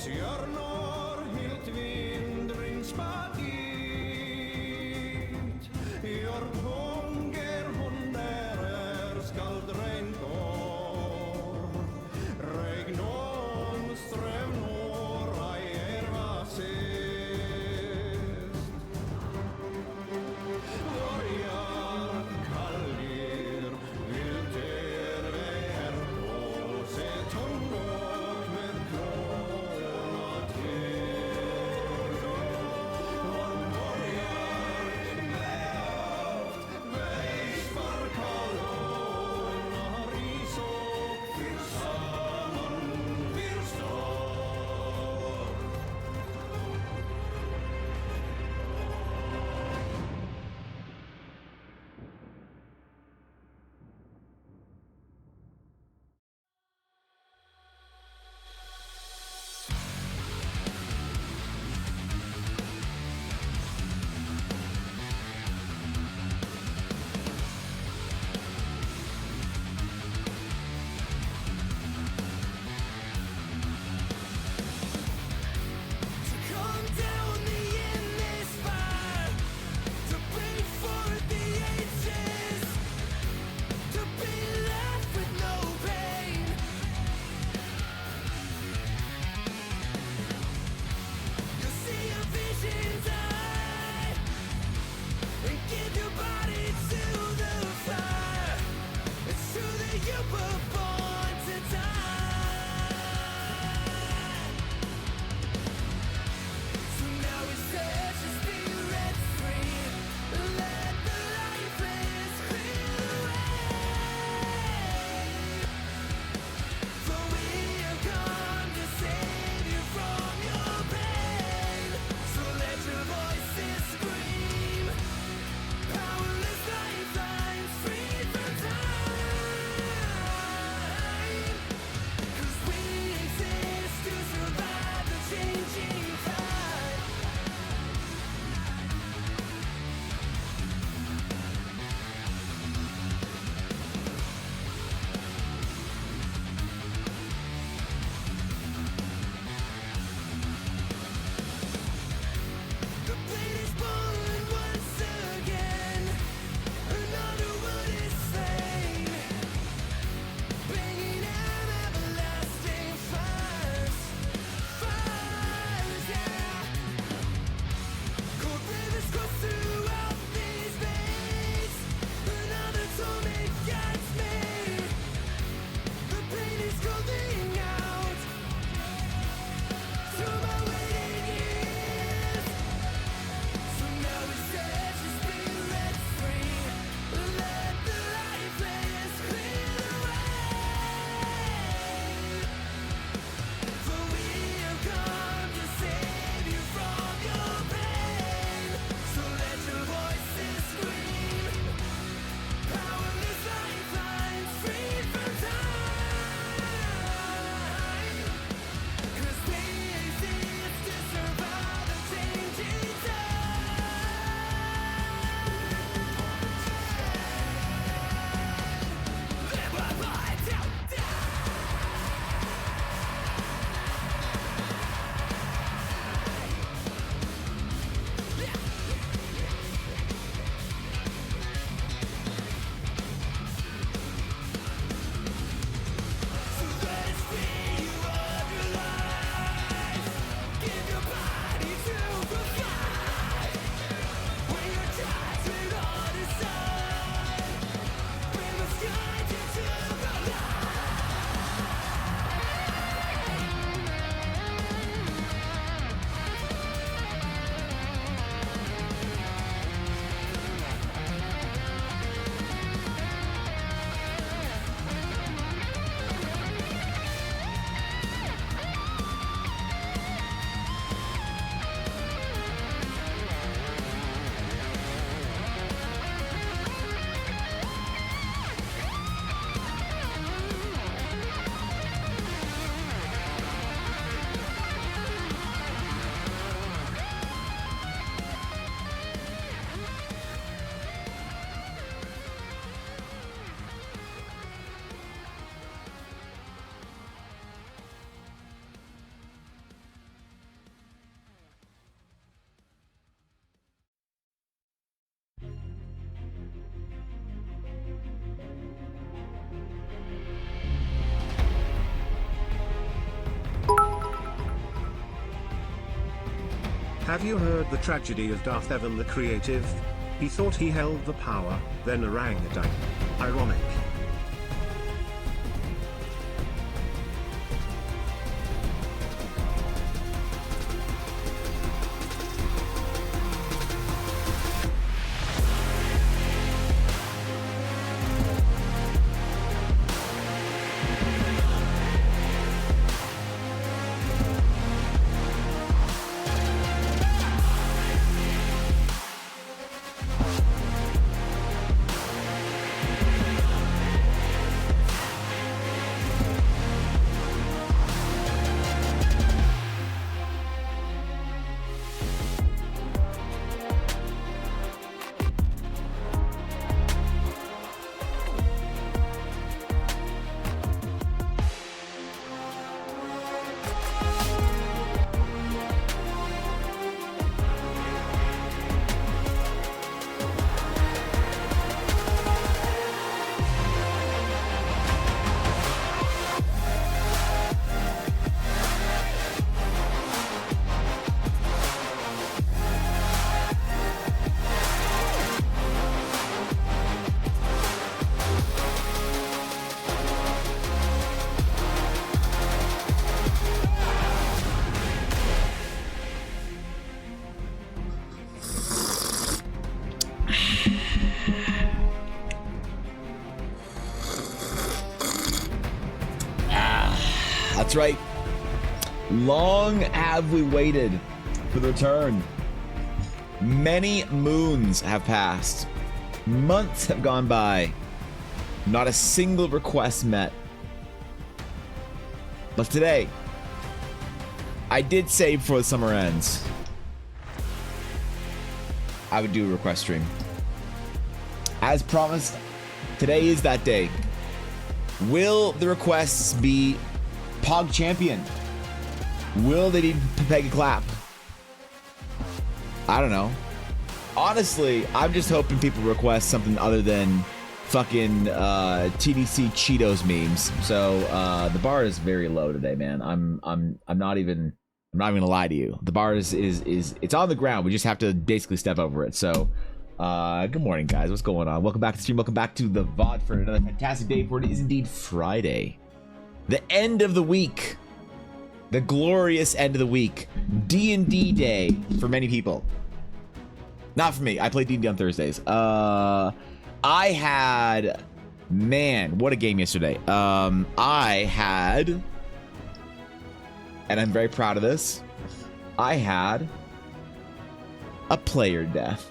stjörnor helt vindringsbart dit. Jord hunger hon där skaldregn går. Regn om ström några er sist. Vår hjärt kallir vilt er är på se tunnor med klorna till. Vår borgar vävt vägs för kolonna ris och fyr samman vir står. To come down the endless fire, to bring forth the ages, to be left with no pain. You'll see a vision's eye and give your body to the fire. It's true that you were born to die. So now we set your spirit free. Let the lifeless clear away. For we have come to save you from your pain. So let your voices scream. Powerless lifelines free from time. Have you heard the tragedy of Darth Evan the Creative? He thought he held the power, then orangutan. Ironic. That's right. Long have we waited for the return. Many moons have passed. Months have gone by. Not a single request met. But today, I did say before the summer ends, I would do a request stream. As promised, today is that day. Will the requests be Pog champion? Will they need to peg a clap? I don't know. Honestly, I'm just hoping people request something other than fucking TDC Cheetos memes. So the bar is very low today, man. I'm not even gonna lie to you. The bar is it's on the ground. We just have to basically step over it. So good morning, guys. What's going on? Welcome back to the stream. Welcome back to the VOD for another fantastic day, for it is indeed Friday. The end of the week. The glorious end of the week. D&D day for many people. Not for me. I play D&D on Thursdays. I had... Man, what a game yesterday. I had... And I'm very proud of this. I had... a player death.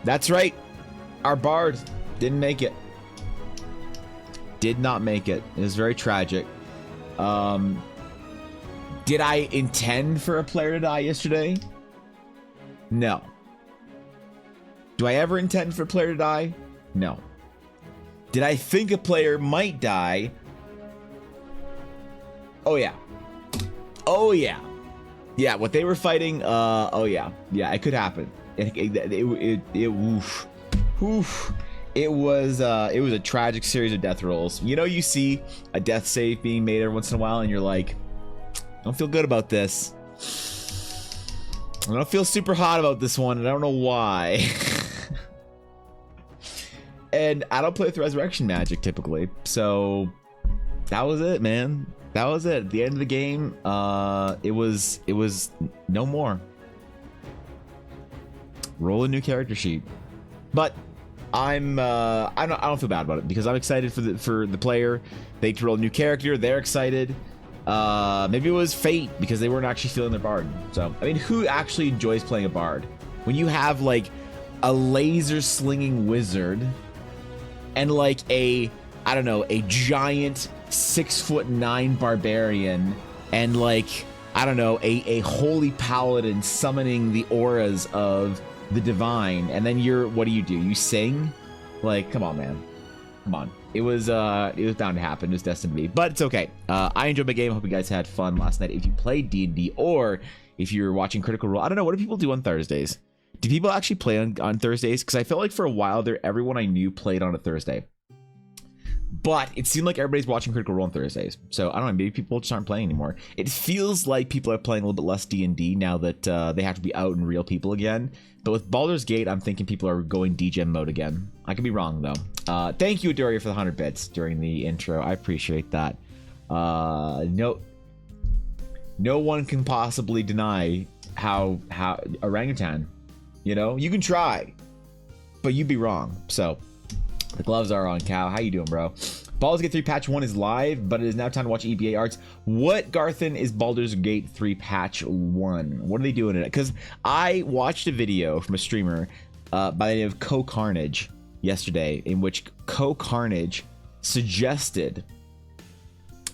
That's right. Our bard didn't make it. Did not make it. It was very tragic. Did I intend for a player to die yesterday? No. Do I ever intend for a player to die? No. Did I think a player might die? Oh yeah. Oh yeah. Yeah, what they were fighting, oh yeah. Yeah, it could happen. Oof. Oof. It was a tragic series of death rolls. You know, you see a death save being made every once in a while and you're like, I don't feel good about this. I don't feel super hot about this one, and I don't know why. And I don't play with resurrection magic typically, so that was it, man. That was it. At the end of the game, it was no more. Roll a new character sheet, but I don't feel bad about it because I'm excited for the player. They get to roll a new character. They're excited. Maybe it was fate because they weren't actually feeling their bard. So I mean, who actually enjoys playing a bard when you have like a laser slinging wizard and like a giant 6'9" barbarian and like a holy paladin summoning the auras of the divine, and then what do? You sing? Like, come on, man. Come on. It was bound to happen. It was destined to be, but it's okay. I enjoyed my game. I hope you guys had fun last night. If you played D&D or if you're watching Critical Role, I don't know, what do people do on Thursdays? Do people actually play on Thursdays? Because I felt like for a while there, everyone I knew played on a Thursday. But it seemed like everybody's watching Critical Role on Thursdays. So I don't know, maybe people just aren't playing anymore. It feels like people are playing a little bit less D&D now that they have to be out and real people again. But with Baldur's Gate, I'm thinking people are going DGen mode again. I could be wrong, though. Thank you, Adoria, for the 100 bits during the intro. I appreciate that. No one can possibly deny how orangutan, you know? You can try, but you'd be wrong. So the gloves are on, Cal. How you doing, bro? Baldur's Gate 3 Patch 1 is live, but it is now time to watch EBA arts. What, Garthin, is Baldur's Gate 3 Patch 1? What are they doing in it? Because I watched a video from a streamer by the name of Co-Carnage yesterday, in which Co-Carnage suggested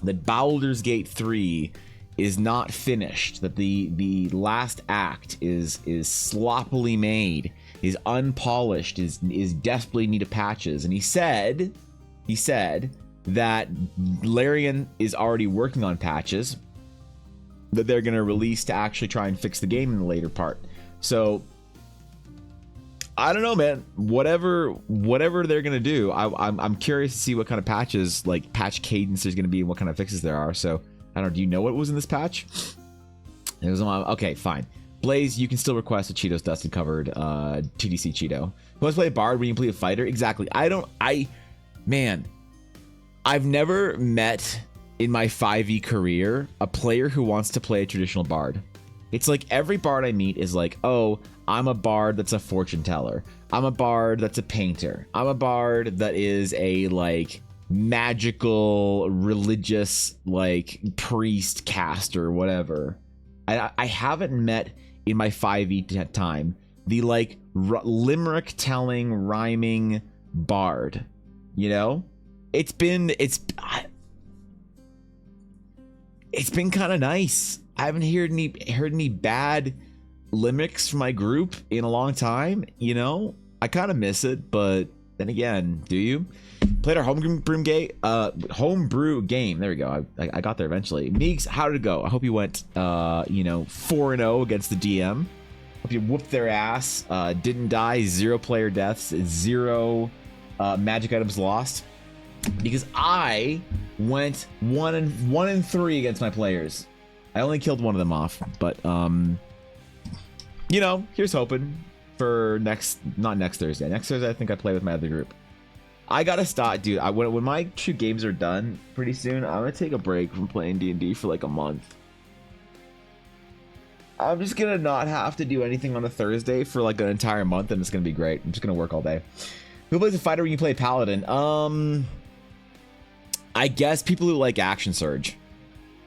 that Baldur's Gate 3 is not finished, that the last act is sloppily made, is unpolished, is desperately in need of patches. And he said that Larian is already working on patches that they're going to release to actually try and fix the game in the later part. So I don't know, man. Whatever they're going to do, I'm curious to see what kind of patches, like patch cadence there's going to be and what kind of fixes there are. So I don't know. Do you know what was in this patch? It was okay, fine. Blaze, you can still request a Cheetos Dusted covered TDC Cheeto. Who wants to play a bard when you play a fighter? Exactly. Man, I've never met in my 5e career a player who wants to play a traditional bard. It's like every bard I meet is like, oh, I'm a bard that's a fortune teller. I'm a bard that's a painter. I'm a bard that is a like magical religious like priest caster, whatever. I haven't met in my 5e time the like limerick telling rhyming bard, you know? It's been kind of nice. I haven't heard any bad limericks from my group in a long time, you know? I kind of miss it, but then again, do you? Played our homebrew game. There we go. I got there eventually. Meeks, how did it go? I hope you went 4-0 against the DM. Hope you whooped their ass. Didn't die. 0 player deaths. 0 magic items lost. Because I went 1-3 against my players. I only killed one of them off, but here's hoping for not next Thursday. Next Thursday, I think I play with my other group. I gotta stop, dude. When my 2 games are done pretty soon, I'm gonna take a break from playing D&D for like a month. I'm just gonna not have to do anything on a Thursday for like an entire month, and it's gonna be great. I'm just gonna work all day. Who plays a fighter when you play paladin? I guess people who like Action Surge.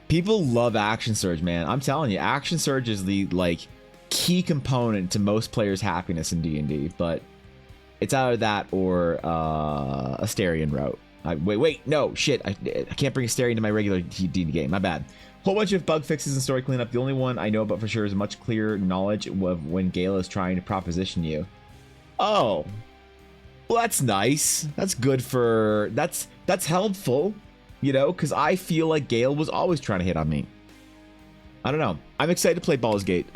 People love Action Surge, man. I'm telling you, Action Surge is the like key component to most players' happiness in D&D, but it's either that or Astarion route. Wait, no, shit. I can't bring Astarion to my regular D&D game. My bad. Whole bunch of bug fixes and story cleanup. The only one I know about for sure is much clearer knowledge of when Gale is trying to proposition you. Oh, well, that's nice. That's good for... That's helpful, you know, because I feel like Gale was always trying to hit on me. I don't know. I'm excited to play Baldur's Gate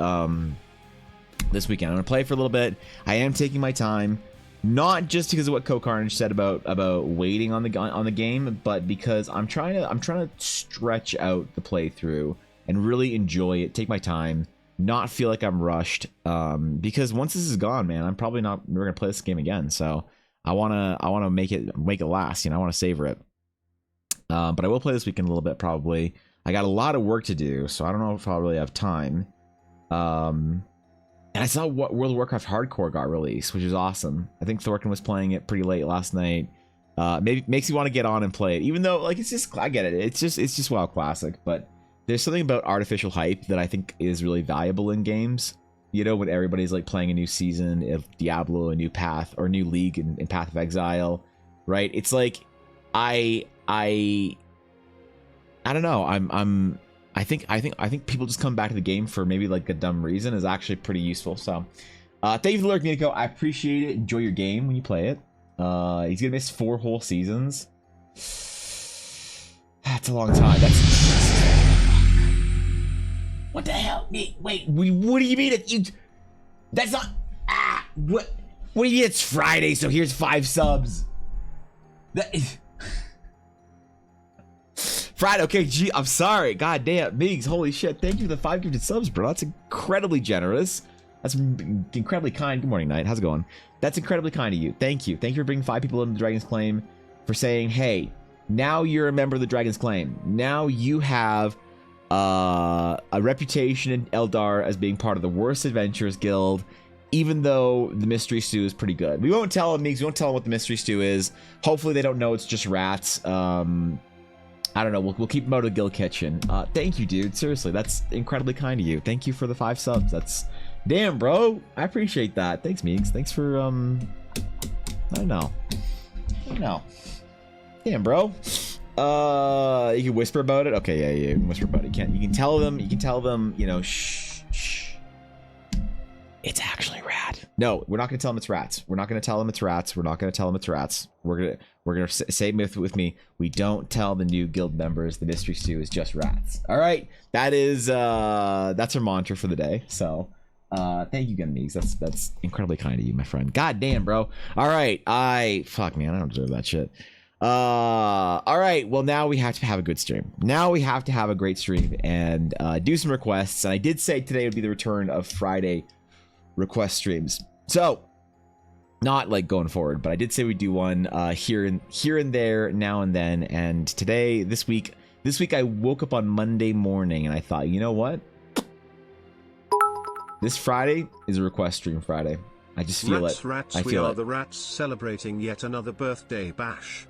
this weekend. I'm going to play for a little bit. I am taking my time. Not just because of what Co-Carnage said about waiting on the game, but because I'm trying to stretch out the playthrough and really enjoy it, take my time, not feel like I'm rushed. Because once this is gone, man, I'm probably never gonna play this game again. So I wanna make it last. You know, I want to savor it. But I will play this weekend a little bit probably. I got a lot of work to do, so I don't know if I'll really have time. And I saw what World of Warcraft Hardcore got released, which is awesome. I think Thorkin was playing it pretty late last night. Maybe makes you want to get on and play it, even though like it's just, I get it. It's just WoW Classic, but there's something about artificial hype that I think is really valuable in games. You know, when everybody's like playing a new season of Diablo, a new path, or a new league in Path of Exile, right? It's like I don't know. I think people just come back to the game for maybe like a dumb reason is actually pretty useful. So thank you for the lurk, Nico. I appreciate it. Enjoy your game when you play it. He's gonna miss 4 whole seasons. That's a long time. What the hell? Wait, what do you mean? That's not... What do you mean it's Friday, so here's 5 subs? Friday. Okay, gee, I'm sorry. God damn, Migs, holy shit. Thank you for the 5 gifted subs, bro. That's incredibly generous. That's incredibly kind. Good morning, Knight. How's it going? That's incredibly kind of you. Thank you. Thank you for bringing 5 people into the Dragon's Claim, for saying, hey, now you're a member of the Dragon's Claim. Now you have a reputation in Eldar as being part of the worst adventurers guild, even though the mystery stew is pretty good. We won't tell them, Meeks. We won't tell them what the mystery stew is. Hopefully they don't know it's just rats. I don't know. We'll keep them out of the guild kitchen. Thank you, dude. Seriously, that's incredibly kind of you. Thank you for the 5 subs. That's damn, bro. I appreciate that. Thanks, Meeks. Thanks for I don't know. Damn, bro. You can whisper about it. Okay, yeah, you can whisper about it. You can tell them. You can tell them. You know, shh. It's actually rat. No, we're not gonna tell them it's rats. We're not gonna tell them it's rats. We're not gonna tell them it's rats. We're gonna say with me. We don't tell the new guild members the mystery stew is just rats. All right, that's our mantra for the day. So, thank you again, Meeks. That's incredibly kind of you, my friend. God damn, bro. All right, fuck, man, I don't deserve that shit. All right, well, now we have to have a good stream. Now we have to have a great stream and do some requests. And I did say today would be the return of Friday request streams. So, not like going forward, but I did say we do one here and there, now and then. And today, this week I woke up on Monday morning and I thought, you know what? This Friday is a request stream Friday. I just feel it. Rats, I we feel are it. the rats celebrating yet another birthday bash.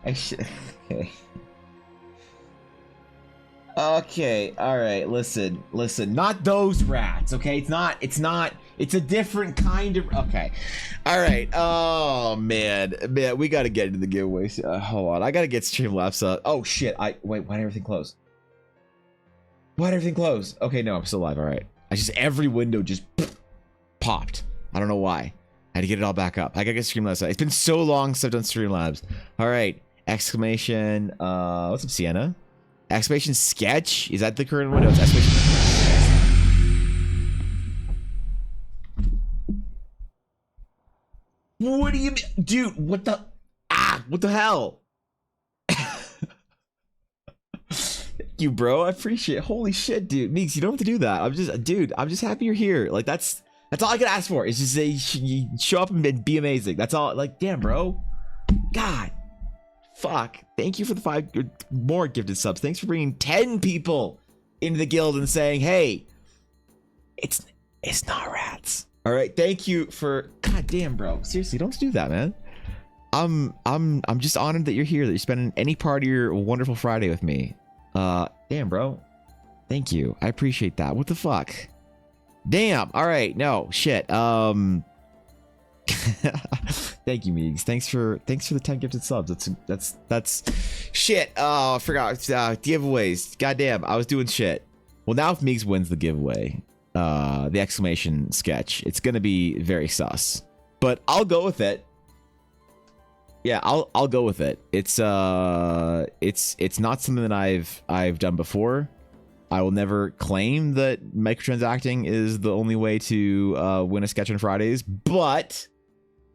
Okay. Okay, all right, listen, not those rats, okay? It's a different kind of, okay. All right, oh, man, we got to get into the giveaways. Hold on, I got to get Streamlabs up. Oh, shit, wait, why did everything close? Okay, no, I'm still alive, all right. Every window just popped. I don't know why. I had to get it all back up. I got to get Streamlabs up. It's been so long since I've done Streamlabs. All right, exclamation, what's up, Sienna? Exclamation sketch? Is that the current window? It's exclamation. What do you mean? Dude, what the hell? Thank you, bro. I appreciate it. Holy shit, dude. Meeks, you don't have to do that. I'm just happy you're here. Like, that's all I could ask for. Is just say you show up and be amazing. That's all. Like, damn, bro. God. Fuck. Thank you for the 5 more gifted subs. Thanks for bringing 10 people into the guild and saying, hey, it's not rats. All right. Thank you for, god damn, bro. Seriously, don't do that, man. I'm just honored that you're here, that you're spending any part of your wonderful Friday with me. Damn, bro. Thank you. I appreciate that. What the fuck? Damn. All right. No shit. Thank you, Meeks. Thanks for the 10 gifted subs. That's shit. Oh, I forgot. Giveaways. Goddamn, I was doing shit. Well, now if Meeks wins the giveaway, the exclamation sketch, it's gonna be very sus. But I'll go with it. Yeah, I'll go with it. It's not something that I've done before. I will never claim that microtransacting is the only way to win a sketch on Fridays, but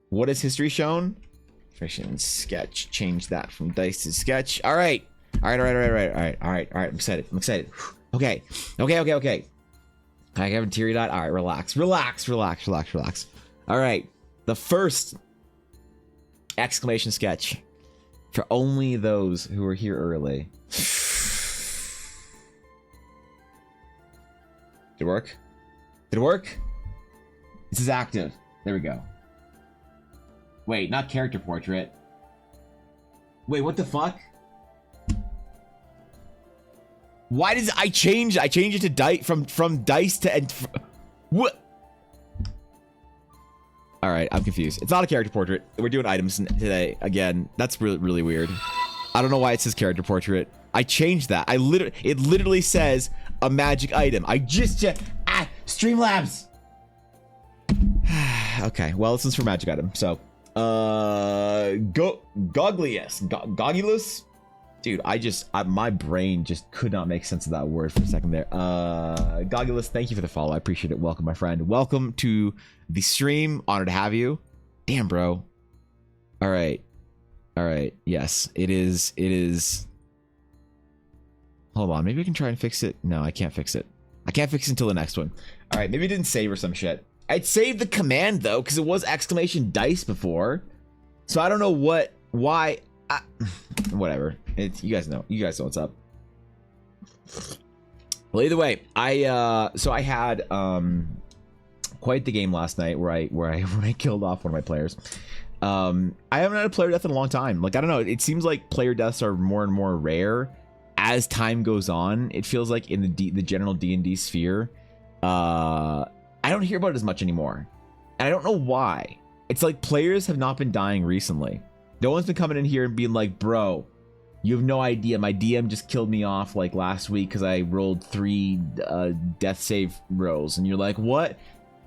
what has history shown? Fiction sketch. Change that from dice to sketch. All right. I'm excited. Okay. I haven't teary-eyed. All right, relax. All right. The first exclamation sketch for only those who are here early. Did it work? This is active. There we go. Wait, not character portrait. Wait, what the fuck? Why does I change it to dice from dice to what? All right, I'm confused. It's not a character portrait. We're doing items today again. That's really weird. I don't know why it says character portrait. I changed that. It literally says a magic item. I just Streamlabs. Okay, well, this is for magic item. So, Gogulus. Dude, my brain just could not make sense of that word for a second there. Gogulus, thank you for the follow. I appreciate it. Welcome, my friend. Welcome to the stream. Honored to have you. Damn, bro. All right. Yes, it is. Hold on. Maybe I can try and fix it. No, I can't fix it. I can't fix it until the next one. All right. Maybe it didn't save or some shit. I'd saved the command though, because it was exclamation dice before. So I don't know why. Whatever. You guys know what's up. Well, either way, I had quite the game last night where I killed off one of my players. I haven't had a player death in a long time. Like, I don't know, it seems like player deaths are more and more rare as time goes on. It feels like in the general D&D sphere, I don't hear about it as much anymore, and I don't know why. It's like players have not been dying recently. No one's been coming in here and being like, bro, you have no idea. My DM just killed me off like last week because I rolled 3 death save rolls. And you're like, what?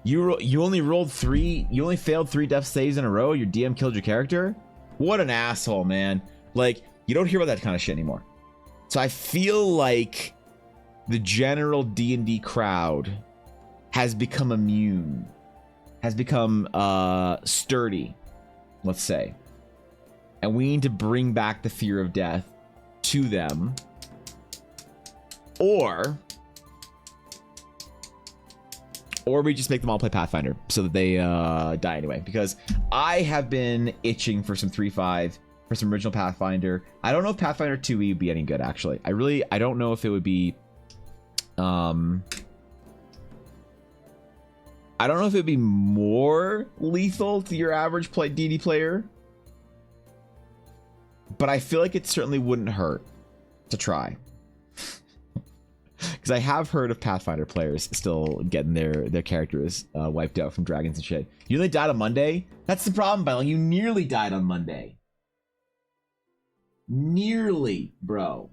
You only rolled 3? You only failed 3 death saves in a row? Your DM killed your character? What an asshole, man. Like, you don't hear about that kind of shit anymore. So I feel like the general D&D crowd has become immune. Has become sturdy, let's say. And we need to bring back the fear of death to them. Or we just make them all play Pathfinder so that they die anyway. Because I have been itching for some 3.5, for some original Pathfinder. I don't know if Pathfinder 2e would be any good, actually. I don't know if it would be... I don't know if it would be more lethal to your average D&D player. But I feel like it certainly wouldn't hurt to try. Because I have heard of Pathfinder players still getting their characters wiped out from dragons and shit. You only died on Monday? That's the problem, Byron. You nearly died on Monday. Nearly, bro.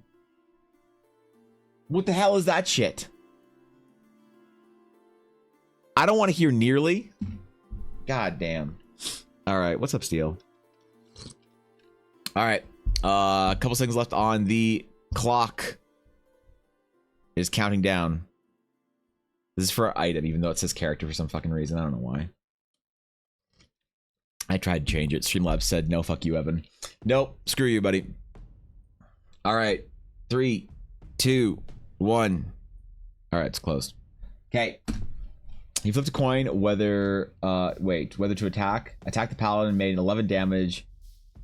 What the hell is that shit? I don't want to hear nearly. God damn. All right, what's up, Steel? All right, a couple seconds left on the clock. It is counting down. This is for our item, even though it says character for some fucking reason. I don't know why. I tried to change it. Streamlabs said, no, fuck you, Evan. Nope, screw you, buddy. All right, 3, 2, 1. All right, it's closed. Okay. You flipped a coin whether to attack. Attack the paladin, made 11 damage.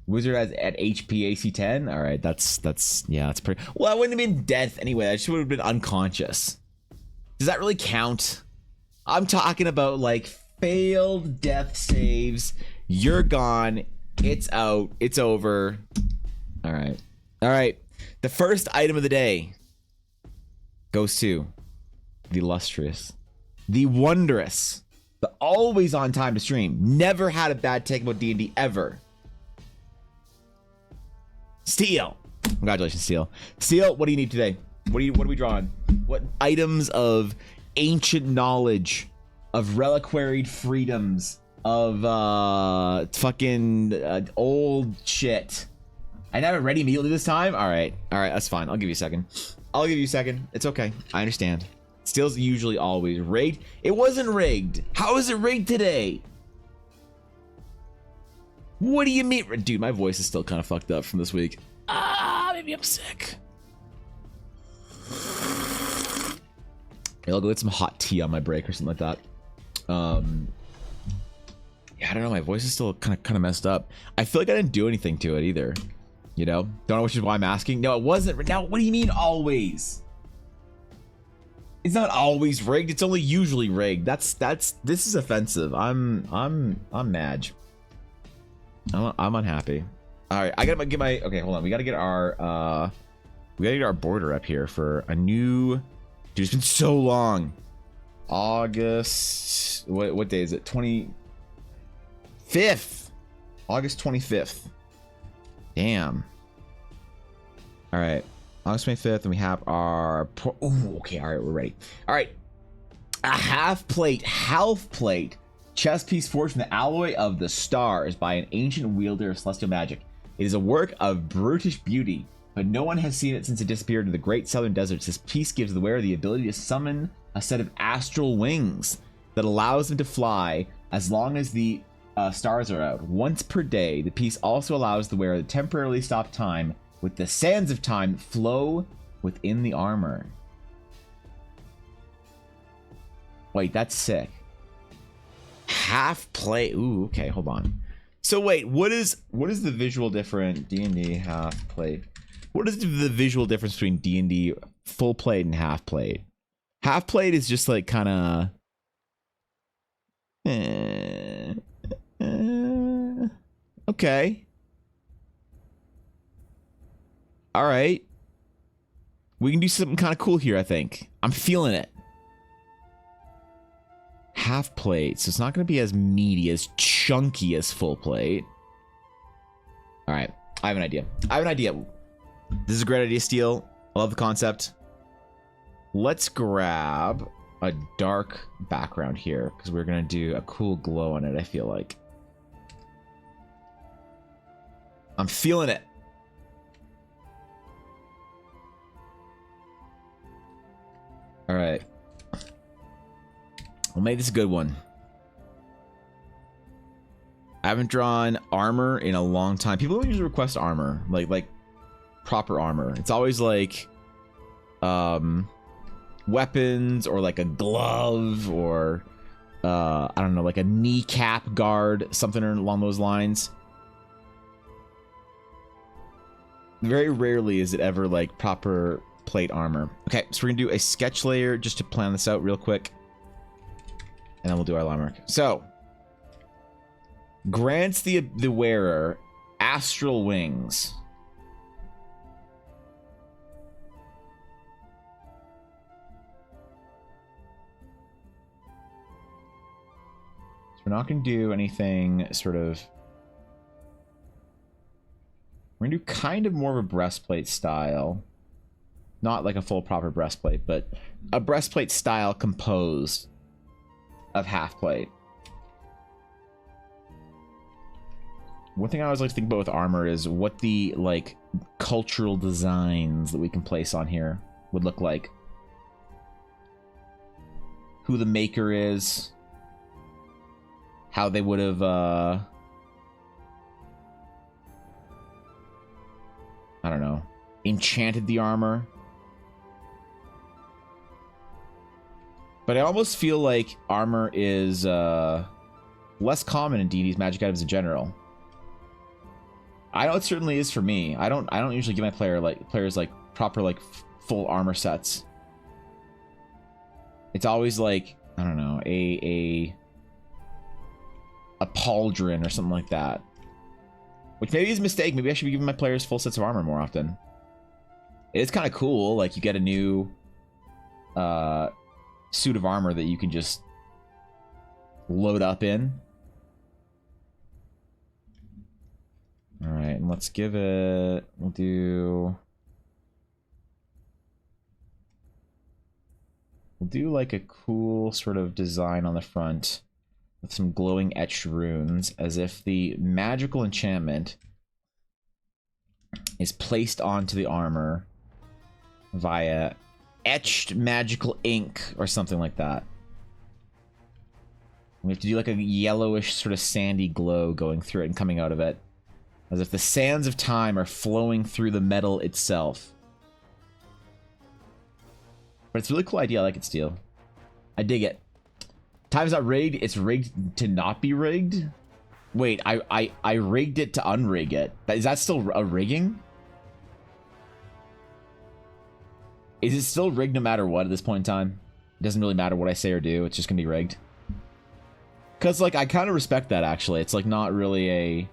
Wizard has at HP AC 10. All right, that's pretty. Well, that wouldn't have been death anyway. That just would have been unconscious. Does that really count? I'm talking about like failed death saves. You're gone. It's out. It's over. All right. The first item of the day goes to the illustrious, the wondrous, the always on time to stream. Never had a bad take about D&D ever. Steel. Congratulations, Steel. Steel, what do you need today? What are we drawing? What items of ancient knowledge, of reliquaried freedoms, of fucking old shit? I never ready immediately this time. All right, that's fine. I'll give you a second. It's okay. I understand. Steel's usually always rigged. It wasn't rigged. How is it rigged today? What do you mean? Dude, my voice is still kind of fucked up from this week. Maybe I'm sick. Maybe I'll go get some hot tea on my break or something like that. Yeah, I don't know. My voice is still kind of messed up. I feel like I didn't do anything to it either. You know? Don't know which is why I'm asking. No, it wasn't. Now, what do you mean always? It's not always rigged. It's only usually rigged. This is offensive. I'm mad. I'm unhappy. All right, I gotta get my. Okay, hold on. We gotta get our border up here for a new. Dude, it's been so long. August. What day is it? 25th. August 25th. Damn. All right, August 25th, and we have our. Ooh, okay. All right, we're ready. All right, a half plate chess piece forged from the alloy of the stars by an ancient wielder of celestial magic. It is a work of brutish beauty, but no one has seen it since it disappeared in the great southern deserts. This piece gives the wearer the ability to summon a set of astral wings that allows them to fly as long as the stars are out. Once per day, the piece also allows the wearer to temporarily stop time with the sands of time flow within the armor. Wait, that's sick. Half plate. Ooh, okay, hold on. So wait, what is the visual difference? D&D half plate. What is the visual difference between D&D full plate and half plate? Half plate is just like kind of okay. All right. We can do something kind of cool here, I think. I'm feeling it. Half plate, so it's not going to be as meaty, as chunky as full plate. All right, I have an idea. This is a great idea, Steel. I love the concept. Let's grab a dark background here because we're going to do a cool glow on it, I feel like. I'm feeling it. All right. We'll make this a good one. I haven't drawn armor in a long time. People don't usually request armor, like proper armor. It's always like weapons or like a glove or I don't know, like a kneecap guard, something along those lines. Very rarely is it ever like proper plate armor. Okay, so we're gonna do a sketch layer just to plan this out real quick. And then we'll do our line work. So, grants the wearer astral wings. So we're not going to do anything sort of... We're going to do kind of more of a breastplate style. Not like a full proper breastplate, but a breastplate style composed of half plate. One thing I always like to think about with armor is what the like cultural designs that we can place on here would look like. Who the maker is, how they would have I don't know, enchanted the armor. But I almost feel like armor is less common in D&D's magic items in general. I know it certainly is for me. I don't usually give my players like proper like full armor sets. It's always like, I don't know, a pauldron or something like that. Which maybe is a mistake. Maybe I should be giving my players full sets of armor more often. It is kind of cool. Like you get a new suit of armor that you can just load up in. All right, and let's give it, we'll do like a cool sort of design on the front with some glowing etched runes, as if the magical enchantment is placed onto the armor via etched magical ink or something like that. We have to do like a yellowish sort of sandy glow going through it and coming out of it, as if the sands of time are flowing through the metal itself. But it's a really cool idea. I like it, Steel. I dig it. Time's not rigged. It's rigged to not be rigged. Wait, I rigged it to unrig it. Is that still a rigging? Is it still rigged no matter what at this point in time? It doesn't really matter what I say or do. It's just gonna be rigged. Because, like, I kind of respect that, actually. It's, like, not really a...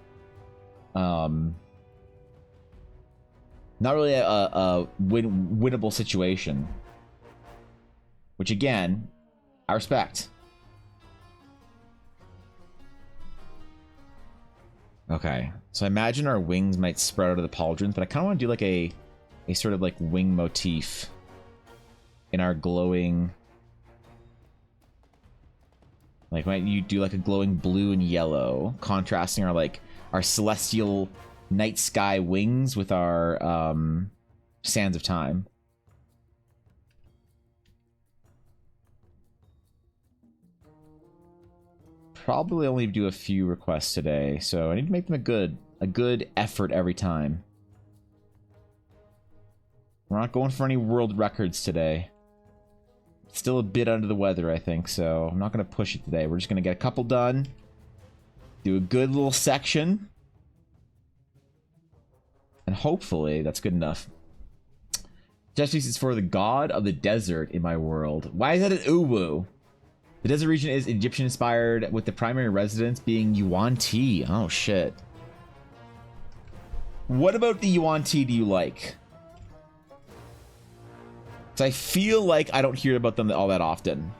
not really a winnable situation. Which, again, I respect. Okay. So I imagine our wings might spread out of the pauldrons, but I kind of want to do, like, a sort of, like, wing motif in our glowing... Like, might you do, like, a glowing blue and yellow, contrasting our, like, our celestial night sky wings with our Sands of Time. Probably only do a few requests today, so I need to make them a good effort every time. We're not going for any world records today. Still a bit under the weather, I think, so I'm not going to push it today. We're just going to get a couple done. Do a good little section. And hopefully that's good enough. Justice is for the god of the desert in my world. Why is that an uwu? The desert region is Egyptian inspired, with the primary residence being Yuan Ti. Oh shit. What about the Yuan Ti do you like? Because I feel like I don't hear about them all that often.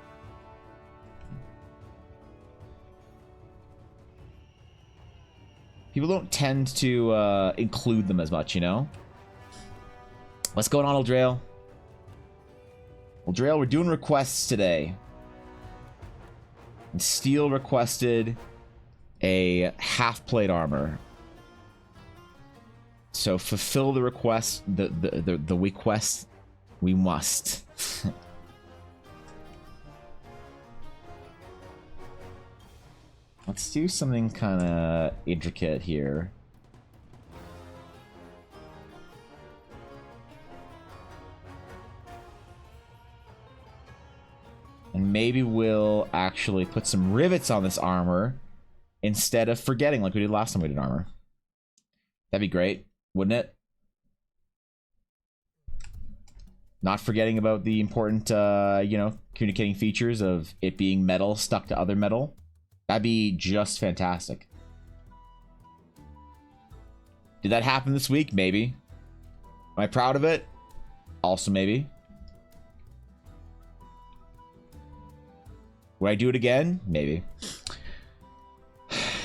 People don't tend to include them as much, you know? What's going on, Eldrail? Eldrail, we're doing requests today. And Steel requested a half-plate armor. So fulfill the request, the request we must. Let's do something kind of intricate here. And maybe we'll actually put some rivets on this armor instead of forgetting like we did last time we did armor. That'd be great, wouldn't it? Not forgetting about the important, you know, communicating features of it being metal stuck to other metal. That'd be just fantastic. Did that happen this week? Maybe. Am I proud of it? Also maybe. Would I do it again? Maybe.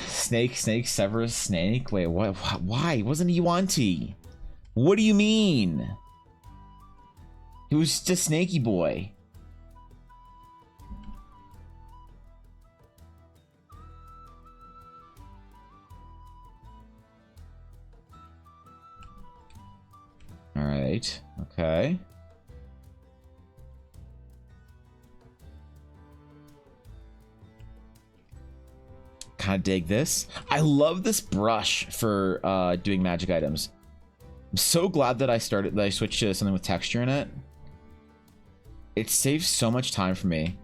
Snake, Severus, Snake. Wait, what? Why? It wasn't Yuan Ti. What do you mean? He was just a snaky boy. All right. Okay. Kind of dig this. I love this brush for doing magic items. I'm so glad that I switched to something with texture in it. It saves so much time for me,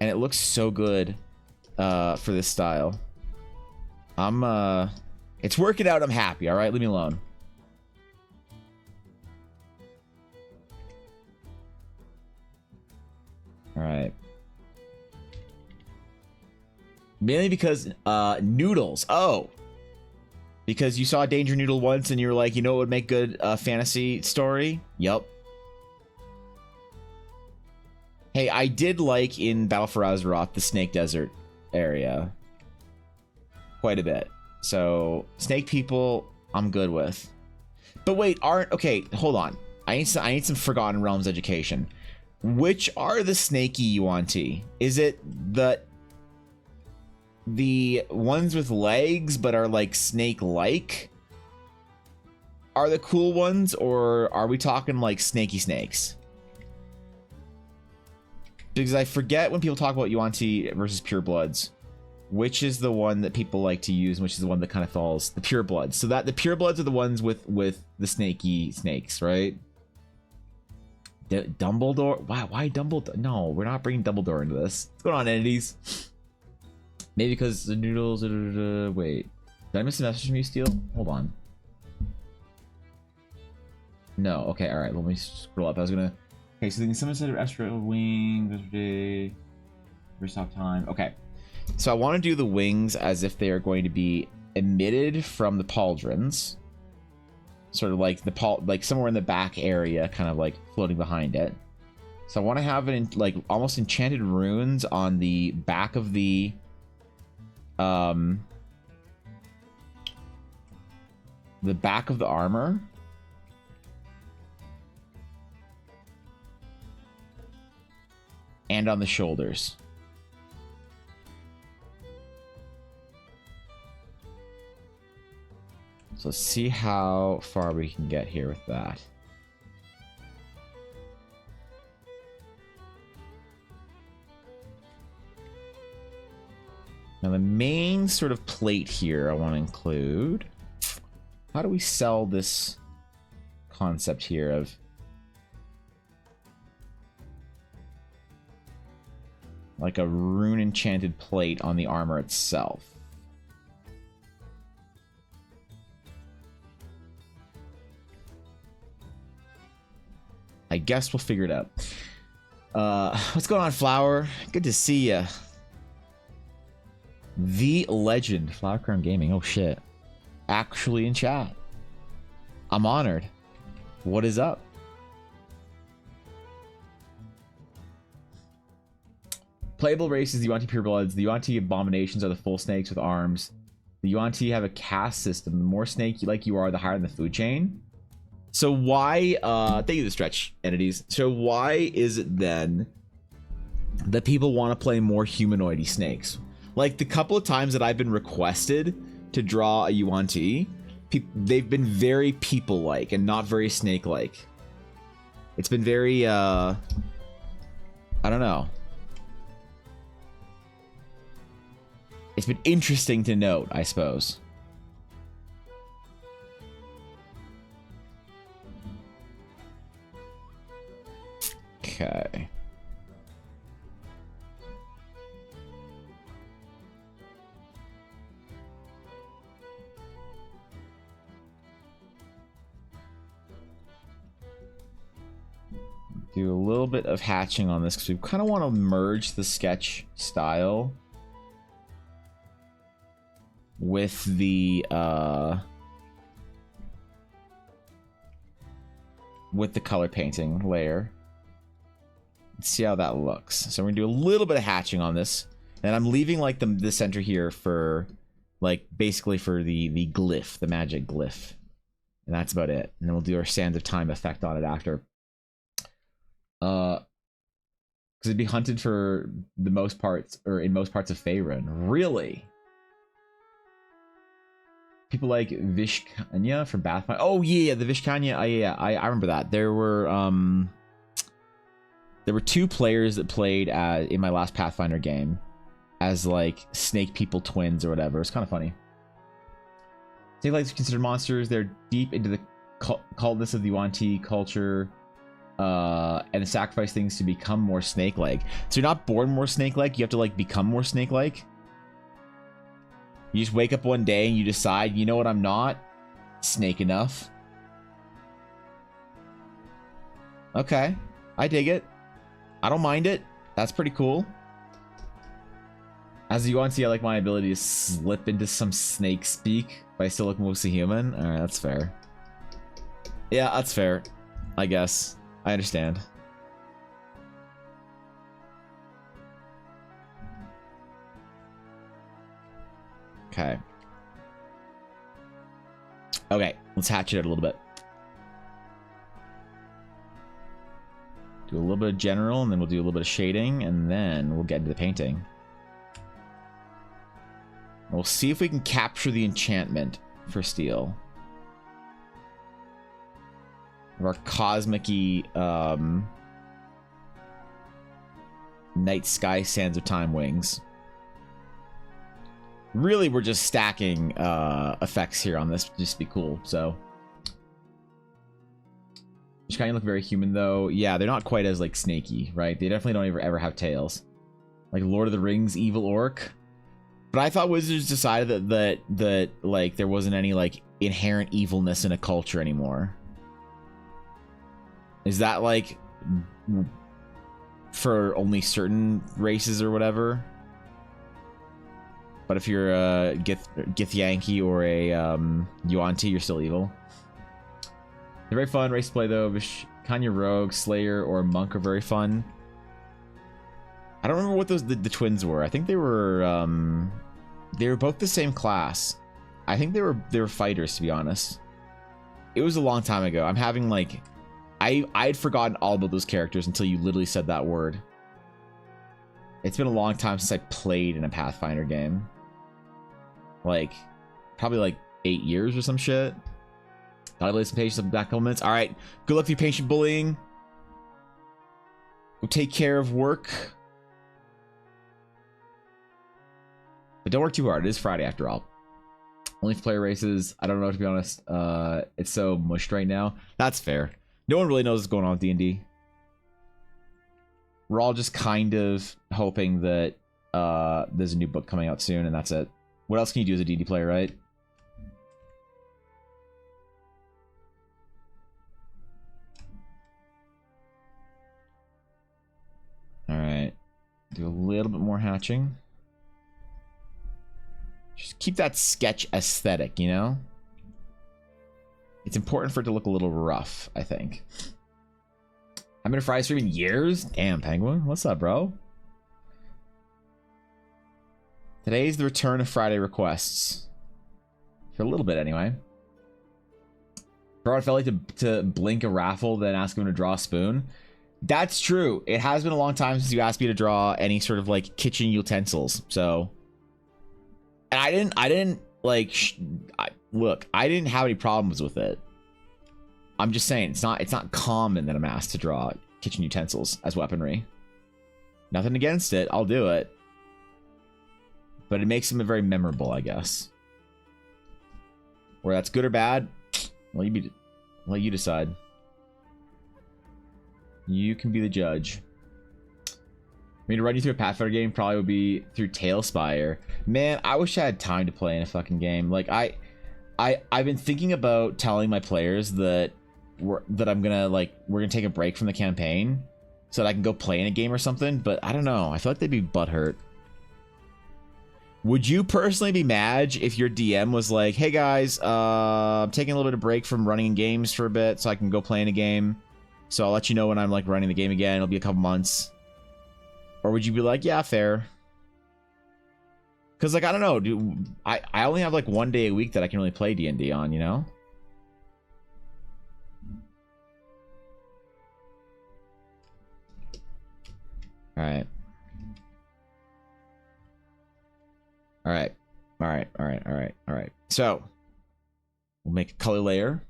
and it looks so good for this style. It's working out. I'm happy. All right, leave me alone. All right. Mainly because noodles. Oh, because you saw Danger Noodle once and you were like, you know what would make good fantasy story? Yup. Hey, I did like in Battle for Azeroth the Snake Desert area quite a bit. So Snake people, I'm good with. But wait, okay? Hold on. I need some Forgotten Realms education. Which are the snaky Yuan Ti? Is it the ones with legs but are like snake-like are the cool ones, or are we talking like snaky snakes? Because I forget when people talk about Yuan Ti versus purebloods, which is the one that people like to use, and which is the one that kind of falls the purebloods. So that the purebloods are the ones with the snaky snakes, right? Dumbledore? Why Dumbledore? No, we're not bringing Dumbledore into this. What's going on, entities? Maybe because the noodles. Wait, did I miss a message from you, Steel? Hold on. No. Okay. All right. Let me scroll up. I was gonna. Okay. So then someone said Astral Wing yesterday. First stop time. Okay. So I want to do the wings as if they are going to be emitted from the pauldrons, sort of like like somewhere in the back area, kind of like floating behind it. So I want to have it in like almost enchanted runes on the back of the back of the armor. And on the shoulders. So let's see how far we can get here with that. Now the main sort of plate here I want to include, how do we sell this concept here of like a rune enchanted plate on the armor itself? I guess we'll figure it out. What's going on, Flower? Good to see ya. The legend, Flower Crown Gaming. Oh shit. Actually in chat. I'm honored. What is up? Playable races, the Yuan-Ti purebloods. The Yuan-Ti abominations are the full snakes with arms. The Yuan-Ti have a caste system. The more snake like you are, the higher in the food chain. So why, thank you, the stretch entities. So why is it then that people want to play more humanoidy snakes? Like the couple of times that I've been requested to draw a Yuan-Ti, they've been very people-like and not very snake-like. It's been very, I don't know. It's been interesting to note, I suppose. Okay. Do a little bit of hatching on this because we kind of want to merge the sketch style with the color painting layer. Let's see how that looks. So we're gonna do a little bit of hatching on this, and I'm leaving like the center here for like basically for the glyph, the magic glyph, and that's about it. And then we'll do our Sands of Time effect on it after. Because it'd be hunted for the most parts, or in most parts of Faerun. Really? People like Vishkanya from Pathfinder. Oh yeah, the Vishkanya. Yeah, I remember that. There were two players that played in my last Pathfinder game as like snake people twins or whatever. It's kind of funny. Snake lights are considered monsters. They're deep into the cultness of the Yuan-Ti culture. And sacrifice things to become more snake-like. So you're not born more snake-like, you have to like become more snake-like. You just wake up one day and you decide, you know what, I'm not snake enough. Okay, I dig it. I don't mind it. That's pretty cool. As you want to see, I like my ability to slip into some snake speak, but I still look mostly human. Alright, that's fair. Yeah, that's fair, I guess. I understand. Okay. Okay, let's hatch it out a little bit. Do a little bit of general, and then we'll do a little bit of shading, and then we'll get into the painting. And we'll see if we can capture the enchantment for steel. Our cosmic-y night sky sands of time wings. Really, we're just stacking effects here on this just to be cool. So which kind of look very human though. Yeah, they're not quite as like snaky, right? They definitely don't ever have tails, like Lord of the Rings evil orc. But I thought Wizards decided that like there wasn't any like inherent evilness in a culture anymore. Is that like for only certain races or whatever? But if you're a Githyanki or a Yuan-Ti, you're still evil. They're very fun race to play though. Vishkanya Rogue, Slayer, or Monk are very fun. I don't remember what those the twins were. I think they were both the same class. I think they were fighters, to be honest. It was a long time ago. I'm having like I'd forgotten all about those characters until you literally said that word. It's been a long time since I played in a Pathfinder game. Like, probably like 8 years or some shit. Gotta lay some patience up back a couple minutes. All right, good luck with your patient bullying. Go take care of work. But don't work too hard. It is Friday after all. Only for player races. I don't know, to be honest. It's so mushed right now. That's fair. No one really knows what's going on with D&D. We're all just kind of hoping that there's a new book coming out soon, and that's it. What else can you do as a D&D player, right? Alright. Do a little bit more hatching. Just keep that sketch aesthetic, you know? It's important for it to look a little rough, I think. I've been a Friday stream in years? Damn, Penguin. What's up, bro? Today's the return of Friday requests. For a little bit, anyway. Bro, I felt like to blink a raffle, then ask him to draw a spoon. That's true. It has been a long time since you asked me to draw any sort of, like, kitchen utensils. So... And I didn't like, look, I didn't have any problems with it. I'm just saying, it's not common that I'm asked to draw kitchen utensils as weaponry. Nothing against it, I'll do it. But it makes them very memorable, I guess. Where that's good or bad, well, let you decide. You can be the judge. I mean, to run you through a Pathfinder game probably would be through Tailspire. Man, I wish I had time to play in a fucking game. Like, I've been thinking about telling my players that we're gonna take a break from the campaign so that I can go play in a game or something. But I don't know. I feel like they'd be butthurt. Would you personally be mad if your DM was like, "Hey guys, I'm taking a little bit of break from running in games for a bit so I can go play in a game. So I'll let you know when I'm like running the game again. It'll be a couple months." Or would you be like, yeah, fair? Because, like, I don't know, dude. I only have, like, 1 day a week that I can really play D&D on, you know? Alright. Alright. So, we'll make a color layer.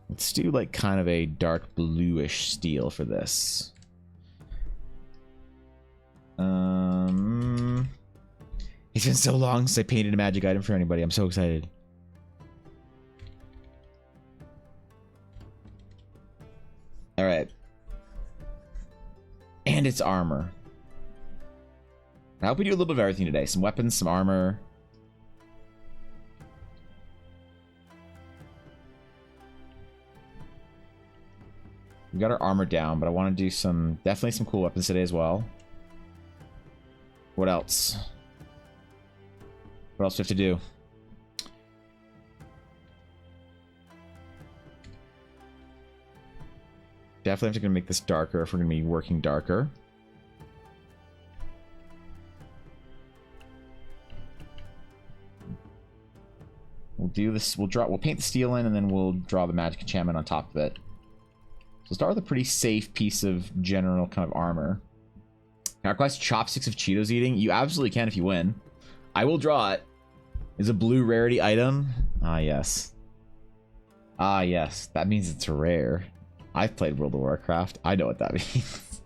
Let's do like kind of a dark bluish steel for this. It's been so long since I painted a magic item for anybody. I'm so excited. All right. And it's armor. I hope we do a little bit of everything today. Some weapons, some armor. We got our armor down, but I want to do definitely some cool weapons today as well. What else? What else do we have to do? Definitely have to make this darker if we're going to be working darker. We'll do this. We'll paint the steel in, and then we'll draw the magic enchantment on top of it. So start with a pretty safe piece of general kind of armor. Can I request chopsticks of Cheetos eating? You absolutely can if you win. I will draw it. Is a blue rarity item? Ah, yes. Ah, yes. That means it's rare. I've played World of Warcraft. I know what that means.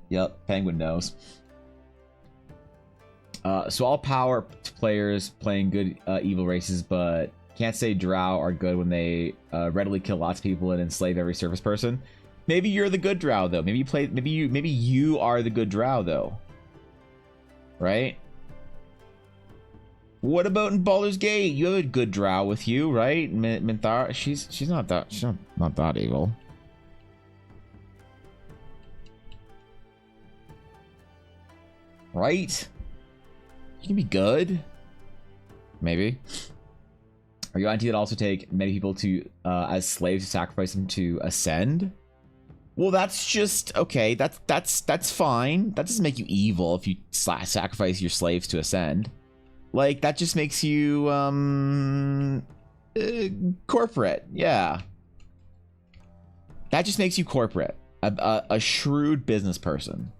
Yep, Penguin knows. So all power to players playing good evil races, but can't say drow are good when they readily kill lots of people and enslave every surface person. Maybe you're the good drow though. Maybe you are the good drow though. Right? What about in Baldur's Gate? You have a good drow with you, right? Minthara, she's not that evil. Right? You can be good. Maybe. Are you auntie that also take many people to as slaves to sacrifice them to ascend? Well, that's just okay. That's fine. That doesn't make you evil if you sacrifice your slaves to ascend. Like that just makes you Corporate, yeah. That just makes you corporate. A shrewd business person.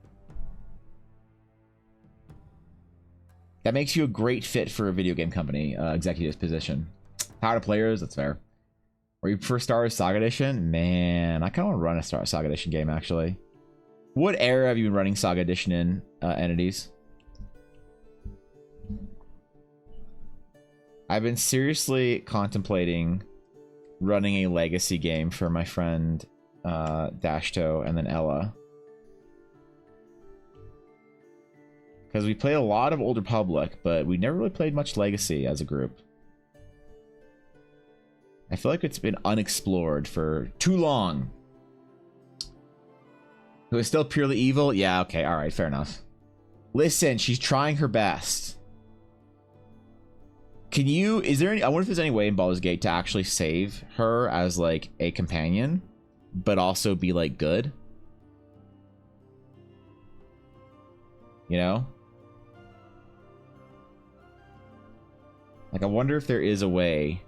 That makes you a great fit for a video game company executive's position. Power to players, that's fair. Or you prefer Star Wars Saga Edition? Man, I kind of want to run a Star Wars Saga Edition game, actually. What era have you been running Saga Edition in, entities? I've been seriously contemplating running a legacy game for my friend Dashto and then Ella. Because we played a lot of Old Republic, but we never really played much Legacy as a group. I feel like it's been unexplored for too long. Who is still purely evil? Yeah, okay, alright, fair enough. Listen, she's trying her best. Can you, is there any, I wonder if there's any way in Baldur's Gate to actually save her as like a companion, but also be like good? You know? Like, I wonder if there is a way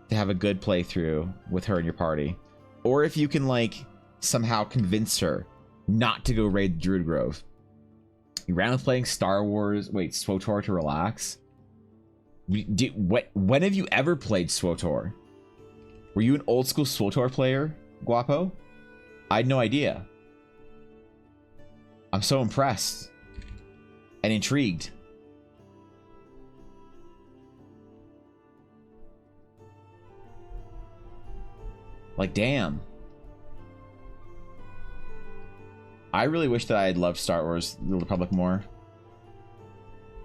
to have a good playthrough with her in your party. Or if you can, like, somehow convince her not to go raid Druid Grove. You ran with playing Star Wars... Wait, SWTOR to relax? When have you ever played SWTOR? Were you an old school SWTOR player, Guapo? I had no idea. I'm so impressed. And intrigued. Like, damn. I really wish that I had loved Star Wars The Republic more.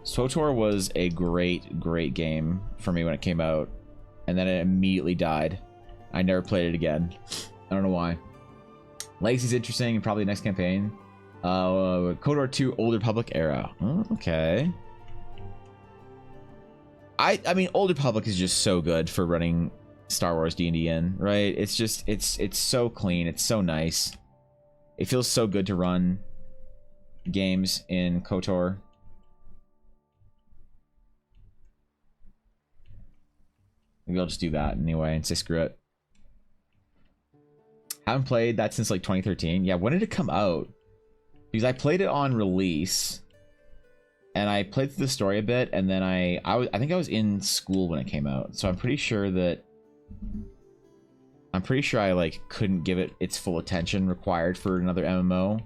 SWTOR was a great, great game for me when it came out. And then it immediately died. I never played it again. I don't know why. Legacy's interesting and probably next campaign. KOTOR 2 Old Republic era. Oh, okay. I mean, Old Republic is just so good for running Star Wars D&D in, right? It's just, it's so clean. It's so nice. It feels so good to run games in KOTOR. Maybe I'll just do that anyway and say screw it. Haven't played that since like 2013. Yeah, when did it come out? Because I played it on release, and I played through the story a bit, and then I think I was in school when it came out, so I'm pretty sure I like couldn't give it its full attention required for another MMO.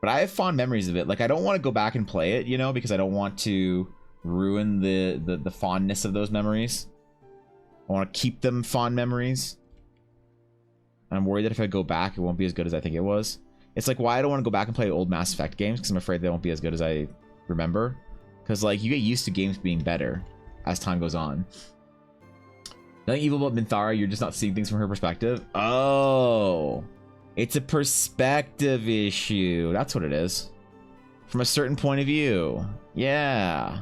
But I have fond memories of it. Like, I don't want to go back and play it, you know, because I don't want to ruin the fondness of those memories. I want to keep them fond memories. I'm worried that if I go back, it won't be as good as I think it was. It's like why I don't want to go back and play old Mass Effect games, because I'm afraid they won't be as good as I remember. Because, like, you get used to games being better as time goes on. Nothing evil about Minthara, you're just not seeing things from her perspective. Oh, it's a perspective issue. That's what it is. From a certain point of view. Yeah.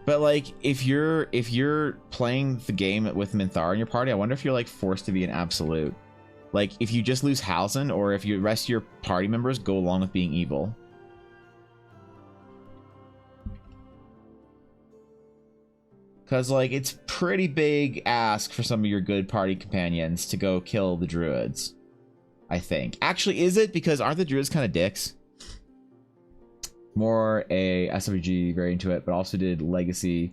But, like, if you're playing the game with Minthara in your party, I wonder if you're, like, forced to be an absolute. Like, if you just lose Halsin, or if the rest of your party members go along with being evil. Because, like, it's pretty big ask for some of your good party companions to go kill the druids. I think. Actually, is it? Because aren't the druids kind of dicks? More a SWG very into it, but also did legacies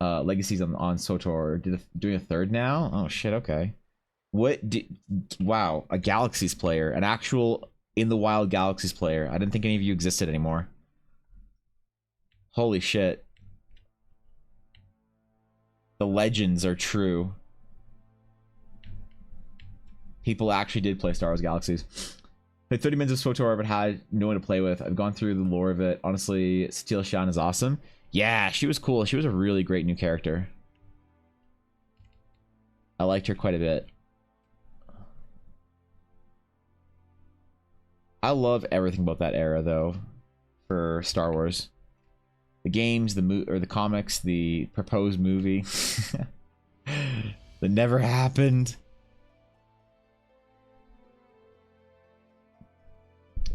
on SWTOR. Doing a third now? Oh shit, okay. Wow, a Galaxies player, an actual in the wild Galaxies player. I didn't think any of you existed anymore. Holy shit. The legends are true. People actually did play Star Wars Galaxies. Played 30 minutes of SWTOR, but had no one to play with. I've gone through the lore of it. Honestly, Satele Shan is awesome. Yeah, she was cool. She was a really great new character. I liked her quite a bit. I love everything about that era, though, for Star Wars. The games, the comics, the proposed movie that never happened.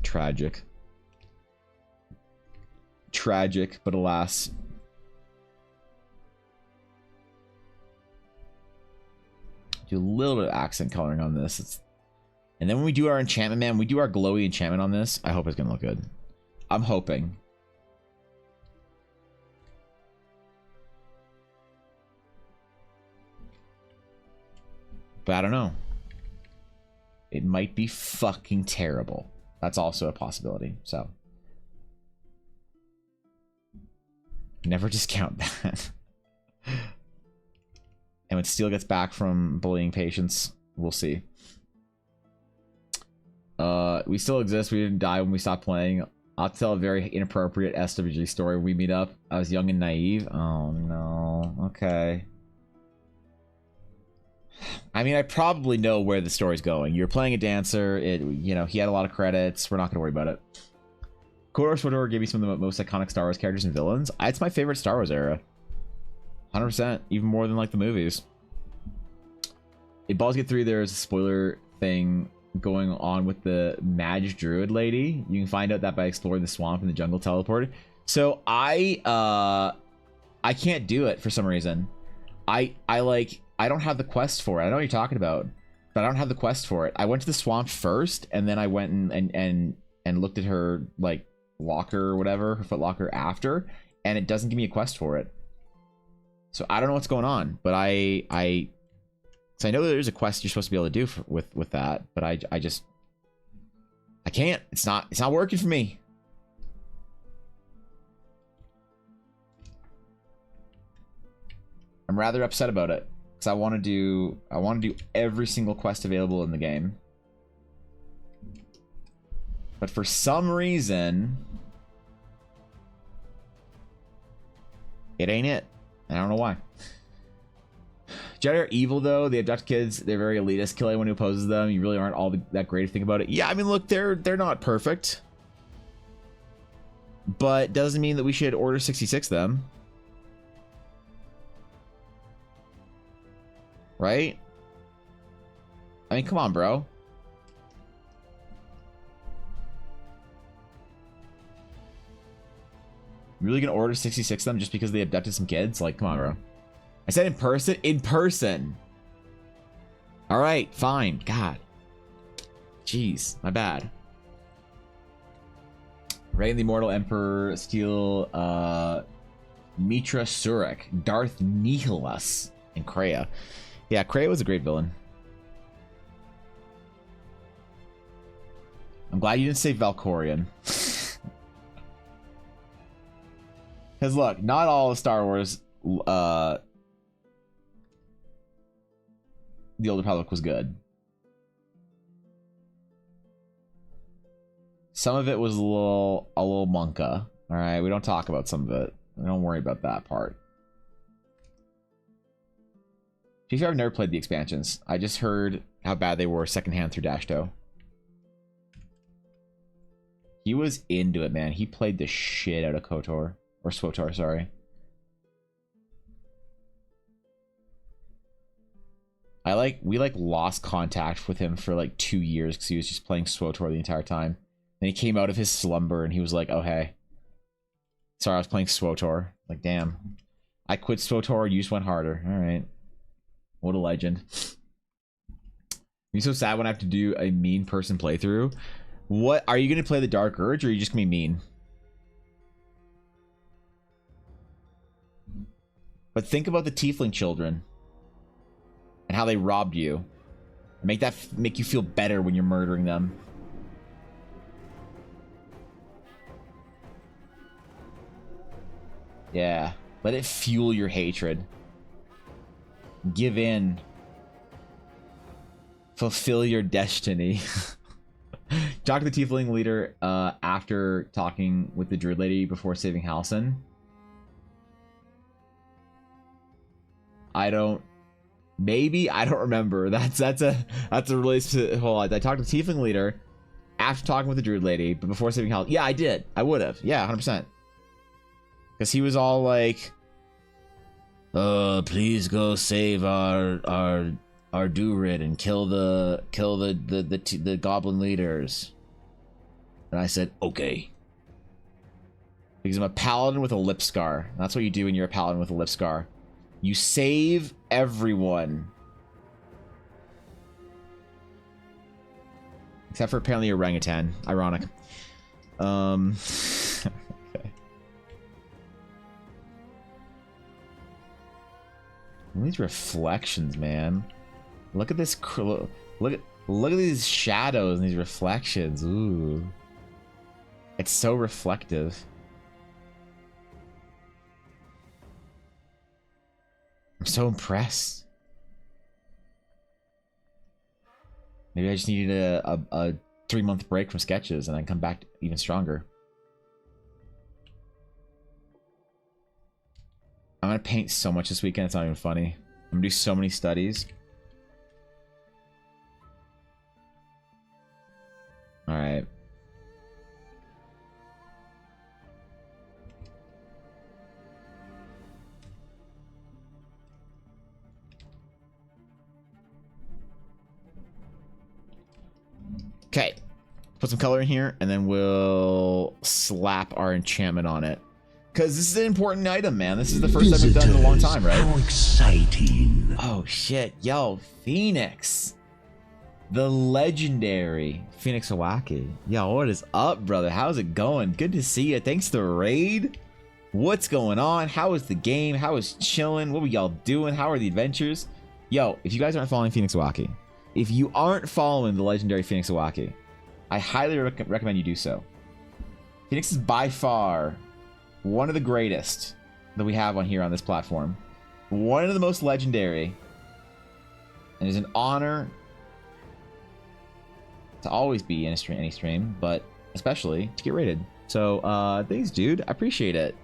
Tragic. tragic, but alas. Do a little bit of accent coloring on this. And then when we do our enchantment, man, we do our glowy enchantment on this. I hope it's gonna look good. I'm hoping. But I don't know. It might be fucking terrible. That's also a possibility. So never discount that. And when Steel gets back from bullying patients, we'll see. We still exist. We didn't die when we stopped playing. I'll tell a very inappropriate SWG story when we meet up. I was young and naive. Oh no. Okay. I mean, I probably know where the story's going. You're playing a dancer. You know, he had a lot of credits. We're not going to worry about it. KOTOR SWTOR gave me some of the most iconic Star Wars characters and villains. It's my favorite Star Wars era. 100%. Even more than, like, the movies. In Baldur's Gate 3, there's a spoiler thing going on with the Mage Druid lady. You can find out that by exploring the swamp and the jungle teleport. So, I can't do it for some reason. I don't have the quest for it. I know what you're talking about, but I don't have the quest for it. I went to the swamp first, and then I went and looked at her like locker or whatever, her foot locker after, and it doesn't give me a quest for it. So I don't know what's going on, but I know there's a quest you're supposed to be able to do with that, but I can't. It's not working for me. I'm rather upset about it. I want to do every single quest available in the game, but for some reason it ain't it. I don't know why. Jedi are evil though. They abduct kids. They're very elitist. Kill anyone who opposes them. You really aren't all that great to think about it. Yeah, I mean, look, they're not perfect, but doesn't mean that we should Order 66 them. Right? I mean, come on, bro. Really gonna Order 66 them just because they abducted some kids? Like, come on, bro. I said in person? In person. Alright, fine. God. Jeez, my bad. Reign the Immortal Emperor, Steel, Mitra Surik, Darth Nihilus, and Kreia. Yeah, Kreia was a great villain. I'm glad you didn't say Valkorian. Because look, not all of Star Wars, The Old Republic was good. Some of it was a little monka. All right, we don't talk about some of it. We don't worry about that part. I've never played the expansions. I just heard how bad they were secondhand through Dashto. He was into it, man. He played the shit out of KOTOR. Or SWTOR, sorry. We lost contact with him for like 2 years because he was just playing SWTOR the entire time. Then he came out of his slumber and he was like, oh hey. Sorry, I was playing SWTOR. Like, damn. I quit SWTOR, you just went harder. Alright. What a legend. I'm so sad when I have to do a mean person playthrough. What are you gonna play the Dark Urge, or are you just gonna be mean? But think about the Tiefling children and how they robbed you. Make you feel better when you're murdering them. Yeah, let it fuel your hatred. Give in. Fulfill your destiny. Talk to the Tiefling leader after talking with the Druid lady before saving Halcyon. I don't remember. That's a release to hold on. I talked to the Tiefling leader after talking with the Druid lady, but before saving Halcyon. Yeah, I did. I would have. Yeah, 100%. Because he was all like, please go save our Durid and kill the goblin leaders. And I said, okay. Because I'm a paladin with a lip scar. That's what you do when you're a paladin with a lip scar. You save everyone. Except for apparently orangutan. Ironic. Okay. These reflections, man. Look at this. Look at these shadows and these reflections. Ooh. It's so reflective. I'm so impressed. Maybe I just needed a 3-month break from sketches and I come back even stronger. I'm gonna paint so much this weekend, it's not even funny. I'm gonna do so many studies. Alright. Okay. Put some color in here, and then we'll slap our enchantment on it. Because this is an important item, man. This is the first time we've done it in a long time, right? How exciting. Oh, shit. Yo, Phoenix. The legendary Phoenix Owaki. Yo, what is up, brother? How's it going? Good to see you. Thanks to the raid. What's going on? How is the game? How is chilling? What were y'all doing? How are the adventures? Yo, if you guys aren't following Phoenix Owaki, if you aren't following the legendary Phoenix Owaki, I highly recommend you do so. Phoenix is by far one of the greatest that we have on here on this platform. One of the most legendary. And it's an honor to always be in any stream, but especially to get rated. So, thanks, dude. I appreciate it.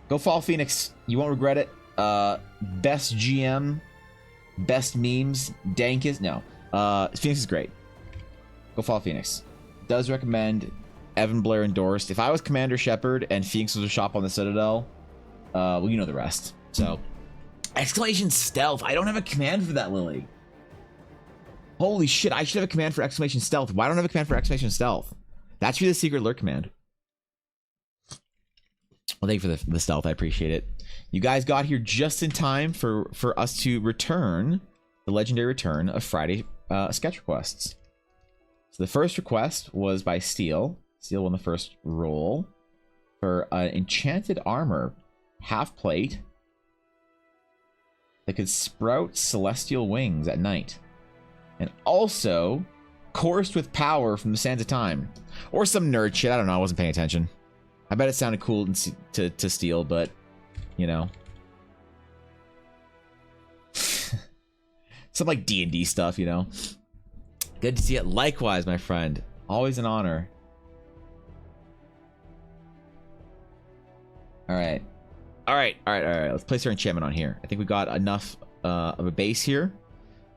Go follow Phoenix. You won't regret it. Best GM, best memes, dankest. No. Phoenix is great. Go follow Phoenix. Does recommend. Evan Blair endorsed. If I was Commander Shepard and Phoenix was a shop on the Citadel, well, you know the rest. So, exclamation stealth. I don't have a command for that, Lily. Holy shit, I should have a command for exclamation stealth. Why don't I have a command for exclamation stealth? That should be the secret alert command. Well, thank you for the stealth. I appreciate it. You guys got here just in time for us to return the legendary return of Friday sketch requests. So the first request was by Steel. Steel won the first roll for an enchanted armor, half plate, that could sprout celestial wings at night. And also coursed with power from the sands of time. Or some nerd shit. I don't know. I wasn't paying attention. I bet it sounded cool to Steel, but, you know. Some like D&D stuff, you know. Good to see it. Likewise, my friend. Always an honor. Alright. Alright. Let's place our enchantment on here. I think we got enough of a base here.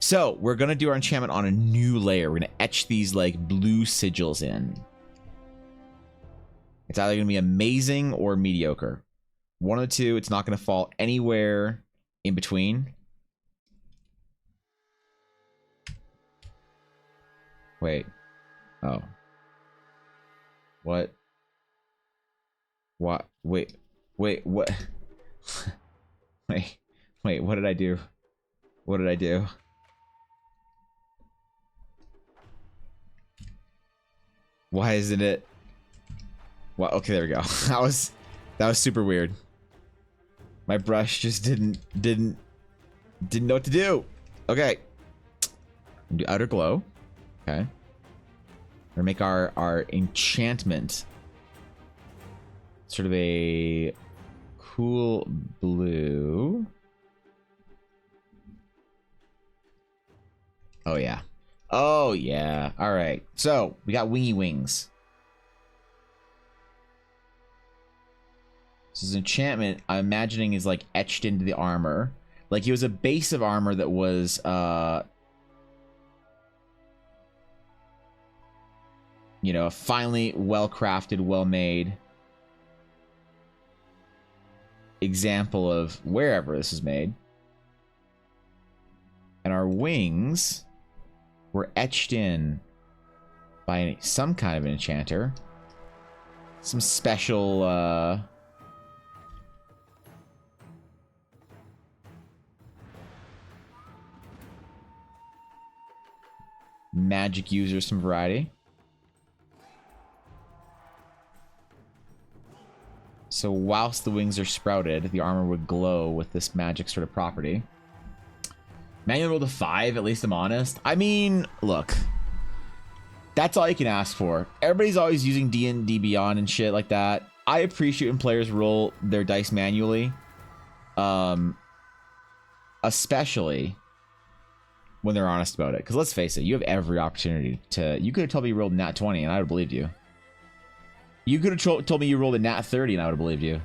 So, we're going to do our enchantment on a new layer. We're going to etch these, like, blue sigils in. It's either going to be amazing or mediocre. One of the two. It's not going to fall anywhere in between. Wait. Oh. What? What? Wait, what? Wait, what did I do? What did I do? Why isn't it? Well, okay, there we go. That was super weird. My brush just didn't know what to do. Okay. Do outer glow. Okay. We're gonna make our enchantment sort of a cool blue. Oh yeah. Oh yeah. All right. So we got wingy wings. This is enchantment. I'm imagining is like etched into the armor. Like it was a base of armor that was you know, a finely well-crafted, well-made example of wherever this is made. And our wings were etched in by some kind of an enchanter. some special magic users some variety. So whilst the wings are sprouted, the armor would glow with this magic sort of property. Manual rolled a 5, at least I'm honest. I mean, look. That's all you can ask for. Everybody's always using D&D Beyond and shit like that. I appreciate when players roll their dice manually. Especially when they're honest about it. Because let's face it, you have every opportunity to... You could have told me you rolled a nat 20 and I would have believed you. You could have told me you rolled a nat 30 and I would have believed you.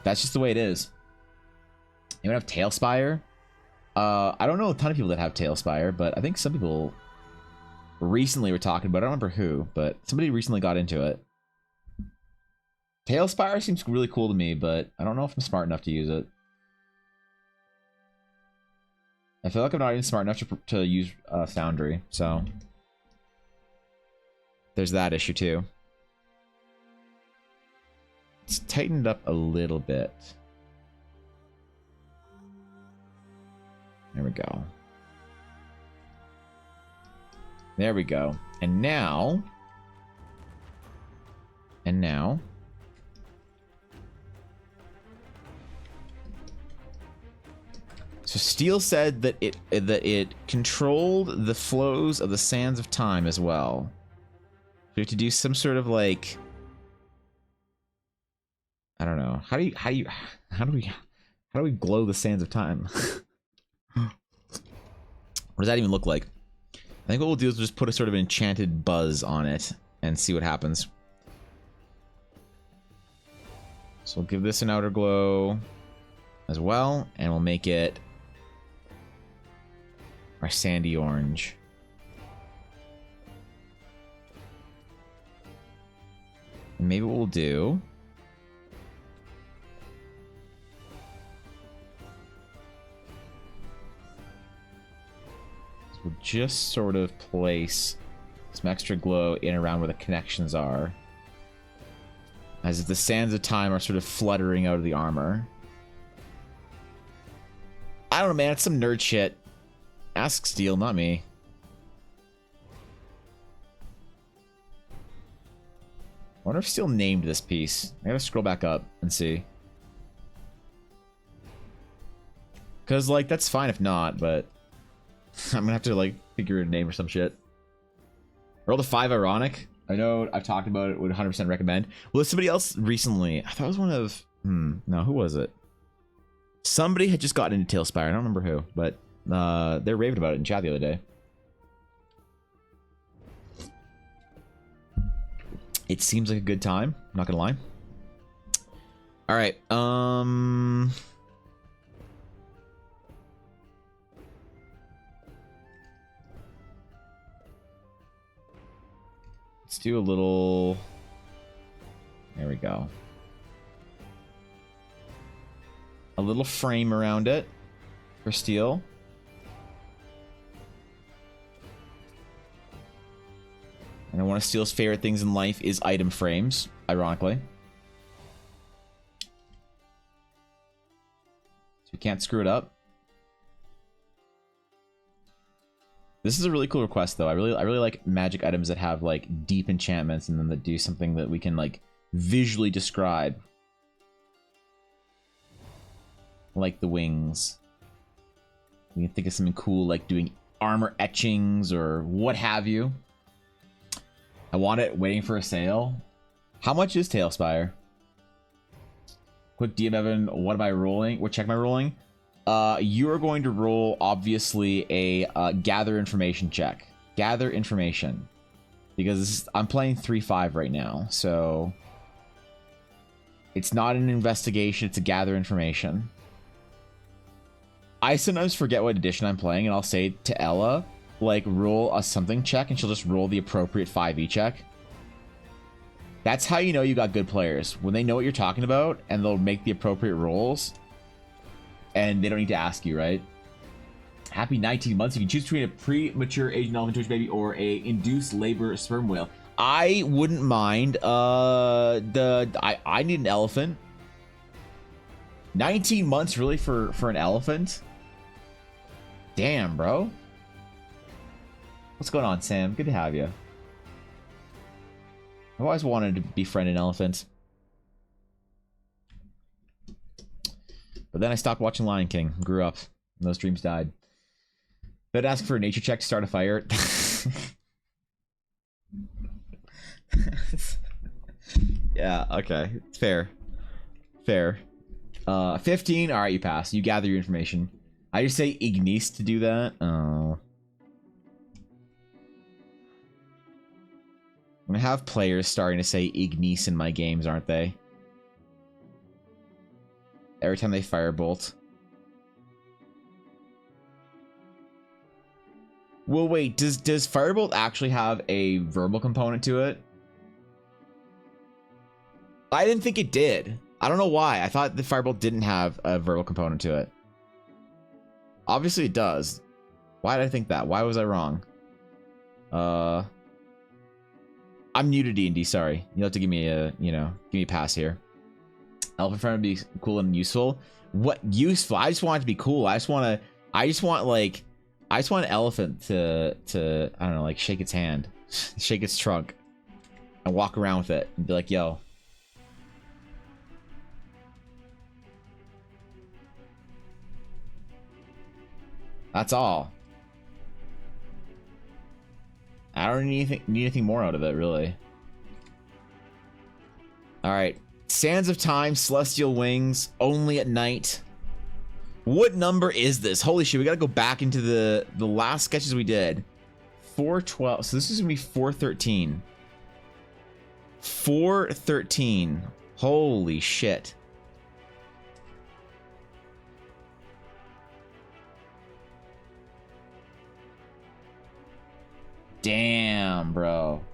That's just the way it is. Anyone have Tailspire? I don't know a ton of people that have Tailspire, but I think some people recently were talking about it. I don't remember who, but somebody recently got into it. Tailspire seems really cool to me, but I don't know if I'm smart enough to use it. I feel like I'm not even smart enough to use Foundry, so there's that issue too. It's tightened up a little bit. There we go. There we go. And now... So Steele said that it controlled the flows of the sands of time as well. We have to do some sort of like... I don't know. How do we glow the sands of time? What does that even look like? I think what we'll do is just put a sort of enchanted buzz on it and see what happens. So we'll give this an outer glow as well, and we'll make it our sandy orange. And maybe what we'll do is we'll just sort of place some extra glow in around where the connections are, as if the sands of time are sort of fluttering out of the armor. I don't know, man. It's some nerd shit. Ask Steel, not me. I wonder if Steel named this piece. I gotta scroll back up and see. Because, like, that's fine if not, but I'm gonna have to, like, figure a name or some shit. Roll a 5 ironic. I know I've talked about it, would 100% recommend. Well, somebody else recently, I thought it was one of... no, who was it? Somebody had just gotten into Tailspire. I don't remember who, but they raved about it in chat the other day. It seems like a good time, I'm not gonna lie. All right, let's do a little... There we go. A little frame around it for Steel. And one of Steel's favorite things in life is item frames, ironically. So we can't screw it up. This is a really cool request, though. I really like magic items that have like deep enchantments and then that do something that we can like visually describe. Like the wings. We can think of something cool like doing armor etchings or what have you. I want it waiting for a sale. How much is Tailspire? Quick DM Evan, what am I rolling? What check am I rolling? You are going to roll, obviously, a gather information check. Gather information. Because I'm playing 3-5 right now, so... It's not an investigation, it's a gather information. I sometimes forget what edition I'm playing, and I'll say to Ella, like, roll a something check, and she'll just roll the appropriate 5e check. That's how you know you got good players. When they know what you're talking about, and they'll make the appropriate rolls, and they don't need to ask you, right? Happy 19 months. You can choose between a premature Asian elephant Twitch baby or a induced labor sperm whale. I wouldn't mind. I need an elephant. 19 months really for an elephant? Damn, bro. What's going on, Sam? Good to have you. I've always wanted to befriend an elephant. But then I stopped watching Lion King. Grew up. And those dreams died. But ask for a nature check to start a fire. Yeah, okay. It's fair. Fair. 15. Alright, you pass. You gather your information. I just say Ignis to do that. Oh. I'm gonna have players starting to say Ignis in my games, aren't they? Every time they firebolt. Well, wait, does firebolt actually have a verbal component to it? I didn't think it did. I don't know why. I thought the firebolt didn't have a verbal component to it. Obviously it does. Why did I think that? Why was I wrong? I'm new to D&D, sorry. You'll have to give me a, give me a pass here. Elephant friend would be cool and useful. What useful? I just want it to be cool. I just want an elephant to I don't know, like shake its hand, shake its trunk, and walk around with it and be like, yo. That's all. I don't need anything more out of it, really. Alright. Sands of Time, Celestial Wings, only at night. What number is this? Holy shit, we gotta go back into the last sketches we did. 412. So this is gonna be 413. 413. Holy shit. Damn, bro.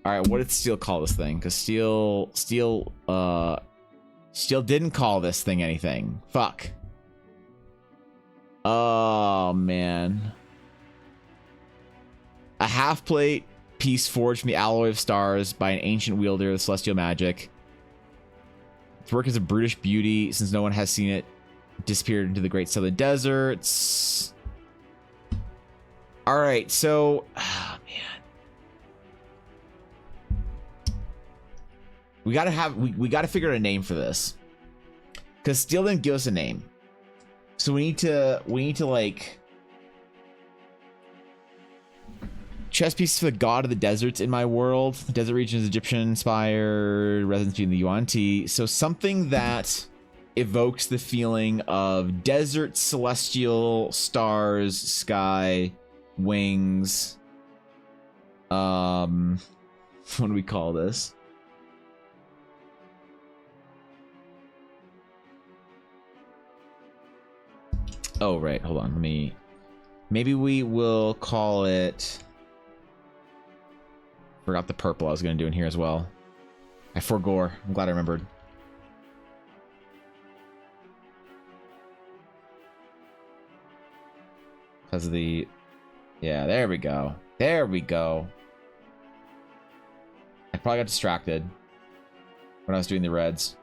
Alright, what did Steel call this thing? Because Steel didn't call this thing anything. Fuck. Oh, man. A half-plate piece forged from the alloy of stars by an ancient wielder of celestial magic. Its work is a brutish beauty, since no one has seen it disappeared into the great southern deserts. Alright, so... Oh, man. We gotta figure out a name for this. Because Steel didn't give us a name. So we need to like... Chess pieces for the god of the deserts in my world. The desert region is Egyptian-inspired, residency in the UNT. So something that evokes the feeling of desert, celestial, stars, sky, wings. What do we call this? Oh, right. Hold on. Maybe we will call it... Forgot the purple I was going to do in here as well. I forgore. I'm glad I remembered. Because of the... Yeah, there we go. There we go. I probably got distracted when I was doing the reds.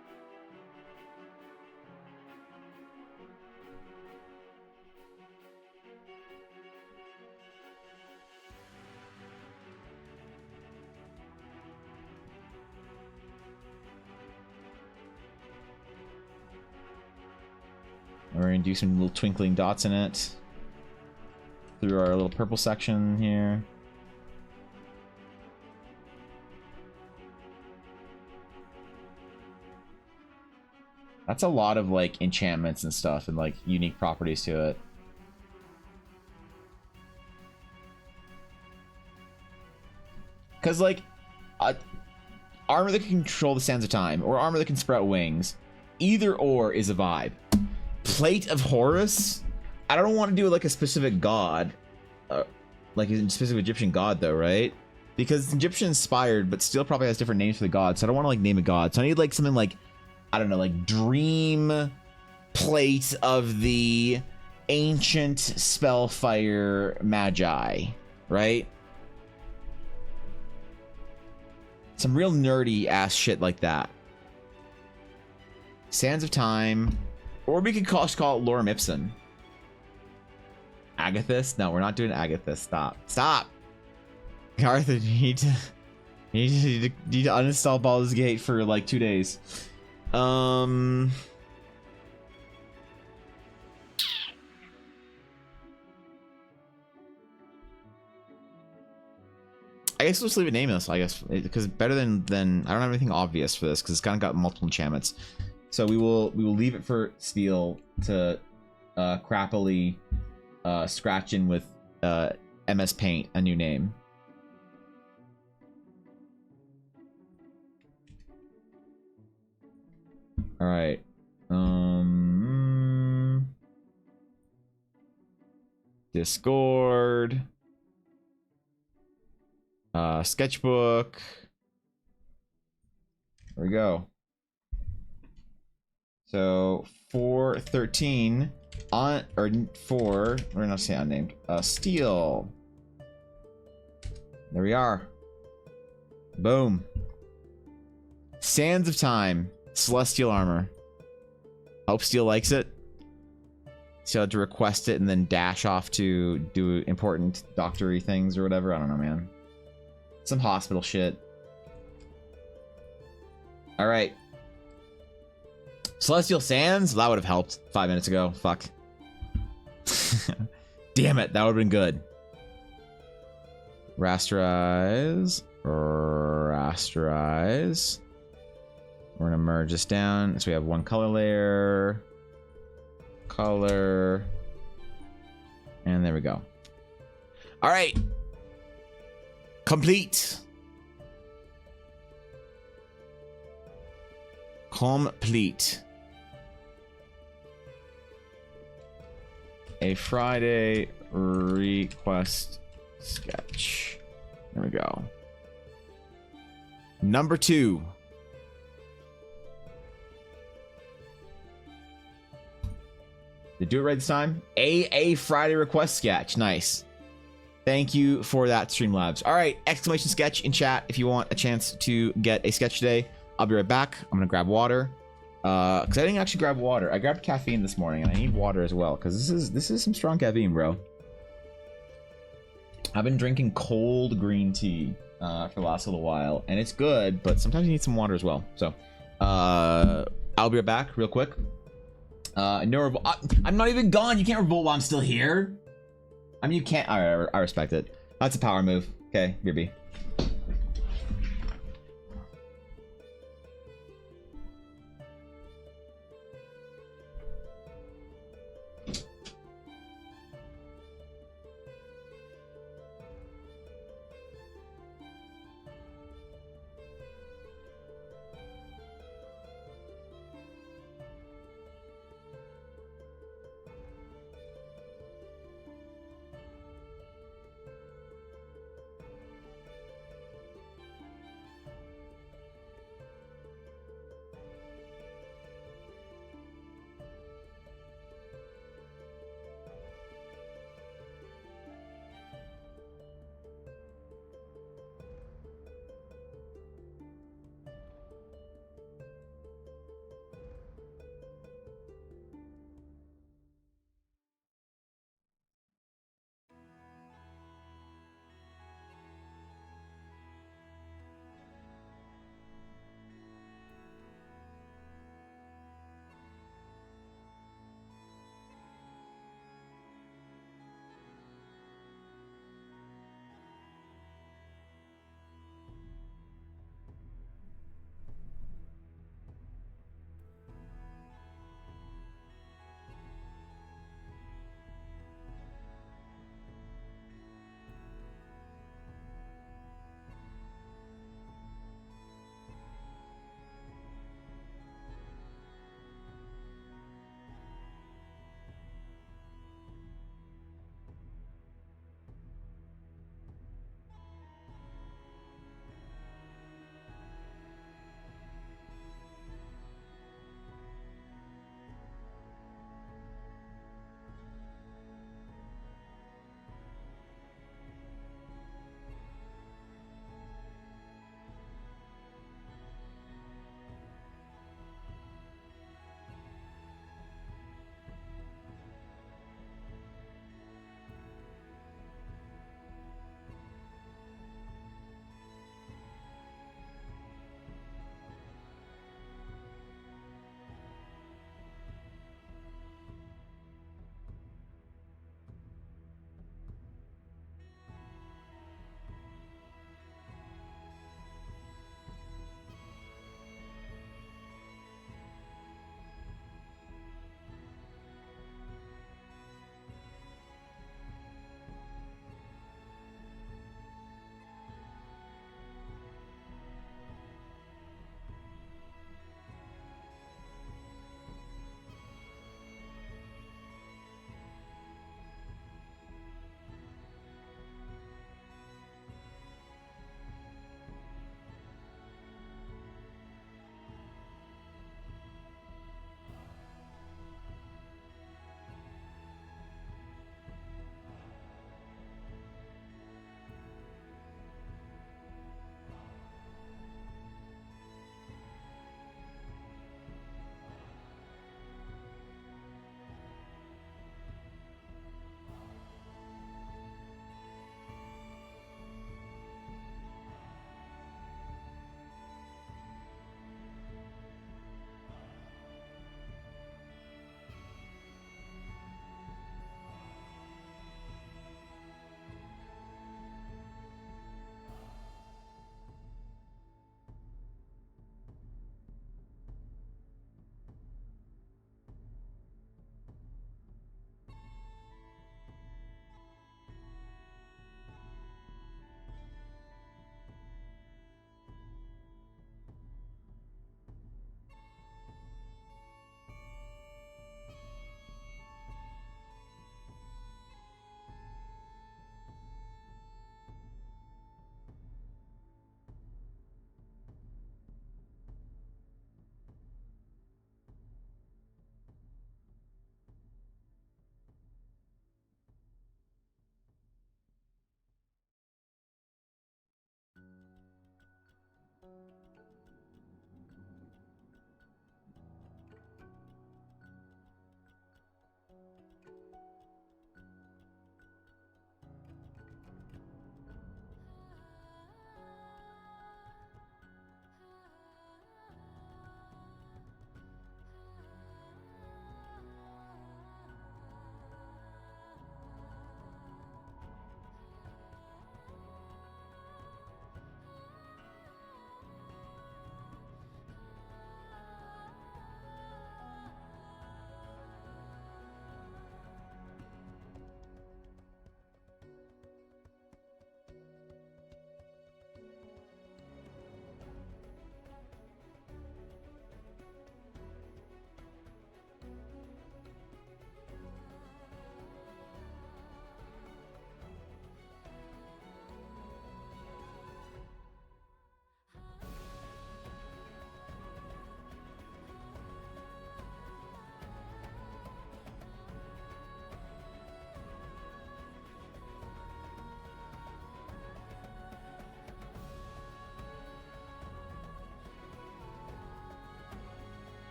We're going to do some little twinkling dots in it through our little purple section here. That's a lot of like enchantments and stuff and like unique properties to it. Because like armor that can control the sands of time or armor that can sprout wings, either or is a vibe. Plate of Horus? I don't want to do like a specific god, like a specific Egyptian god though, right? Because it's Egyptian inspired, but still probably has different names for the gods. So I don't want to like name a god. So I need like something like, I don't know, like Dream Plate of the Ancient Spellfire Magi, right? Some real nerdy ass shit like that. Sands of Time. Or we could just call it Lorem Ipsum. Agathis? No, we're not doing Agathis. Stop. Stop! Arthur, you need to uninstall Baldur's Gate for like 2 days. I guess we'll just leave it nameless, I guess, because better than I don't have anything obvious for this because it's kind of got multiple enchantments. So we will leave it for Steel to crappily scratch in with MS Paint a new name. All right. Discord. Sketchbook. There we go. So 413 on or 4. We're not saying unnamed. Steel. There we are. Boom. Sands of Time. Celestial armor. Hope Steel likes it. So I had to request it and then dash off to do important doctory things or whatever. I don't know, man. Some hospital shit. All right. Celestial Sands? That would have helped 5 minutes ago. Fuck. Damn it. That would have been good. Rasterize. Rasterize. We're going to merge this down. So we have one color layer. Color. And there we go. All right. Complete. Complete. A Friday request sketch. There we go. Number 2. Did do it right this time? A Friday request sketch. Nice. Thank you for that, Streamlabs. All right, exclamation sketch in chat if you want a chance to get a sketch today. I'll be right back. I'm gonna grab water. Because I didn't actually grab water. I grabbed caffeine this morning, and I need water as well. Because this is some strong caffeine, bro. I've been drinking cold green tea for the last little while, and it's good. But sometimes you need some water as well. So, I'll be right back real quick. No, I'm not even gone. You can't revolt while I'm still here. I mean, you can't. Alright, I respect it. That's a power move. Okay, BB.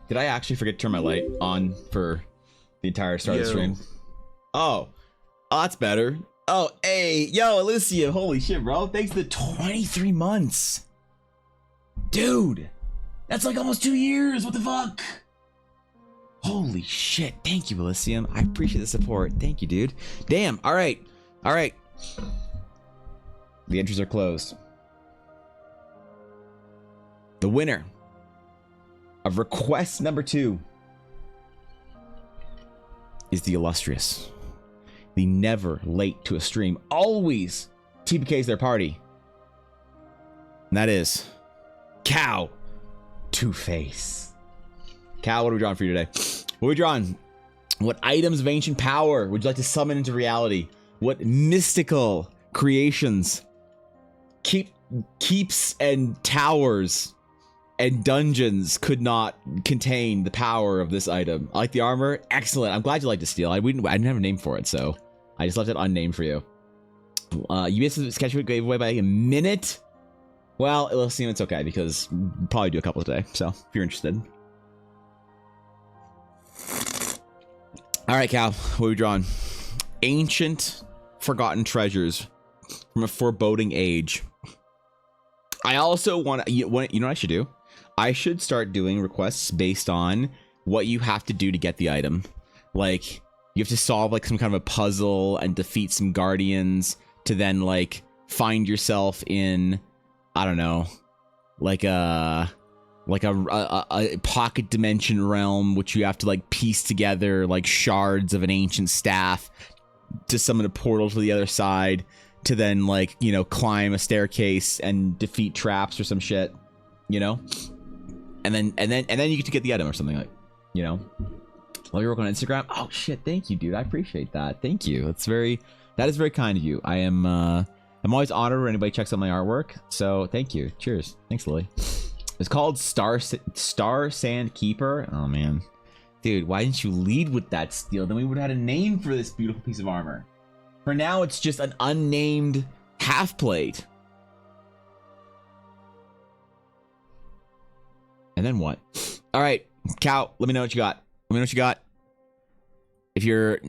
Did I actually forget to turn my light on for the entire start of the stream? Oh, that's better. Oh, hey, yo, Elysium, holy shit, bro. Thanks for the 23 months. Dude, that's like almost 2 years. What the fuck? Holy shit. Thank you, Elysium. I appreciate the support. Thank you, dude. Damn. All right. All right. The entries are closed. The winner of request number 2 is the illustrious, the never late to a stream, always TPKs their party. And that is Cow Two-Face. Cal, what are we drawing for you today? What are we drawing? What items of ancient power would you like to summon into reality? What mystical creations, keeps and towers and dungeons could not contain the power of this item? I like the armor. Excellent. I'm glad you like to steal. I didn't have a name for it, so I just left it unnamed for you. You missed the sketch gave away by a minute. Well, let's see. It's okay because we'll probably do a couple today. So if you're interested. All right, Cal, what are we drawing? Ancient forgotten treasures from a foreboding age. I also want to, you know what I should do? I should start doing requests based on what you have to do to get the item. Like, you have to solve like some kind of a puzzle and defeat some guardians to then like find yourself in, I don't know, like a pocket dimension realm, which you have to like piece together like shards of an ancient staff to summon a portal to the other side to then like, you know, climb a staircase and defeat traps or some shit, you know? And then you get to get the item or something, like, you know? Love your work on Instagram. Oh shit, thank you, dude. I appreciate that. Thank you. That is very kind of you. I'm always honored when anybody checks out my artwork. So thank you. Cheers. Thanks, Lily. It's called Star Sand Keeper. Oh man, dude, why didn't you lead with that steel? Then we would have had a name for this beautiful piece of armor. For now, it's just an unnamed half plate. And then what? All right, Cow, let me know what you got. Let me know what you got. If you're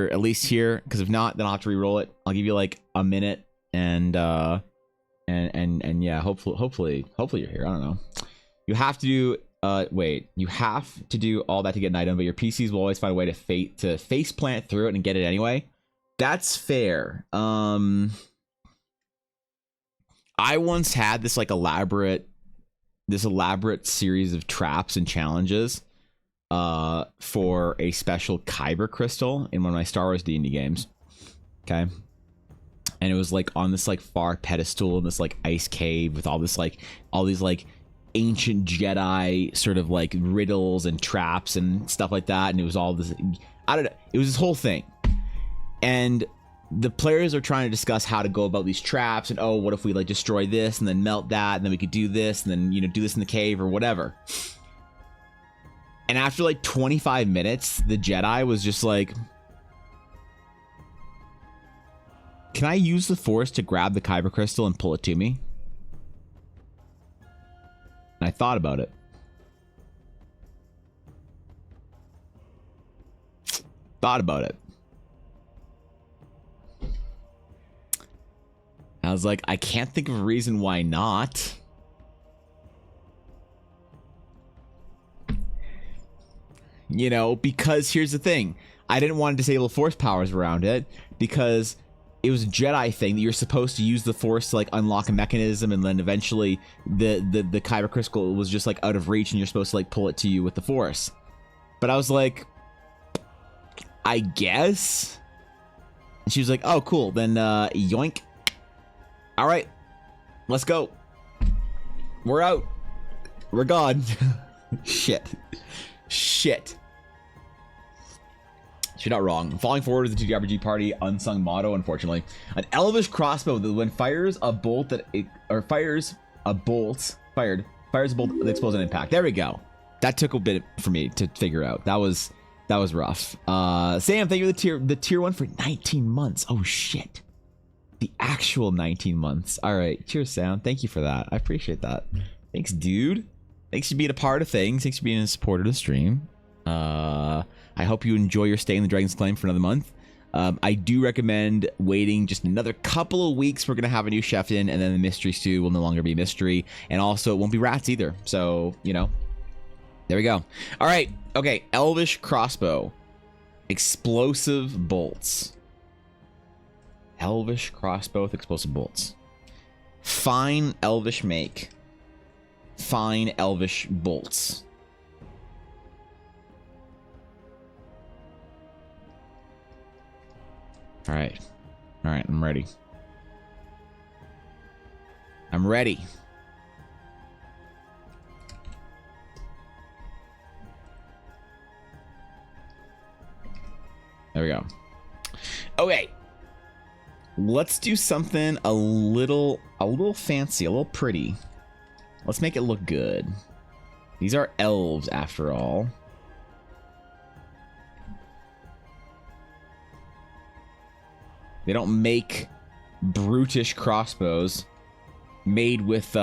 at least here, because if not, then I'll have to re-roll it. I'll give you like a minute, and yeah, hopefully you're here. I don't know. You have to do wait, you have to do all that to get an item, but your PCs will always find a way to face plant through it and get it anyway. That's fair. I once had this like elaborate series of traps and challenges for a special kyber crystal in one of my Star Wars D&D games. Okay. And it was like on this like far pedestal in this like ice cave with all these like ancient Jedi sort of like riddles and traps and stuff like that. And it was all this, I don't know, it was this whole thing. And the players are trying to discuss how to go about these traps and, oh, what if we like destroy this and then melt that and then we could do this and then, you know, do this in the cave or whatever. And after like 25 minutes, the Jedi was just like, can I use the Force to grab the kyber crystal and pull it to me? And I thought about it. I was like, I can't think of a reason why not. You know, because here's the thing. I didn't want to disable Force powers around it because it was a Jedi thing that you're supposed to use the Force to like unlock a mechanism, and then eventually the kyber crystal was just like out of reach and you're supposed to like pull it to you with the Force. But I was like, I guess. And she was like, oh cool, then yoink. All right, let's go. We're out. We're gone. Shit. You're not wrong. Falling forward is the TTRPG party unsung motto, unfortunately. An elvish crossbow that when fires a bolt that fires a bolt that explodes on impact. There we go. That took a bit for me to figure out. That was rough. Sam, thank you for the tier 1 for 19 months. Oh shit. The actual 19 months. All right. Cheers, Sam. Thank you for that. I appreciate that. Thanks, dude. Thanks for being a part of things. Thanks for being a supporter of the stream. I hope you enjoy your stay in the Dragon's Claim for another month. I do recommend waiting just another couple of weeks. We're going to have a new chef in, and then the mystery stew will no longer be a mystery. And also, it won't be rats either. So, you know, there we go. All right. Okay. Elvish crossbow. Explosive bolts. Elvish crossbow with explosive bolts. Fine Elvish make. Fine Elvish bolts. All right. All right, I'm ready. I'm ready. There we go. Okay. Let's do something a little fancy, a little pretty. Let's make it look good. These are elves after all. They don't make brutish crossbows made with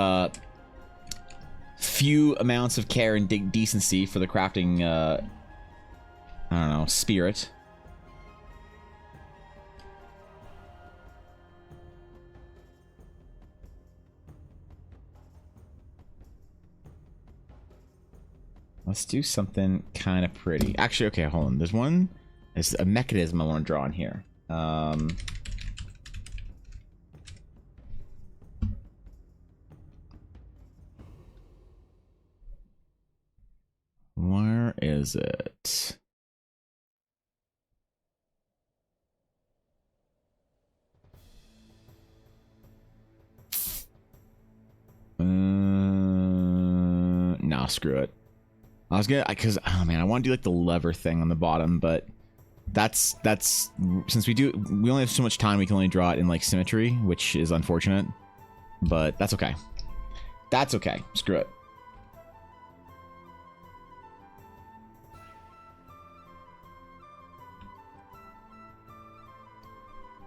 few amounts of care and decency for the crafting, I don't know, spirit. Let's do something kind of pretty. Actually, okay, hold on. There's a mechanism I want to draw on here. Where is it? Nah, screw it. I was gonna, because, oh man, I want to do like the lever thing on the bottom, but that's since we only have so much time, we can only draw it in like symmetry, which is unfortunate, but that's okay. That's okay. Screw it.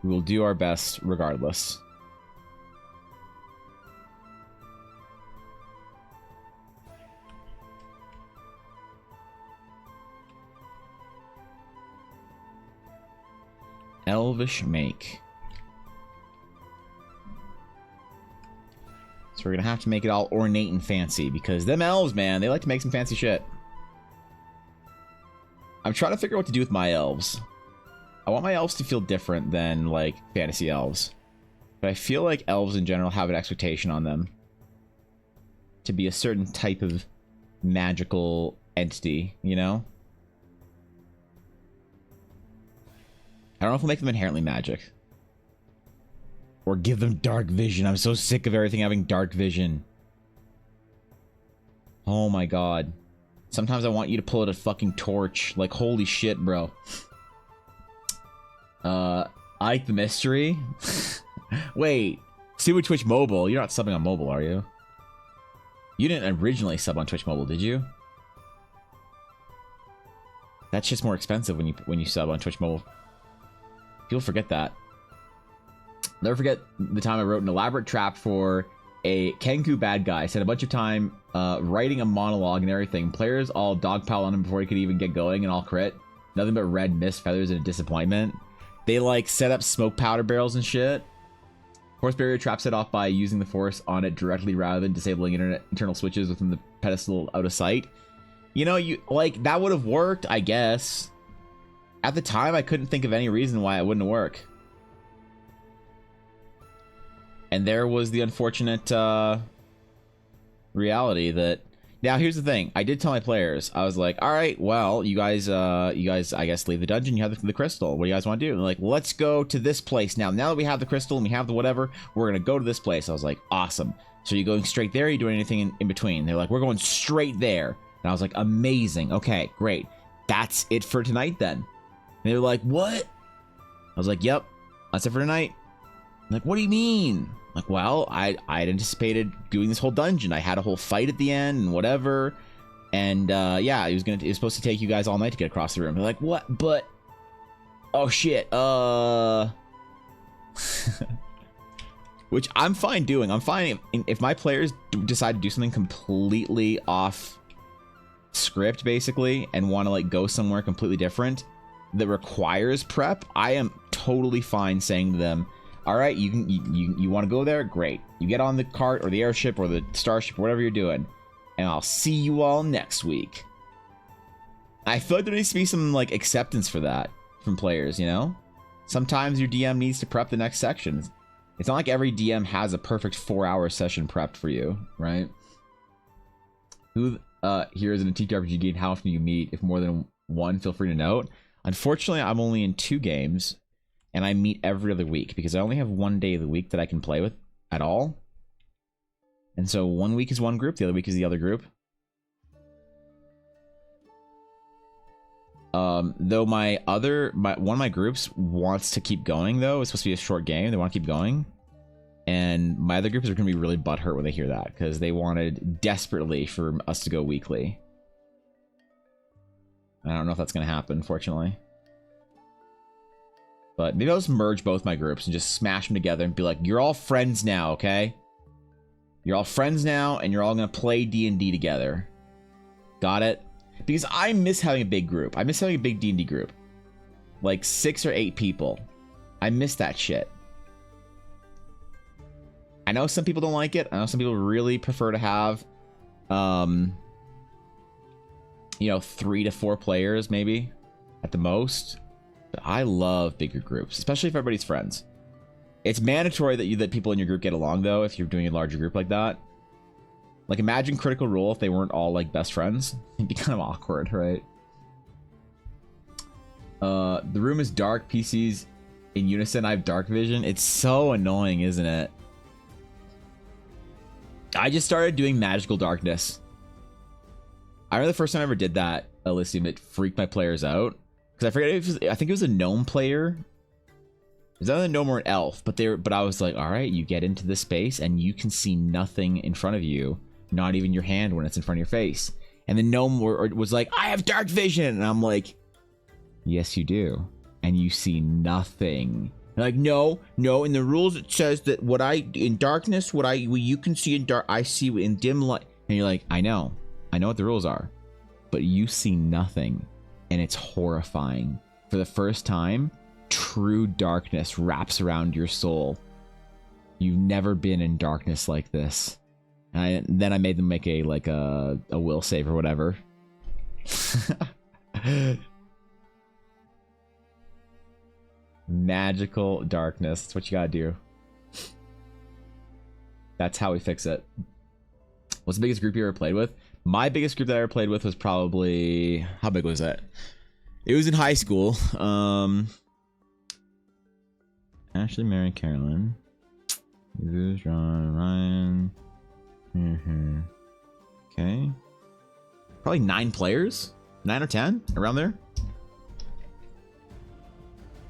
We will do our best regardless. Elvish make. So we're gonna have to make it all ornate and fancy because them elves, man, they like to make some fancy shit. I'm trying to figure out what to do with my elves. I want my elves to feel different than like fantasy elves, but I feel like elves in general have an expectation on them to be a certain type of magical entity, you know? I don't know if we'll make them inherently magic. Or give them dark vision. I'm so sick of everything having dark vision. Oh my god. Sometimes I want you to pull out a fucking torch. Like, holy shit, bro. Ike the Mystery? Wait. Super Twitch Mobile. You're not subbing on mobile, are you? You didn't originally sub on Twitch Mobile, did you? That shit's more expensive when you sub on Twitch Mobile. People forget that. Never forget the time I wrote an elaborate trap for a Kenku bad guy. Spent a bunch of time writing a monologue and everything. Players all dogpile on him before he could even get going and all crit. Nothing but red mist, feathers, and a disappointment. They like set up smoke powder barrels and shit. Force barrier traps it off by using the force on it directly rather than disabling internal switches within the pedestal out of sight. You know, that would have worked, I guess. At the time, I couldn't think of any reason why it wouldn't work. And there was the unfortunate reality that... Now, here's the thing. I did tell my players. I was like, all right, well, you guys, I guess, leave the dungeon. You have the crystal. What do you guys want to do? And they're like, let's go to this place. Now that we have the crystal and we have the whatever, we're going to go to this place. I was like, awesome. So you going straight there? Or are you doing anything in between? They're like, we're going straight there. And I was like, amazing. Okay, great. That's it for tonight then. And they were like, what? I was like, yep, that's it for tonight. I'm like, what do you mean? I'm like, well, I'd anticipated doing this whole dungeon. I had a whole fight at the end and whatever. And yeah, it was supposed to take you guys all night to get across the room. They're like, what? But oh shit. which I'm fine doing. I'm fine if my players decide to do something completely off script, basically, and want to like go somewhere completely different that requires prep. I am totally fine saying to them, all right, you want to go there? Great. You get on the cart or the airship or the starship or whatever you're doing, and I'll see you all next week. I feel like there needs to be some like acceptance for that from players, you know? Sometimes your DM needs to prep the next section. It's not like every DM has a perfect 4-hour session prepped for you, right? Who here is in a TTRPG game, how often do you meet? If more than one, feel free to note. Unfortunately, I'm only in 2 games, and I meet every other week because I only have 1 day of the week that I can play with at all. And so 1 week is one group, the other week is the other group. Though one of my groups wants to keep going, though. It's supposed to be a short game. They want to keep going. And my other groups are going to be really butthurt when they hear that, because they wanted desperately for us to go weekly. I don't know if that's going to happen, fortunately. But maybe I'll just merge both my groups and just smash them together and be like, you're all friends now, okay? You're all friends now, and you're all going to play D&D together. Got it? Because I miss having a big group. I miss having a big D&D group. Like 6 or 8 people. I miss that shit. I know some people don't like it. I know some people really prefer to have, you know, 3 to 4 players maybe at the most. But I love bigger groups, especially if everybody's friends. It's mandatory that people in your group get along, though, if you're doing a larger group like that. Like, imagine Critical Role if they weren't all, like, best friends. It'd be kind of awkward, right? The room is dark. PCs in unison. I have dark vision. It's so annoying, isn't it? I just started doing magical darkness. I remember the first time I ever did that, Elysium, it freaked my players out. Because I forget if it was, I think it was a gnome player. It was either a gnome or an elf, but I was like, all right, you get into this space and you can see nothing in front of you, not even your hand when it's in front of your face. And the gnome was like, I have dark vision, and I'm like, yes, you do, and you see nothing. And like, no, in the rules it says that in darkness, what you can see in dark, I see in dim light. And you're like, I know what the rules are, but you see nothing, and it's horrifying. For the first time, true darkness wraps around your soul. You've never been in darkness like this. And then I made them make a will save or whatever. Magical darkness. That's what you gotta do. That's how we fix it. What's the biggest group you ever played with? My biggest group that I ever played with was probably... How big was that? It was in high school. Ashley, Mary, Carolyn. John, Ryan. Okay. Probably 9 players? 9 or 10? Around there?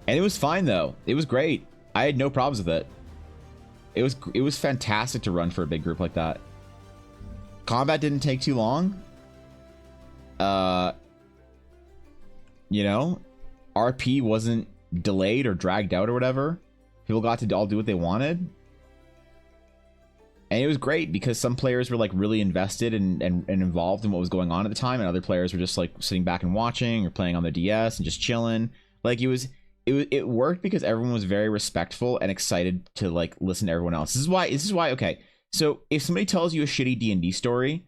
And it was fine, though. It was great. I had no problems with it. It was fantastic to run for a big group like that. Combat didn't take too long. You know, RP wasn't delayed or dragged out or whatever. People got to all do what they wanted. And it was great because some players were like really invested and involved in what was going on at the time, and other players were just like sitting back and watching or playing on their DS and just chilling. Like it worked because everyone was very respectful and excited to like listen to everyone else. This is why okay. So if somebody tells you a shitty D&D story,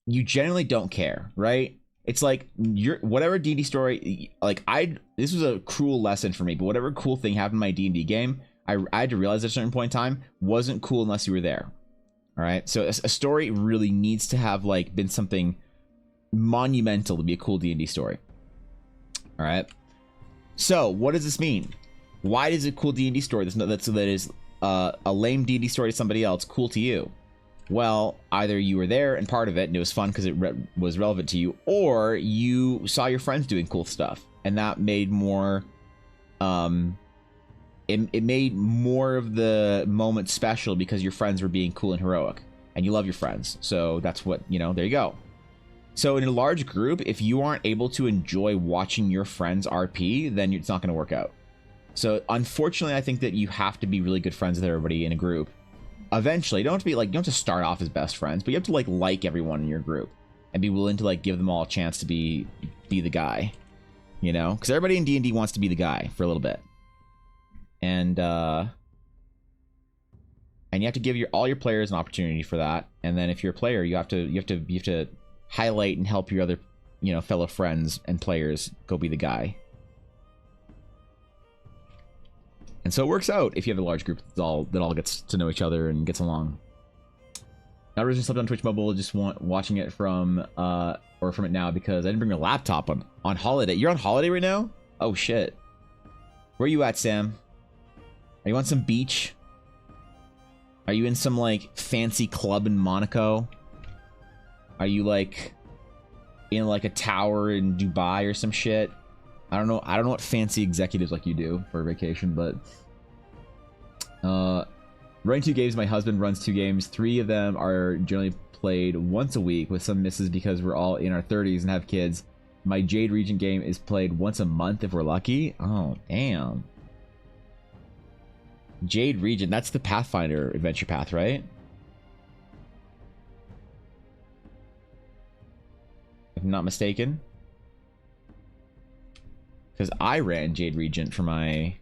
you generally don't care, right? It's like whatever D&D story, like this was a cruel lesson for me, but whatever cool thing happened in my D&D game, I had to realize at a certain point in time wasn't cool unless you were there. All right, so a story really needs to have like been something monumental to be a cool D&D story. All right, so what does this mean? Why is a cool D&D story that is a lame D&D story to somebody else cool to you? Well, either you were there and part of it and it was fun because it was relevant to you, or you saw your friends doing cool stuff and that made more it made more of the moment special because your friends were being cool and heroic and you love your friends. So that's what, you know, there you go. So in a large group, if you aren't able to enjoy watching your friends RP, then it's not going to work out. So unfortunately, I think that you have to be really good friends with everybody in a group eventually, you don't have to be like, you don't have to start off as best friends, but you have to like everyone in your group and be willing to like give them all a chance to be the guy, you know, because everybody in D&D wants to be the guy for a little bit. And you have to give all your players an opportunity for that. And then if you're a player, you have to highlight and help your other, you know, fellow friends and players go be the guy. And so it works out if you have a large group that all gets to know each other and gets along. I originally slept on Twitch Mobile, just watching it from it now because I didn't bring a laptop on holiday. You're on holiday right now? Oh shit. Where are you at, Sam? Are you on some beach? Are you in some like fancy club in Monaco? Are you like in like a tower in Dubai or some shit? I don't know what fancy executives like you do for a vacation, but running 2 games, my husband runs 2 games. 3 of them are generally played once a week with some misses because we're all in our 30s and have kids. My Jade Regent game is played once a month if we're lucky. Oh, damn. Jade Regent, that's the Pathfinder adventure path, right? If I'm not mistaken. Because I ran Jade Regent for my...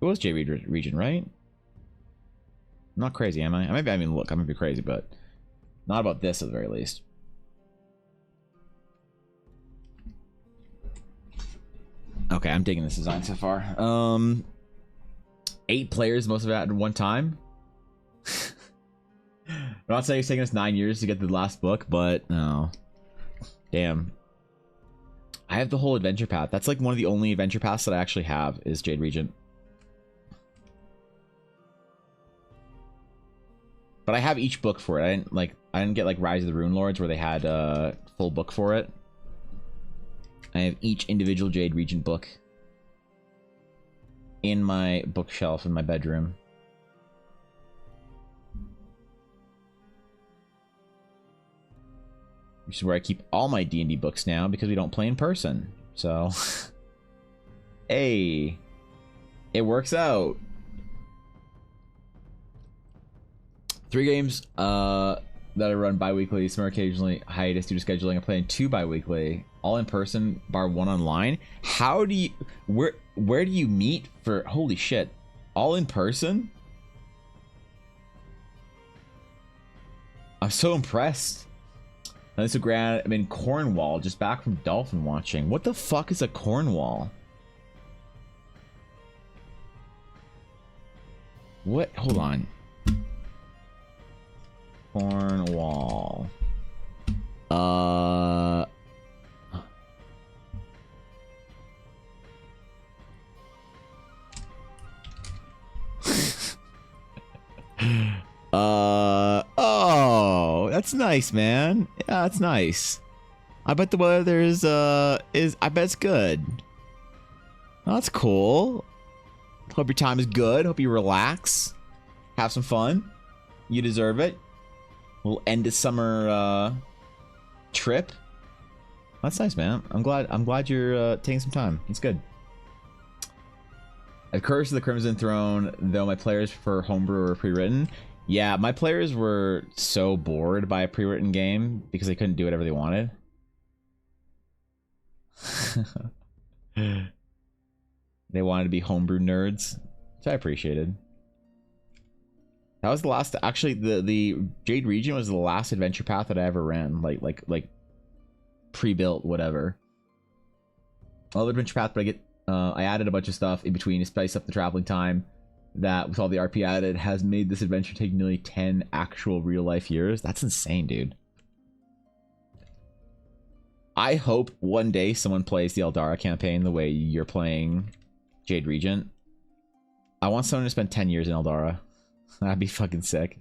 It was Jade Regent, right? I'm not crazy, am I? I mean, look, I might be crazy, but not about this at the very least. Okay, I'm digging this design so far. 8 players, most of it at one time. I'm not saying it's taking us 9 years to get the last book, but no. Damn. I have the whole adventure path. That's like one of the only adventure paths that I actually have is Jade Regent. But I have each book for it. I didn't get like Rise of the Rune Lords where they had a full book for it. I have each individual Jade Regent book in my bookshelf in my bedroom. Which is where I keep all my D&D books now because we don't play in person. So, hey, it works out. 3 games that I run bi-weekly, some are occasionally hiatus due to scheduling. I'm playing 2 bi-weekly, all in person, bar 1 online. How do you, where do you meet for, holy shit, all in person? I'm so impressed. That's a grand. I'm in Cornwall, just back from dolphin watching. What the fuck is a Cornwall? What? Hold on. Cornwall. Oh, that's nice, man. Yeah, that's nice. I bet the weather is I bet it's good. Oh, that's cool. Hope your time is good. Hope you relax. Have some fun. You deserve it. We'll end a summer trip. That's nice, man. I'm glad you're taking some time. It's good. A Curse of the Crimson Throne, though my players prefer homebrew or pre-written. Yeah, my players were so bored by a pre-written game because they couldn't do whatever they wanted. They wanted to be homebrew nerds, which I appreciated. That was the last. Actually, the Jade Regent was the last adventure path that I ever ran. Like pre-built, whatever. I love adventure path, but I added a bunch of stuff in between to spice up the traveling time. That with all the RP added has made this adventure take nearly 10 actual real life years. That's insane, dude. I hope one day someone plays the Eldara campaign the way you're playing Jade Regent. I want someone to spend 10 years in Eldara. That'd be fucking sick.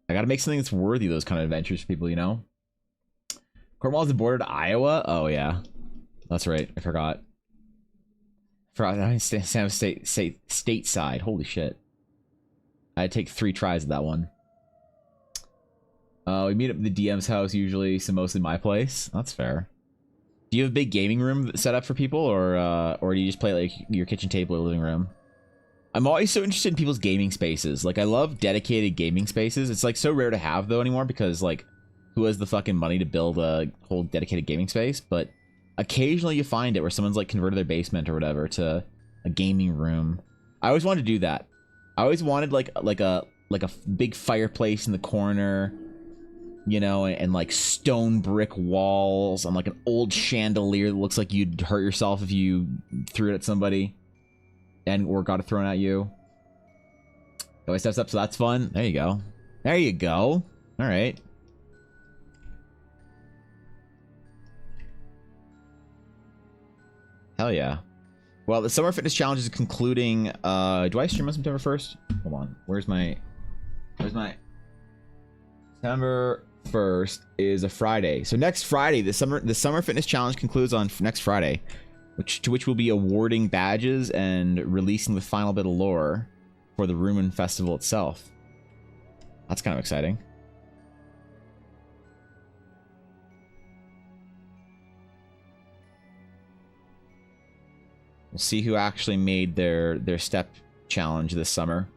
I gotta make something that's worthy of those kind of adventures for people, you know? Cornwall's the border to Iowa? Oh, yeah. That's right. I forgot. Stateside. Holy shit. I had to take 3 tries at that one. We meet up at the DM's house usually, so mostly my place. That's fair. Do you have a big gaming room set up for people, or do you just play like your kitchen table or living room? I'm always so interested in people's gaming spaces. Like, I love dedicated gaming spaces. It's like so rare to have though anymore because like, who has the fucking money to build a whole dedicated gaming space? But occasionally you find it where someone's like converted their basement or whatever to a gaming room. I always wanted to do that. I always wanted like a big fireplace in the corner, you know, and like stone brick walls and like an old chandelier that looks like you'd hurt yourself if you threw it at somebody and or got it thrown at you. Always steps up, so that's fun. There you go. There you go. All right. Hell yeah. Well, the Summer Fitness Challenge is concluding. Do I stream on September 1st? Hold on. Where's my September 1st is a Friday. So next Friday, the Summer Fitness Challenge concludes on next Friday, to which we'll be awarding badges and releasing the final bit of lore for the Rumen Festival itself. That's kind of exciting. We'll see who actually made their step challenge this summer.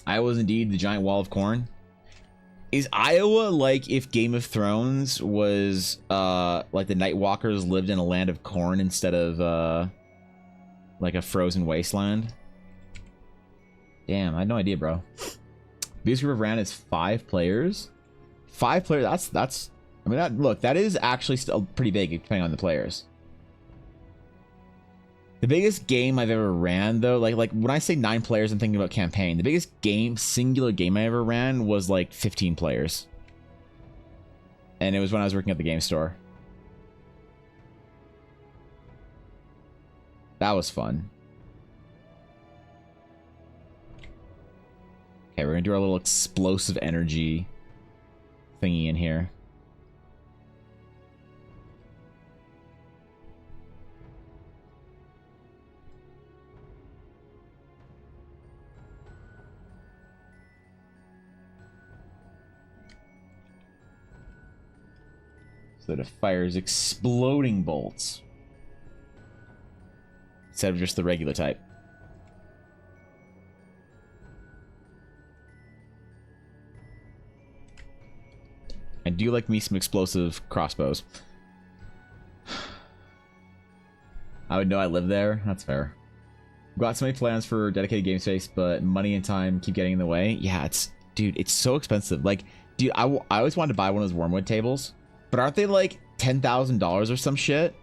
Iowa is indeed the giant wall of corn. Is Iowa like if Game of Thrones was like the Night Walkers lived in a land of corn instead of like a frozen wasteland? Damn, I had no idea, bro. Biggest group of ran is 5 players. 5 players. That's. I mean, look, that is actually still pretty big depending on the players. The biggest game I've ever ran, though, like when I say 9 players, I'm thinking about campaign. The biggest singular game I ever ran was like 15 players. And it was when I was working at the game store. That was fun. Okay, we're gonna do our little explosive energy thingy in here. So that it fires exploding bolts instead of just the regular type. I do like me some explosive crossbows. I would know I live there. That's fair. I've got so many plans for dedicated game space, but money and time keep getting in the way. Yeah, dude, it's so expensive. Like, dude, I always wanted to buy one of those wormwood tables. But aren't they like $10,000 or some shit?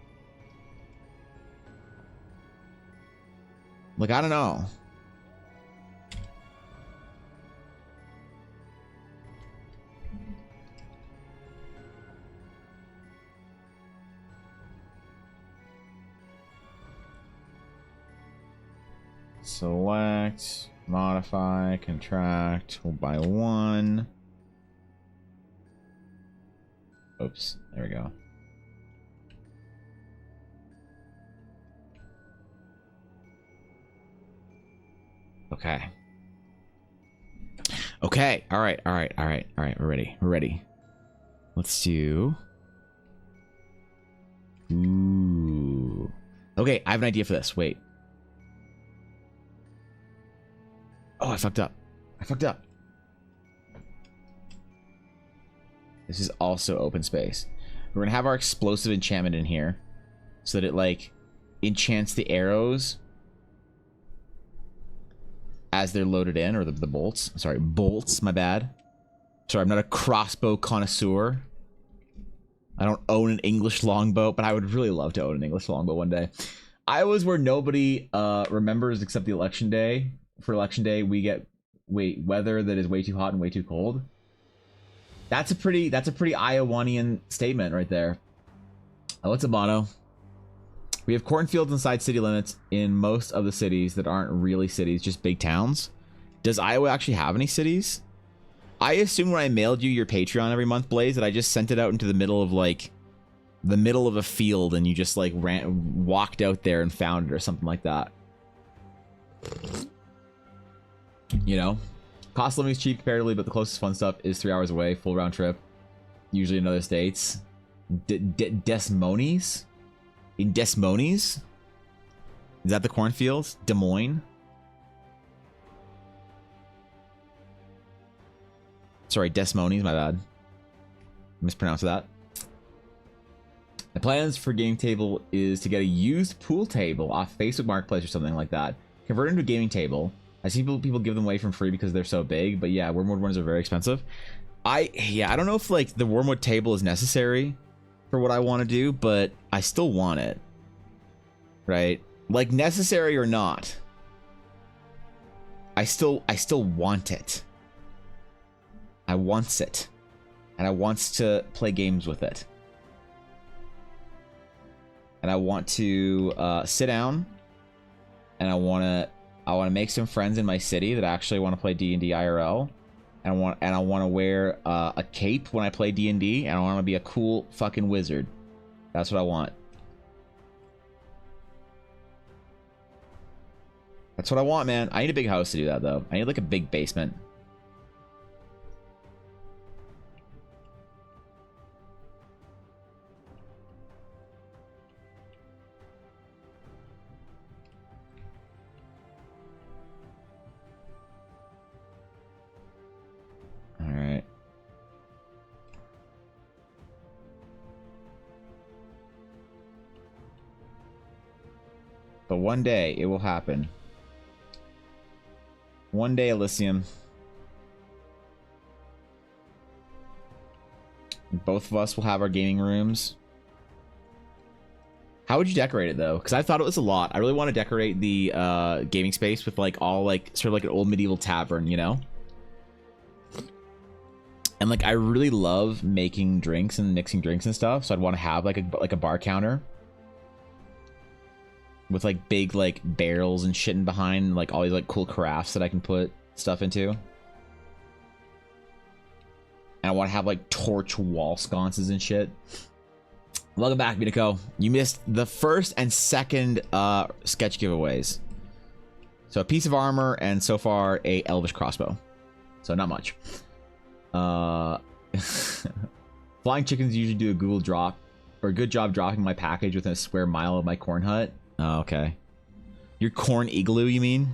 Like, I don't know. Select, modify, contract. We'll buy 1. Oops, there we go. Okay. Okay, all right. We're ready. Let's do... Ooh. Okay, I have an idea for this. Wait. Oh, I fucked up. This is also open space. We're gonna have our explosive enchantment in here so that it like enchants the arrows as they're loaded in, or the bolts. Sorry, bolts, my bad. Sorry, I'm not a crossbow connoisseur. I don't own an English longbow, but I would really love to own an English longbow one day. Iowa's where nobody remembers except the election day. For election day, we get weather that is way too hot and way too cold. That's a pretty Iowanian statement right there. What's up, Bono? We have cornfields inside city limits in most of the cities that aren't really cities, just big towns. Does Iowa actually have any cities? I assume when I mailed you your Patreon every month, Blaze, that I just sent it out into the middle of like the middle of a field and you just like walked out there and found it or something like that. You know? Cost of living is cheap comparatively, but the closest fun stuff is 3 hours away, full round trip. Usually in other states. Des Moines? In Des Moines? Is that the cornfields? Des Moines? Sorry, Desmonies, my bad. Mispronounced that. The plans for game table is to get a used pool table off Facebook Marketplace or something like that. Convert it into a gaming table. I see people give them away from free because they're so big, but yeah, Wormwood ones are very expensive. I don't know if like the Wormwood table is necessary for what I want to do, but I still want it. Right? Like necessary or not, I still want it. I wants it. And I wants to play games with it. And I want to sit down and I want to make some friends in my city that actually want to play D&D IRL. And I want to wear a cape when I play D&D, and I want to be a cool fucking wizard. That's what I want. That's what I want, man. I need a big house to do that, though. I need like a big basement. All right. But one day it will happen. One day, Elysium. Both of us will have our gaming rooms. How would you decorate it though? Because I thought it was a lot. I really want to decorate the gaming space with like all like sort of like an old medieval tavern, you know? And like I really love making drinks and mixing drinks and stuff, so I'd want to have like a bar counter with like big like barrels and shit in behind, like all these like cool crafts that I can put stuff into. And I want to have like torch wall sconces and shit. Welcome back, Minako. You missed the first and second sketch giveaways. So a piece of armor and so far a elvish crossbow. So not much. Flying chickens usually do a Google drop or a good job dropping my package within a square mile of my corn hut. Oh, okay. Your corn igloo, you mean?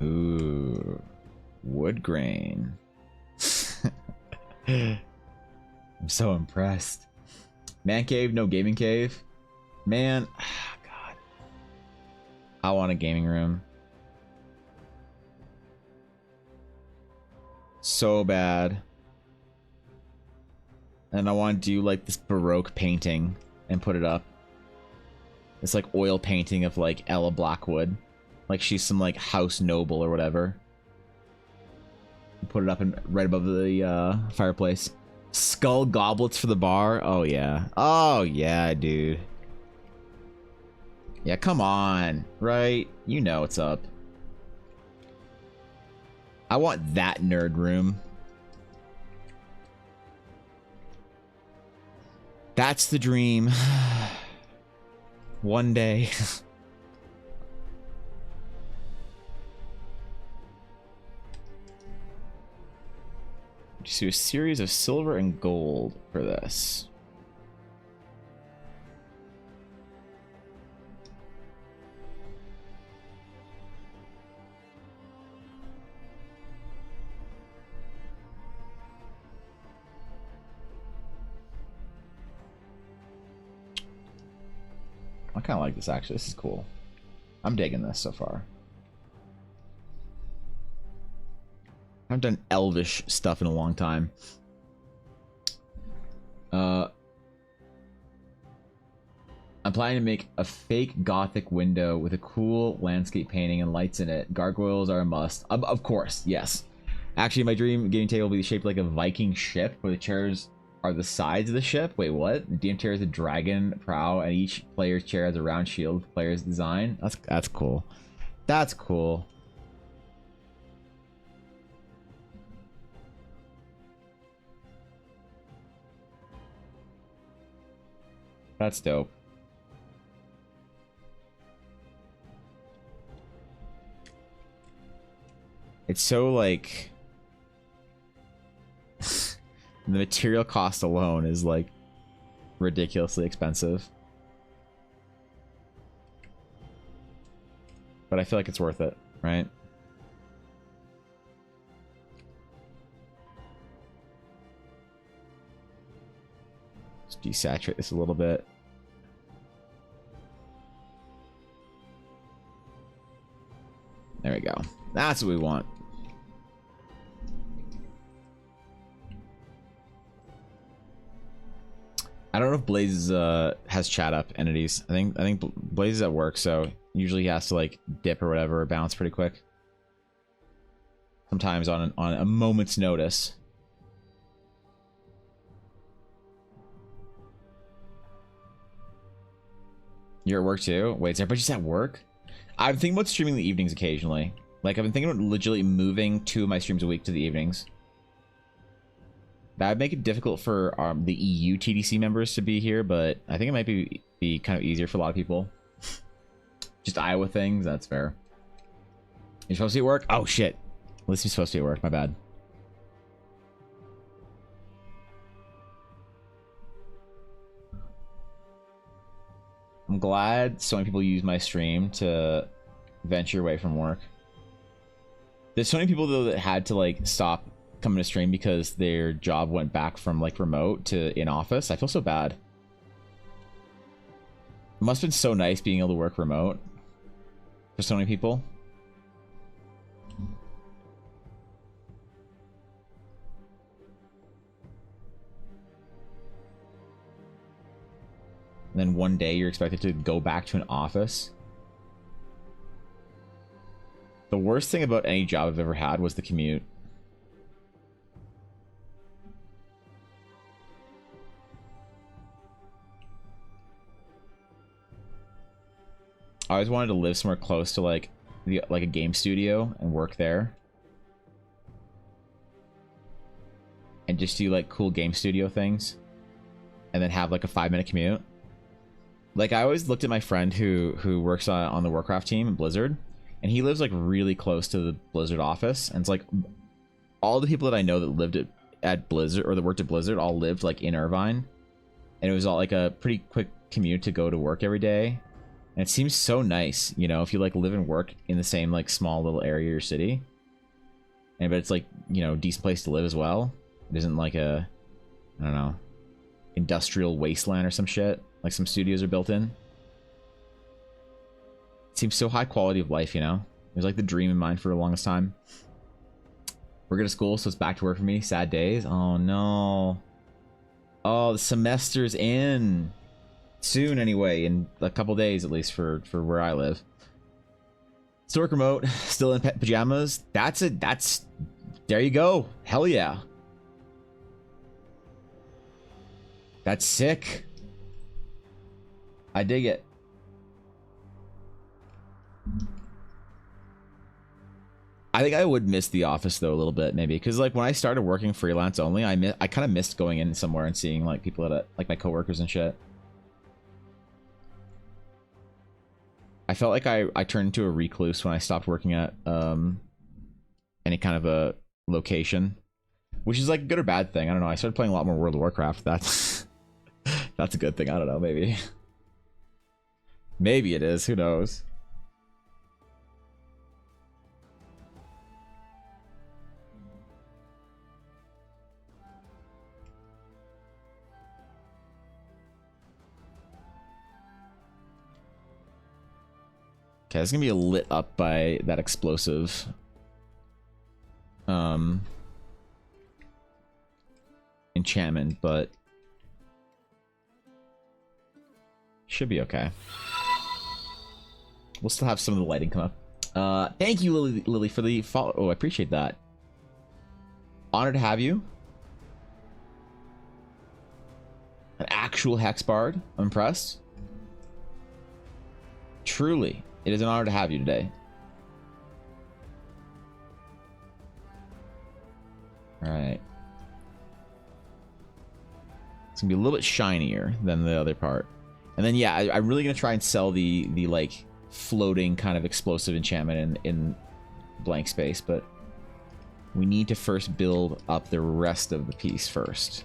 Ooh, wood grain. I'm so impressed. Man cave, no gaming cave. Man, God. I want a gaming room. So bad. And I want to do like this Baroque painting and put it up. It's like oil painting of like Ella Blackwood. Like she's some like house noble or whatever. Put it up and right above the fireplace. Skull goblets for the bar. Oh yeah. Oh yeah, dude. Yeah, come on. Right? You know what's up. I want that nerd room. That's the dream. One day. Just do a series of silver and gold for this. I kind of like this actually. This is cool. I'm digging this so far. I haven't done elvish stuff in a long time. I'm planning to make a fake gothic window with a cool landscape painting and lights in it. Gargoyles are a must. Of course, yes. Actually, my dream gaming table will be shaped like a Viking ship, where the chairs are the sides of the ship. Wait, what? The DM chair is a dragon prow, and each player's chair has a round shield with the player's design. That's cool. That's cool. That's dope. It's so like The material cost alone is like ridiculously expensive. But I feel like it's worth it, right? Let's desaturate this a little bit. There we go. That's what we want. I don't know if Blaze has chat up entities. I think Blaze is at work, so usually he has to like dip or whatever, or bounce pretty quick. Sometimes on a moment's notice. You're at work too? Wait, is everybody just at work? I'm thinking about streaming the evenings occasionally. Like, I've been thinking about legitimately moving 2 of my streams a week to the evenings. That would make it difficult for the EU TDC members to be here, but I think it might be kind of easier for a lot of people. Just Iowa things, that's fair. You're supposed to be at work? Oh, shit. At least you're supposed to be at work, my bad. I'm glad so many people use my stream to venture away from work. There's so many people though that had to like stop coming to stream because their job went back from like remote to in office. I feel so bad. It must have been so nice being able to work remote for so many people. And then one day you're expected to go back to an office. The worst thing about any job I've ever had was the commute. I always wanted to live somewhere close to like a game studio and work there. And just do like cool game studio things. And then have like a 5-minute commute. Like, I always looked at my friend who works on the Warcraft team in Blizzard, and he lives like really close to the Blizzard office, and it's like all the people that I know that lived at Blizzard or that worked at Blizzard all lived like in Irvine, and it was all like a pretty quick commute to go to work every day. And it seems so nice, you know, if you like live and work in the same like small little area or city, and but it's like, you know, decent place to live as well. It isn't like a, I don't know, industrial wasteland or some shit. Like some studios are built in. It seems so high quality of life, you know? It was like the dream in mind for the longest time. We're going to school, so it's back to work for me. Sad days. Oh, no. Oh, the semester's in. Soon, anyway. In a couple days, at least, for where I live. Still work remote. Still in pajamas. That's... There you go. Hell yeah. That's sick. I dig it. I think I would miss the office though a little bit, maybe, because like when I started working freelance only, I kind of missed going in somewhere and seeing like people at like my coworkers and shit. I felt like I turned into a recluse when I stopped working at any kind of a location, which is like a good or bad thing. I don't know. I started playing a lot more World of Warcraft. That's a good thing. I don't know. Maybe. Maybe it is. Who knows? Okay, it's gonna be lit up by that explosive. Enchantment, but should be okay. We'll still have some of the lighting come up. Thank you, Lily, for the follow. Oh, I appreciate that. Honored to have you. An actual hex bard. I'm impressed. Truly, it is an honor to have you today. All right. It's gonna be a little bit shinier than the other part. And then yeah, I'm really gonna try and sell the like floating kind of explosive enchantment in blank space, but we need to first build up the rest of the piece first.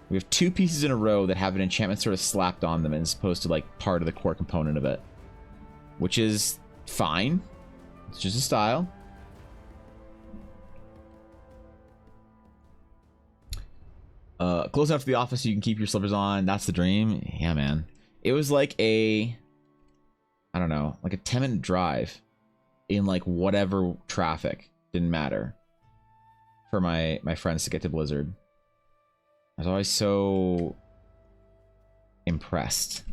We have 2 pieces in a row that have an enchantment sort of slapped on them as opposed to like part of the core component of it, which is fine. It's just a style. Close enough to the office so you can keep your slippers on. That's the dream. Yeah, man. It was like I don't know, like a 10-minute drive in like whatever traffic. Didn't matter for my friends to get to Blizzard. I was always so impressed.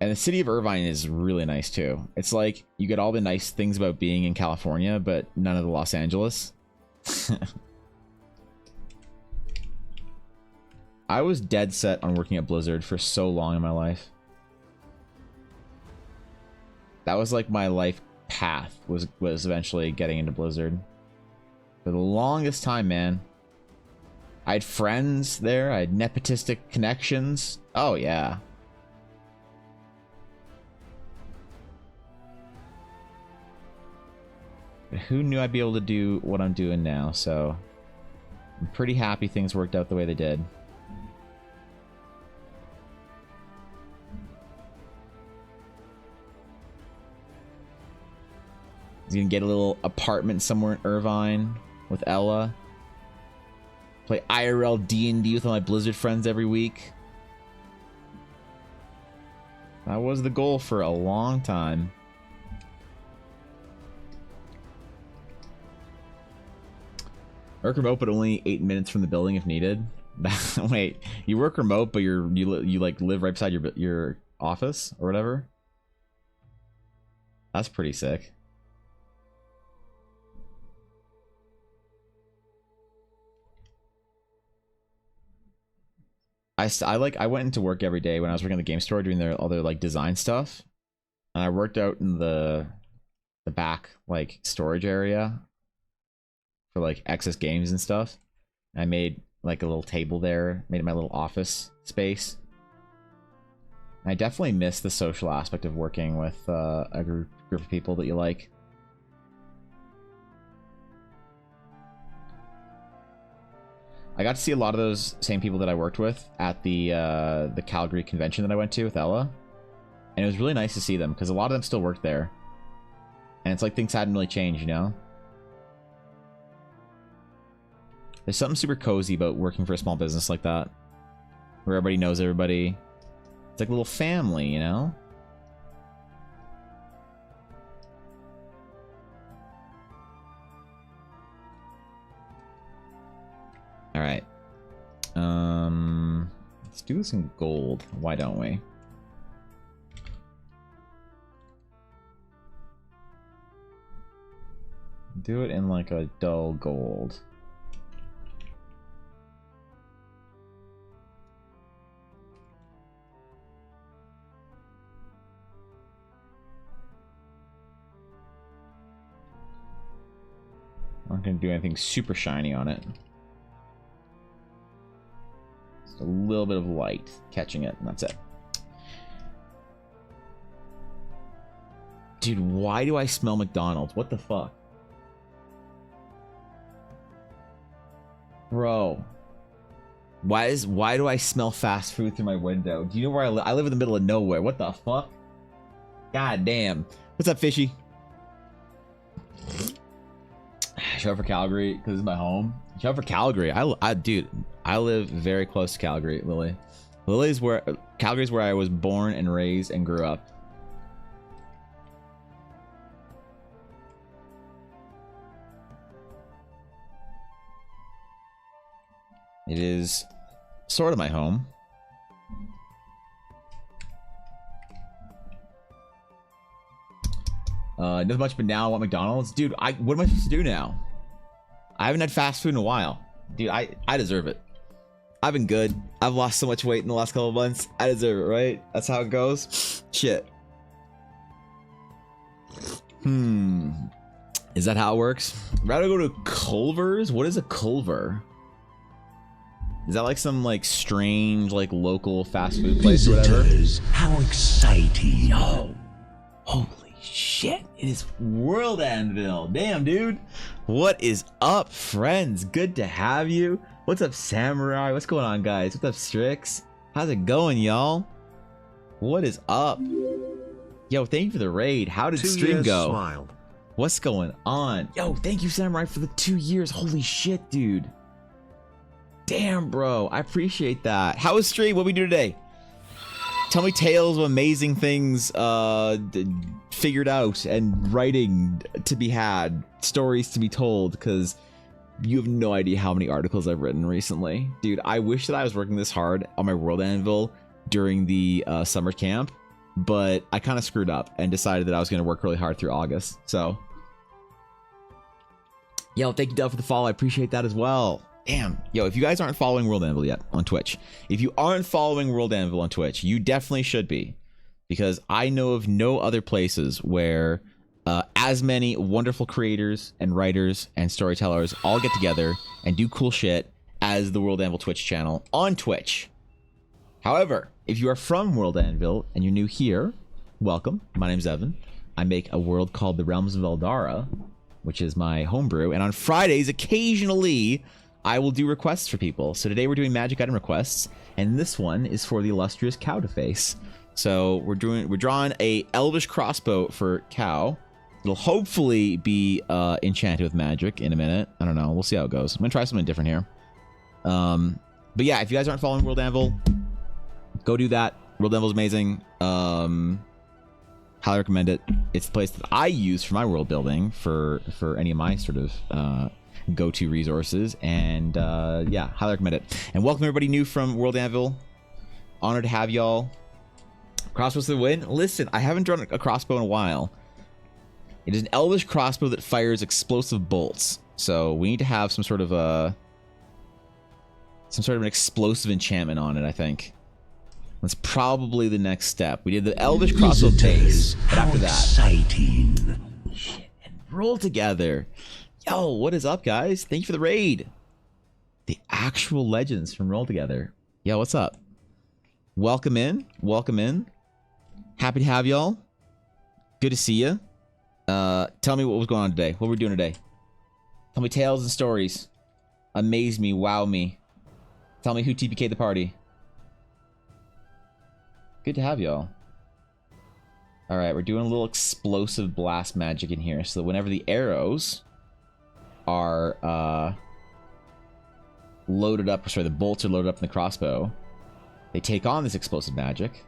And the city of Irvine is really nice too. It's like you get all the nice things about being in California, but none of the Los Angeles. I was dead set on working at Blizzard for so long in my life. That was like my life path, was eventually getting into Blizzard. For the longest time, man. I had friends there. I had nepotistic connections. Oh, yeah. But who knew I'd be able to do what I'm doing now, so I'm pretty happy things worked out the way they did. He's gonna get a little apartment somewhere in Irvine with Ella. Play IRL D&D with all my Blizzard friends every week. That was the goal for a long time. Work remote, but only 8 minutes from the building if needed. Wait, you work remote, but you like live right beside your office or whatever? That's pretty sick. I went into work every day when I was working at the game store doing all their like design stuff, and I worked out in the back like storage area for like excess games and stuff. And I made like a little table there, made it my little office space. And I definitely miss the social aspect of working with a group of people that you like. I got to see a lot of those same people that I worked with at the Calgary convention that I went to with Ella. And it was really nice to see them, because a lot of them still work there. And it's like things hadn't really changed, you know? There's something super cozy about working for a small business like that, where everybody knows everybody. It's like a little family, you know? All right. Let's do this in gold. Why don't we? Do it in like a dull gold. I'm not gonna do anything super shiny on it. Just a little bit of light catching it, and that's it. Dude, why do I smell McDonald's? What the fuck? Bro. Why do I smell fast food through my window? Do you know where I live? I live in the middle of nowhere. What the fuck? God damn. What's up, Fishy? Show up for Calgary because this is my home. Show up for Calgary. Dude, I live very close to Calgary, Lily. Calgary's where I was born and raised and grew up. It is sort of my home. Nothing much, but now I want McDonald's. Dude, what am I supposed to do now? I haven't had fast food in a while. Dude, I deserve it. I've been good. I've lost so much weight in the last couple of months. I deserve it, right? That's how it goes. Shit. Is that how it works? Rather go to Culver's? What is a Culver? Is that like some like strange like local fast food place or whatever? How exciting. Yo. Holy shit. It is World Anvil. Damn, dude. What is up, friends? Good to have you. What's up, Samurai? What's going on, guys? What's up, Strix? How's it going, y'all? What is up? Yo, thank you for the raid. How did stream go? Smile. What's going on? Yo, thank you, Samurai, for the 2 years. Holy shit, dude. Damn, bro. I appreciate that. How was stream? What we do today? Tell me tales of amazing things figured out and writing to be had, stories to be told, because you have no idea how many articles I've written recently. Dude, I wish that I was working this hard on my World Anvil during the summer camp, but I kind of screwed up and decided that I was going to work really hard through August. So, yo, thank you, Dell, for the follow. I appreciate that as well. Damn. Yo, if you guys aren't following World Anvil yet on Twitch, if you aren't following World Anvil on Twitch, you definitely should be, because I know of no other places where as many wonderful creators and writers and storytellers all get together and do cool shit as the World Anvil Twitch channel on Twitch. However, if you are from World Anvil and you're new here, welcome. My name's Evan. I make a world called the Realms of Eldara, which is my homebrew, and on Fridays, occasionally, I will do requests for people. So today we're doing magic item requests, and this one is for the illustrious Cow to face. So we're drawing a elvish crossbow for Cow. It'll hopefully be enchanted with magic in a minute. I don't know. We'll see how it goes. I'm gonna try something different here. But yeah, if you guys aren't following World Anvil, go do that. World Anvil is amazing. Highly recommend it. It's the place that I use for my world building for any of my sort of go-to resources, and yeah, highly recommend it. And welcome everybody new from World Anvil. Honored to have y'all. Crossbows to the win. Listen, I haven't drawn a crossbow in a while. It is an elvish crossbow that fires explosive bolts, so we need to have some sort of an explosive enchantment on it, I think. That's probably the next step. We did the elvish crossbow base, but after that, Exciting. shit, and roll together. Yo, what is up, guys? Thank you for the raid. The actual legends from Roll Together. Yo, what's up? Welcome in. Welcome in. Happy to have y'all. Good to see you. Tell me what was going on today. What were we doing today? Tell me tales and stories. Amaze me. Wow me. Tell me who TPK'd the party. Good to have y'all. Alright, we're doing a little explosive blast magic in here, so that whenever the arrows are loaded up, sorry, the bolts are loaded up in the crossbow, they take on this explosive magic.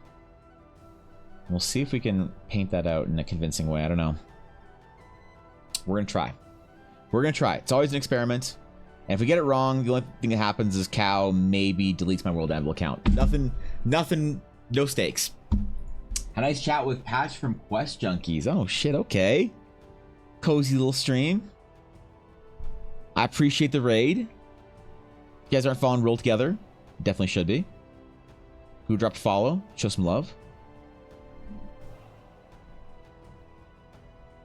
We'll see if we can paint that out in a convincing way. I don't know. We're gonna try. We're gonna try. It's always an experiment, and if we get it wrong, the only thing that happens is Cow maybe deletes my World Anvil account. Nothing, no stakes. A nice chat with Patch from Quest Junkies. Oh shit, okay. Cozy little stream. I appreciate the raid. If you guys aren't following Roll Together, definitely should be. Who dropped a follow? Show some love.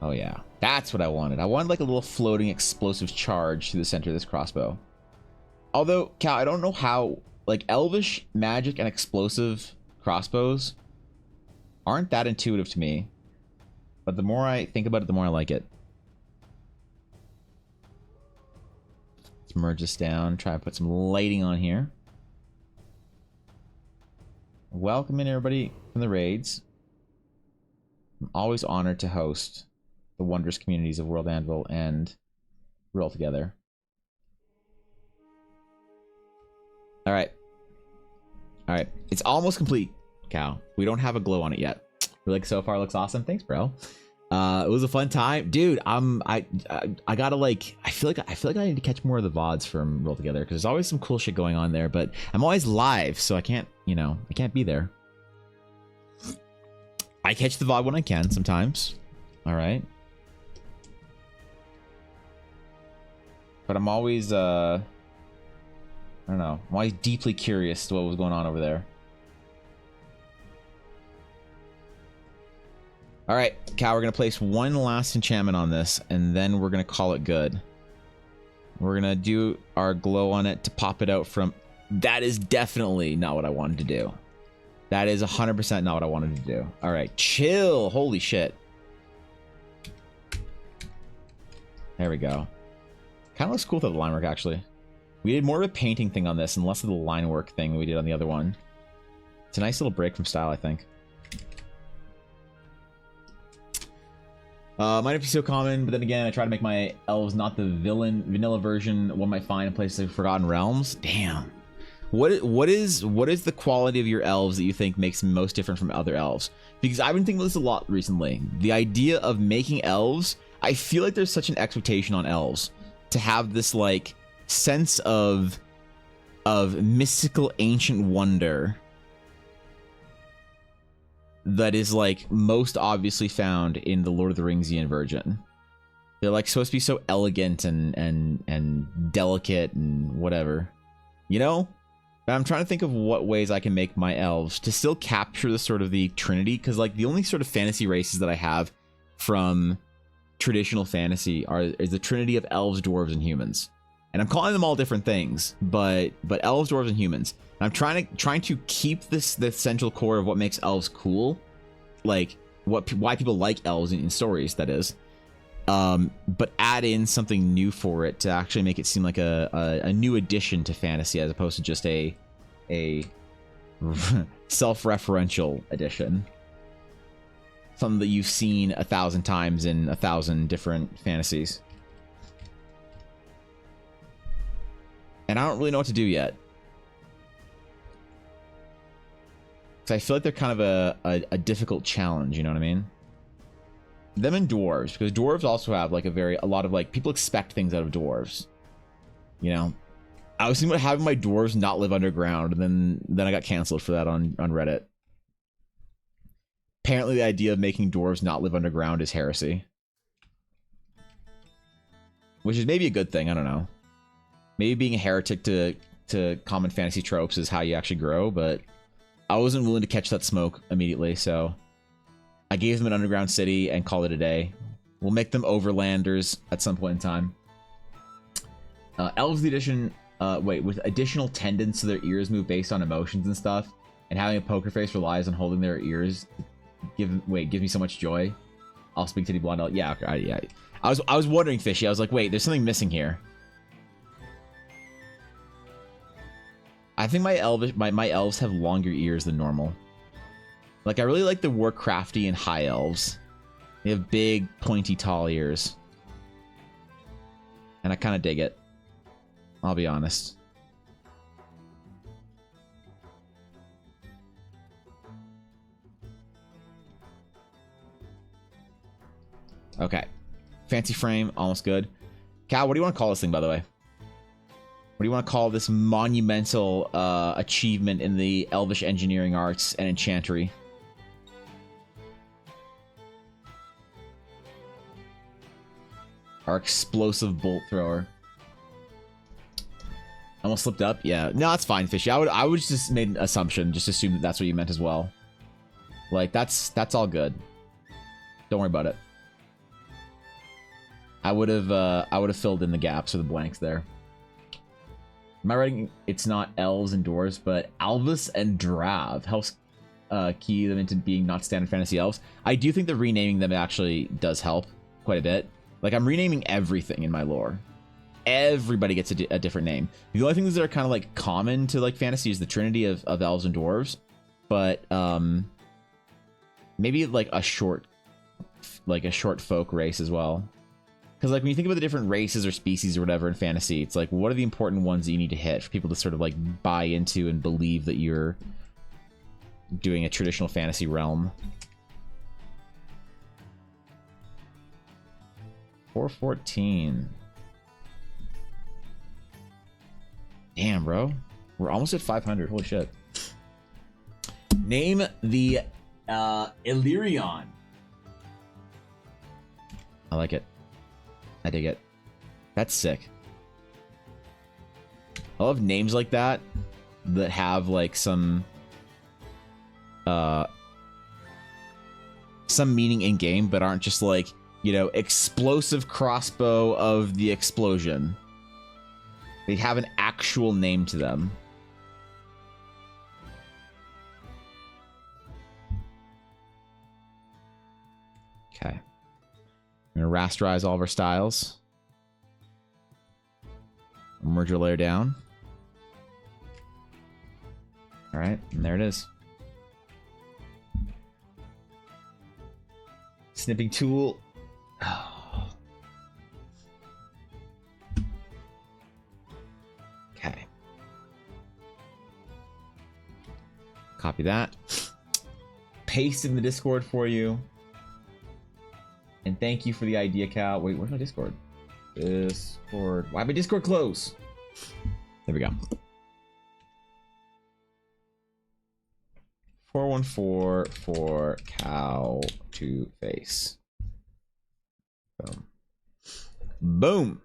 Oh yeah, that's what I wanted. I wanted like a little floating explosive charge through the center of this crossbow. Although, Cal, I don't know how, like, elvish magic and explosive crossbows aren't that intuitive to me. But the more I think about it, the more I like it. Let's merge this down, try to put some lighting on here. Welcome in everybody from the raids. I'm always honored to host the wondrous communities of World Anvil and Roll Together. Alright. Alright. It's almost complete, Cow. We don't have a glow on it yet. We're like, so far looks awesome. Thanks, bro. It was a fun time. Dude, I gotta, like, I feel like I need to catch more of the VODs from Roll Together, because there's always some cool shit going on there, but I'm always live, so I can't, you know, I can't be there. I catch the VOD when I can sometimes. Alright. But I'm always, I don't know. I'm always deeply curious to what was going on over there. Alright, Cal, we're going to place one last enchantment on this, and then we're going to call it good. We're going to do our glow on it to pop it out from... That is definitely not what I wanted to do. That is 100% not what I wanted to do. Alright, chill. Holy shit. There we go. Kind of looks cool with the line work, actually. We did more of a painting thing on this and less of the line work thing than we did on the other one. It's a nice little break from style, I think. Might not be so common, but then again, I try to make my elves not the vanilla version. One might find in places like Forgotten Realms. Damn. What is the quality of your elves that you think makes them most different from other elves? Because I've been thinking about this a lot recently. The idea of making elves, I feel like there's such an expectation on elves to have this like sense of mystical ancient wonder that is like most obviously found in the Lord of the Ringsian version. They're like supposed to be so elegant and delicate and whatever, you know? But I'm trying to think of what ways I can make my elves to still capture the sort of the Trinity, because like the only sort of fantasy races that I have from traditional fantasy is the Trinity of elves, dwarves, and humans. And I'm calling them all different things, but elves, dwarves, and humans. And I'm trying to keep the central core of what makes elves cool, like why people like elves in stories, that is. But add in something new for it to actually make it seem like a new addition to fantasy, as opposed to just a self-referential addition. Something that you've seen 1,000 times in 1,000 different fantasies. And I don't really know what to do yet. Because I feel like they're kind of a difficult challenge, you know what I mean? Them and dwarves, because dwarves also have like a lot of like, people expect things out of dwarves. You know? I was thinking about having my dwarves not live underground, and then I got canceled for that on Reddit. Apparently the idea of making dwarves not live underground is heresy. Which is maybe a good thing, I don't know. Maybe being a heretic to common fantasy tropes is how you actually grow, but I wasn't willing to catch that smoke immediately, so I gave them an underground city and called it a day. We'll make them overlanders at some point in time. Elves the edition, with additional tendons to their ears move based on emotions and stuff, and having a poker face relies on holding their ears. Gives me so much joy. I'll speak to the blonde elf. Yeah, yeah. I was wondering, Fishy. I was like, wait, there's something missing here. I think my elves have longer ears than normal. Like, I really like the Warcrafty and high elves. They have big, pointy, tall ears. And I kind of dig it. I'll be honest. Okay. Fancy frame, almost good. Cal, what do you want to call this thing, by the way? What do you want to call this monumental achievement in the elvish engineering arts and enchantery? Our explosive bolt thrower. Almost slipped up. Yeah, no, that's fine, Fishy. I would just made an assumption, just assume that that's what you meant as well. Like that's all good. Don't worry about it. I would have filled in the gaps or the blanks there. Am I writing? It's not elves and dwarves, but Alvis and Drav helps key them into being not standard fantasy elves. I do think that renaming them actually does help quite a bit. Like, I'm renaming everything in my lore. Everybody gets a different name. The only things that are kind of like common to like fantasy is the trinity of elves and dwarves, but maybe like a short folk race as well. Because like when you think about the different races or species or whatever in fantasy, it's like, what are the important ones that you need to hit for people to sort of like buy into and believe that you're doing a traditional fantasy realm? 414. Damn, bro. We're almost at 500. Holy shit. Name the Illyrion. I like it. I dig it. That's sick. I love names like that have like some meaning in game, but aren't just like, you know, explosive crossbow of the explosion. They have an actual name to them. Okay. I'm gonna rasterize all of our styles. Merge your layer down. All right, and there it is. Snipping tool. Okay. Copy that. Paste in the Discord for you. And thank you for the idea, Cal. Wait, where's my Discord? Discord. Why my Discord close? There we go. 414 for cow to face. Boom. Boom.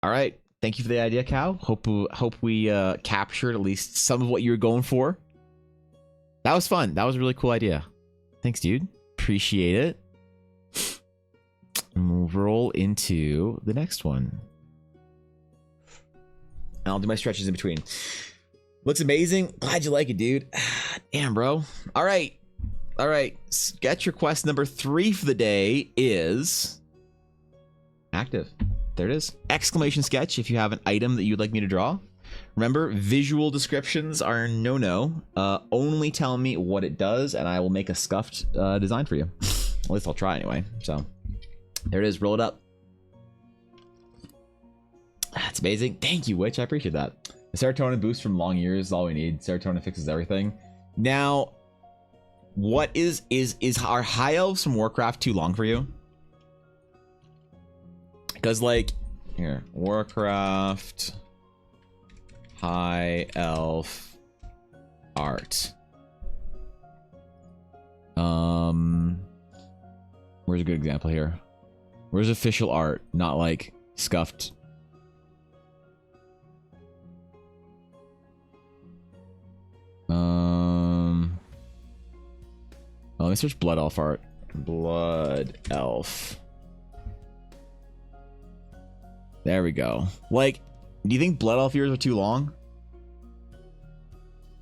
All right. Thank you for the idea, Cow. Hope we captured at least some of what you were going for. That was fun. That was a really cool idea. Thanks, dude. Appreciate it. And we'll roll into the next one. And I'll do my stretches in between. Looks amazing. Glad you like it, dude. Damn, bro. All right. All right. Sketch request number 3 for the day is active. There it is. Exclamation sketch if you have an item that you'd like me to draw. Remember, visual descriptions are no-no. Only tell me what it does, and I will make a scuffed design for you. At least I'll try anyway. So, there it is. Roll it up. That's amazing. Thank you, Witch. I appreciate that. The serotonin boost from long years is all we need. Serotonin fixes everything. Now, what is our high elves from Warcraft too long for you? Because, like, here, Warcraft high elf art. Where's a good example here? Where's official art, not like scuffed? Oh, let me search blood elf art. Blood elf. There we go. Like, do you think blood elf ears are too long?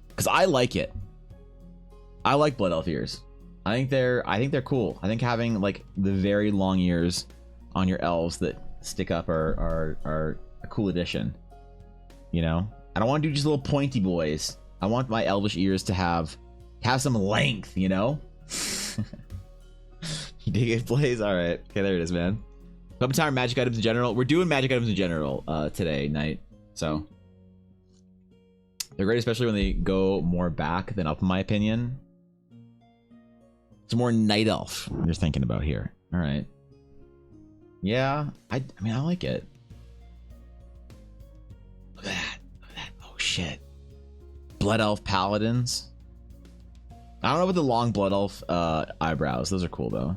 Because I like it. I like blood elf ears. I think they're cool. I think having like the very long ears on your elves that stick up are a cool addition. You know? I don't want to do just little pointy boys. I want my elvish ears to have some length, you know? You dig it, Blaze? Alright. Okay, there it is, man. I'm tired of magic items in general. We're doing magic items in general today night. So they're great, especially when they go more back than up, in my opinion. It's more night elf you're thinking about here. All right. Yeah, I mean, I like it. Look at that. Look at that. Oh, shit. Blood elf paladins. I don't know about the long blood elf eyebrows. Those are cool, though.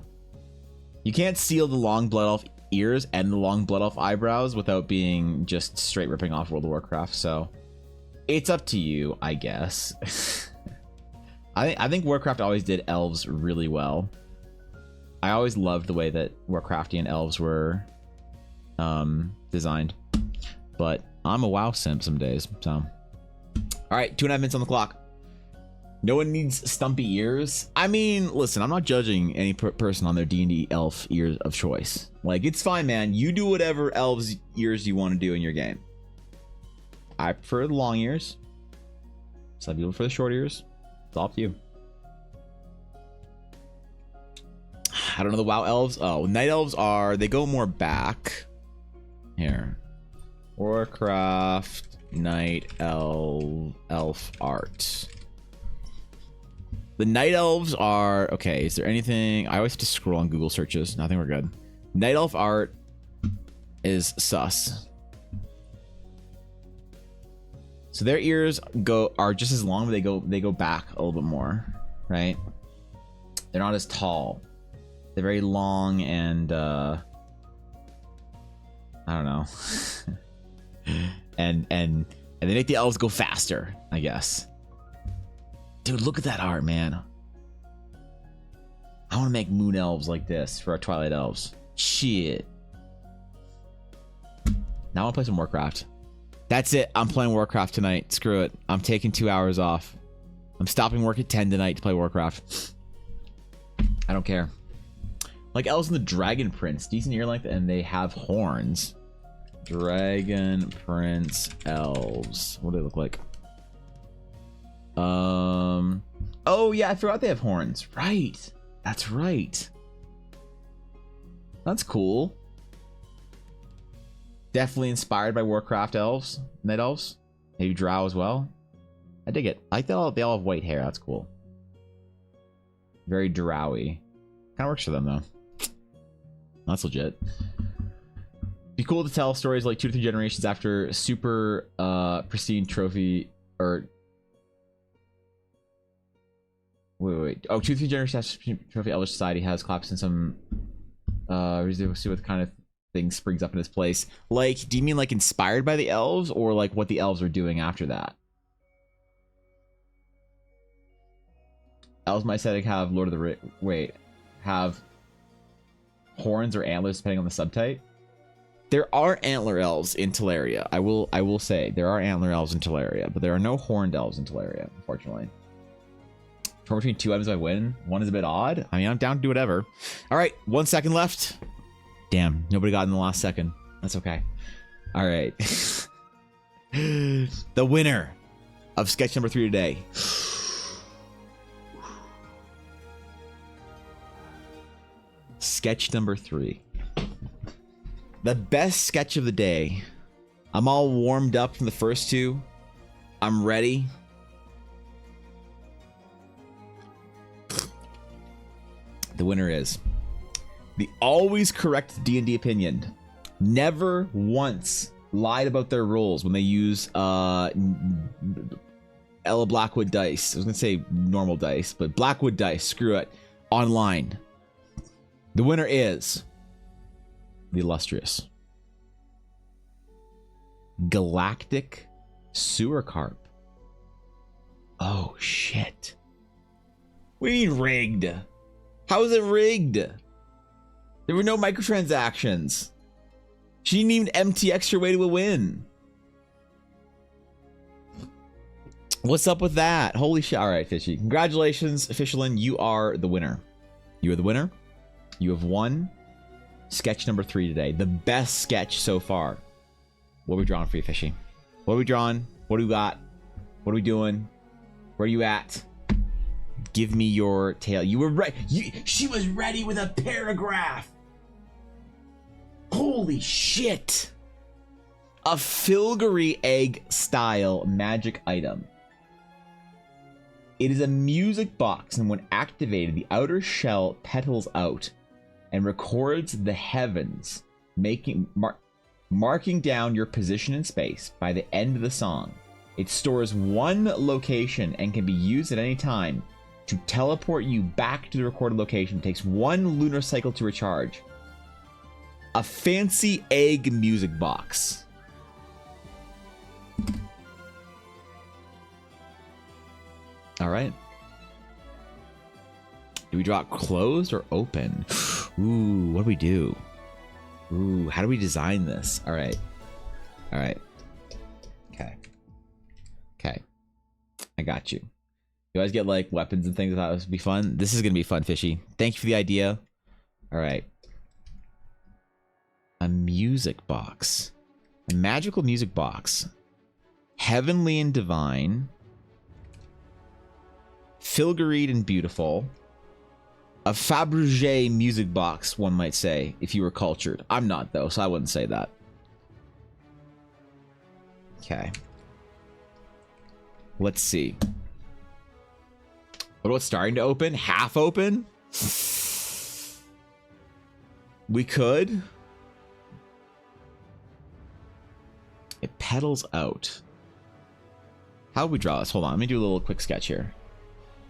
You can't seal the long blood elf ears and the long blood elf eyebrows without being just straight ripping off World of Warcraft, so it's up to you, I guess. I think Warcraft always did elves really well. I always loved the way that Warcraftian elves were designed, but I'm a WoW simp some days. So, all right, 2.5 minutes on the clock. No one needs stumpy ears. I mean, listen, I'm not judging any person on their D&D elf ears of choice. Like, it's fine, man. You do whatever elves ears you want to do in your game. I prefer the long ears. Some people prefer the short ears. It's all up to you. I don't know the WoW elves. Oh, night elves they go more back. Here. Warcraft night elf art. The night elves are okay. Is there anything? I always have to scroll on Google searches. I think we're good. Night elf art is sus. So their ears are just as long, but they go back a little bit more, right? They're not as tall. They're very long and I don't know. and they make the elves go faster, I guess. Dude, look at that art, man. I want to make moon elves like this for our Twilight elves. Shit. Now I want to play some Warcraft. That's it. I'm playing Warcraft tonight. Screw it. I'm taking 2 hours off. I'm stopping work at 10 tonight to play Warcraft. I don't care. Like elves in the Dragon Prince. Decent ear length and they have horns. Dragon Prince elves. What do they look like? Oh yeah, I forgot they have horns. Right. That's right. That's cool. Definitely inspired by Warcraft elves, night elves. Maybe drow as well. I dig it. I like that they all have white hair. That's cool. Very drowy. Kind of works for them though. That's legit. Be cool to tell stories like 2 to 3 generations after super pristine trophy or wait. Oh, 2 to 3 generations after trophy elder society has collapsed in some see what kind of thing springs up in its place. Like, do you mean like inspired by the elves or like what the elves are doing after that? Elves might say have Lord of the have horns or antlers depending on the subtype. There are antler elves in Teleria. I will say there are antler elves in Teleria, but there are no horned elves in Teleria, unfortunately. Torn between 2 items I win. One is a bit odd. I mean, I'm down to do whatever. All right, 1 second left. Damn, nobody got in the last second. That's okay. All right. The winner of sketch number 3 today. Sketch number 3. The best sketch of the day. I'm all warmed up from the first 2. I'm ready. The winner is the always correct D&D opinion. Never once lied about their rules when they use Ella Blackwood dice. I was gonna say normal dice, but Blackwood dice. Screw it. Online. The winner is the illustrious Galactic Sewer Carp. Oh shit. We mean rigged. How is it rigged? There were no microtransactions. She didn't even MTX her way to a win. What's up with that? Holy shit. All right, Fishy. Congratulations, Fisherlin. You are the winner. You are the winner. You have won sketch number 3 today. The best sketch so far. What are we drawing for you, Fishy? What are we drawing? What do we got? What are we doing? Where are you at? Give me your tale. You were right. She was ready with a paragraph. Holy shit. A Filgary egg style magic item. It is a music box, and when activated, the outer shell petals out and records the heavens, marking down your position in space by the end of the song. It stores 1 location and can be used at any time to teleport you back to the recorded location. It takes 1 lunar cycle to recharge. A fancy egg music box. All right. Do we draw it closed or open? Ooh, what do we do? Ooh, how do we design this? All right. All right. Okay. Okay. I got you. You guys get like weapons and things. I thought this would be fun. This is going to be fun, Fishy. Thank you for the idea. All right. A music box. A magical music box. Heavenly and divine. Filgaried and beautiful. A Fabergé music box, one might say, if you were cultured. I'm not, though, so I wouldn't say that. Okay. Let's see. What about starting to open? Half open? We could. It petals out. How would we draw this? Hold on, let me do a little quick sketch here.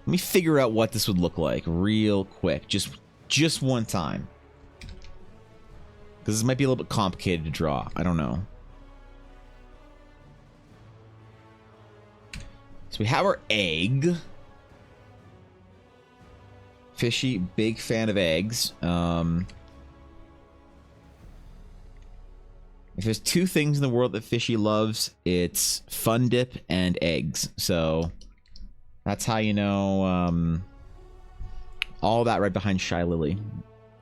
Let me figure out what this would look like real quick. Just one time. Because this might be a little bit complicated to draw. I don't know. So we have our egg. Fishy, big fan of eggs. If there's 2 things in the world that Fishy loves, it's Fun Dip and eggs. So that's how you know all that right behind Shy Lily.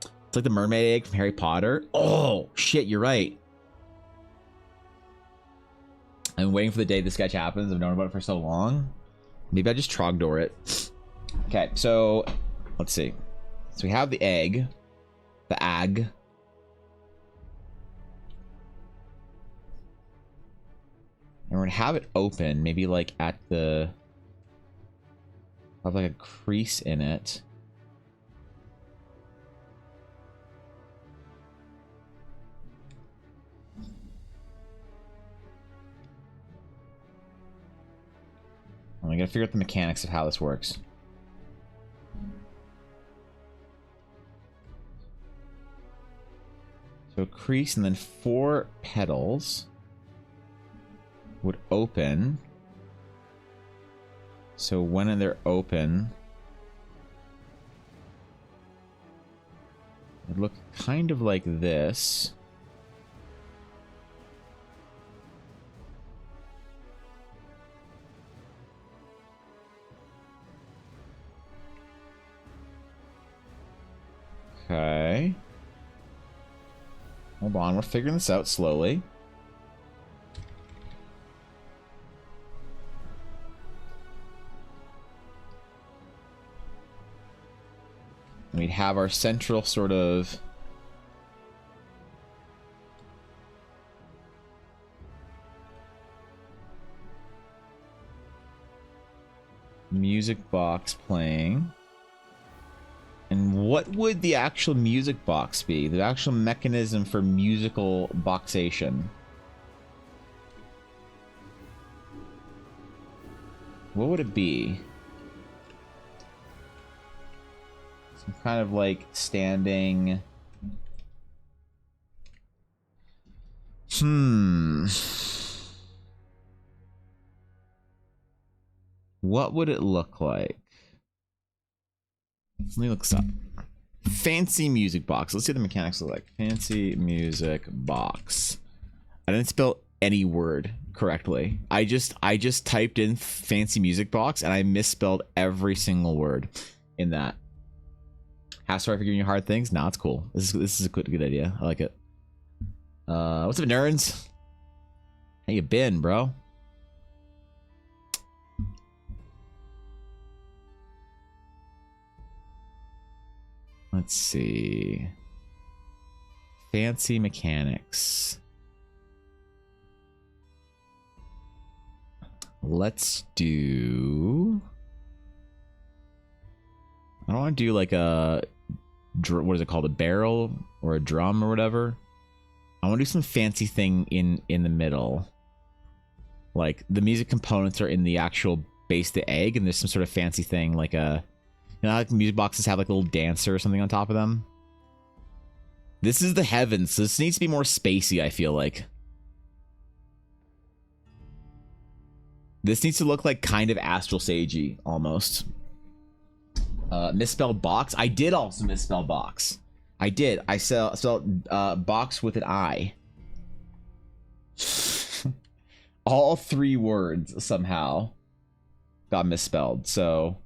It's like the mermaid egg from Harry Potter. Oh, shit, you're right. I'm waiting for the day the sketch happens. I've known about it for so long. Maybe I just Trogdor it. Okay, so let's see. So we have the egg, the ag. And we're gonna have it open, maybe like at the, have like a crease in it. I'm gonna figure out the mechanics of how this works. So a crease and then 4 petals would open. So when they're open, it look kind of like this. Okay. Hold on, we're figuring this out slowly. We'd have our central sort of music box playing. And what would the actual music box be? The actual mechanism for musical boxation. What would it be? Some kind of like standing... What would it look like? Let me look this up. Fancy music box. Let's see what the mechanics look like. Fancy music box. I didn't spell any word correctly. I just typed in fancy music box and I misspelled every single word in that. How sorry for giving you hard things? Nah, it's cool. This is a good idea. I like it. What's up, nerds? How you been, bro? Let's see. Fancy mechanics. Let's do... I don't want to do like a... What is it called? A barrel or a drum or whatever. I want to do some fancy thing in the middle. Like the music components are in the actual base of the egg, and there's some sort of fancy thing like a... You know how like music boxes have like a little dancer or something on top of them? This is the heavens, so this needs to be more spacey, I feel like. This needs to look like kind of Astral Sagey, almost. Misspelled box? I did also misspell box. I did. I spelled box with an I. All 3 words somehow got misspelled, so...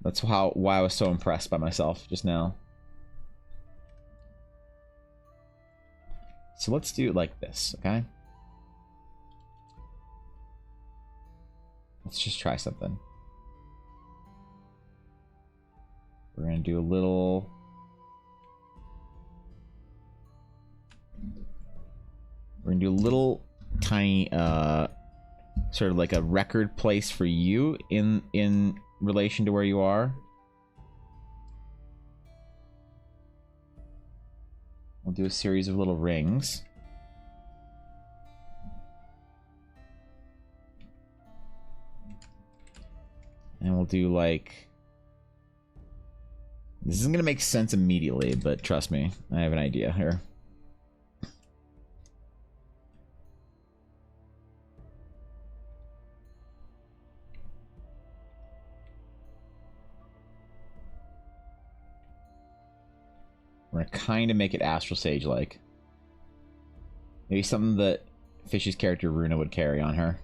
That's why I was so impressed by myself just now. So let's do it like this, okay? Let's just try something. We're gonna do a little... We're gonna do a little tiny, sort of like a record place for you in relation to where you are. We'll do a series of little rings. And we'll do like... This isn't gonna make sense immediately, but trust me, I have an idea here. We're gonna kind of make it Astral Sage-like. Maybe something that Fishy's character Runa would carry on her.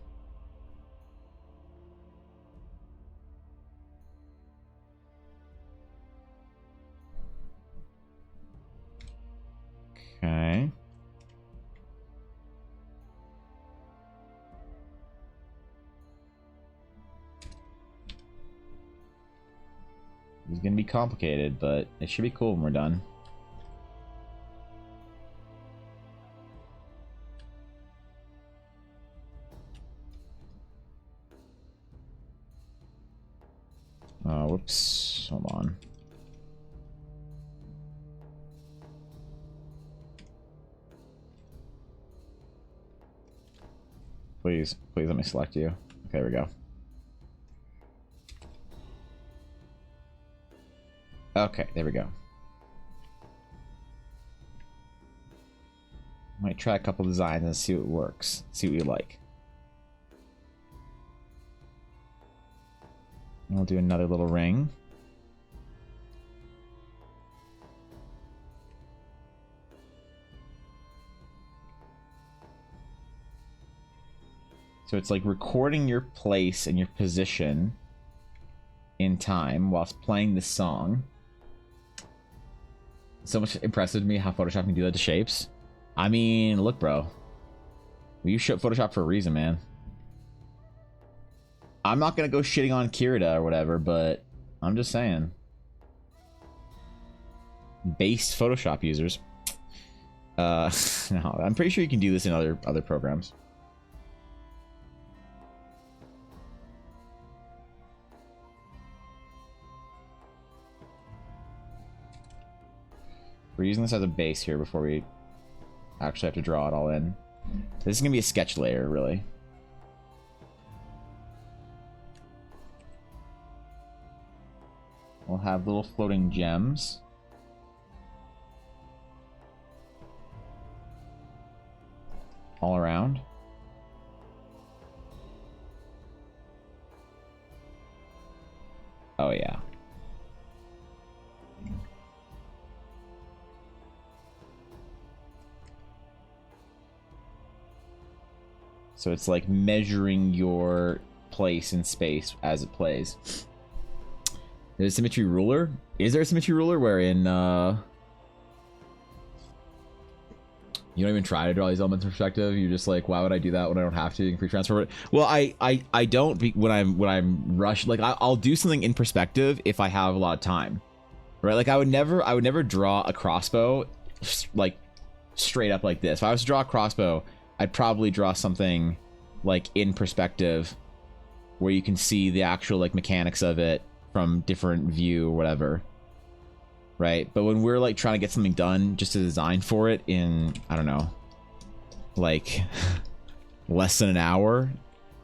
Okay. gonna be complicated, but it should be cool when we're done. Whoops. Hold on. Please let me select you. Okay, there we go. Okay, there we go. Might try a couple designs and see what works. See what you like. And we'll do another little ring. So it's like recording your place and your position in time whilst playing this song. So much impressive to me how Photoshop can do that to shapes. I mean, look, bro. We use Photoshop for a reason, man. I'm not gonna go shitting on Kirida or whatever, but I'm just saying. Based Photoshop users. No, I'm pretty sure you can do this in other programs. We're using this as a base here before we actually have to draw it all in. This is gonna be a sketch layer, really. We'll have little floating gems. All around. Oh yeah. So it's like measuring your place in space as it plays. There's a symmetry ruler. Is there a symmetry ruler wherein you don't even try to draw these elements in perspective? You're just like, why would I do that when I don't have to? You can free transfer it. Well, I don't when I'm rushed. Like I'll do something in perspective if I have a lot of time, right? Like I would never draw a crossbow like straight up like this. If I was to draw a crossbow, I'd probably draw something like in perspective where you can see the actual like mechanics of it from different view or whatever, right? But when we're like trying to get something done just to design for it in, I don't know, like less than an hour,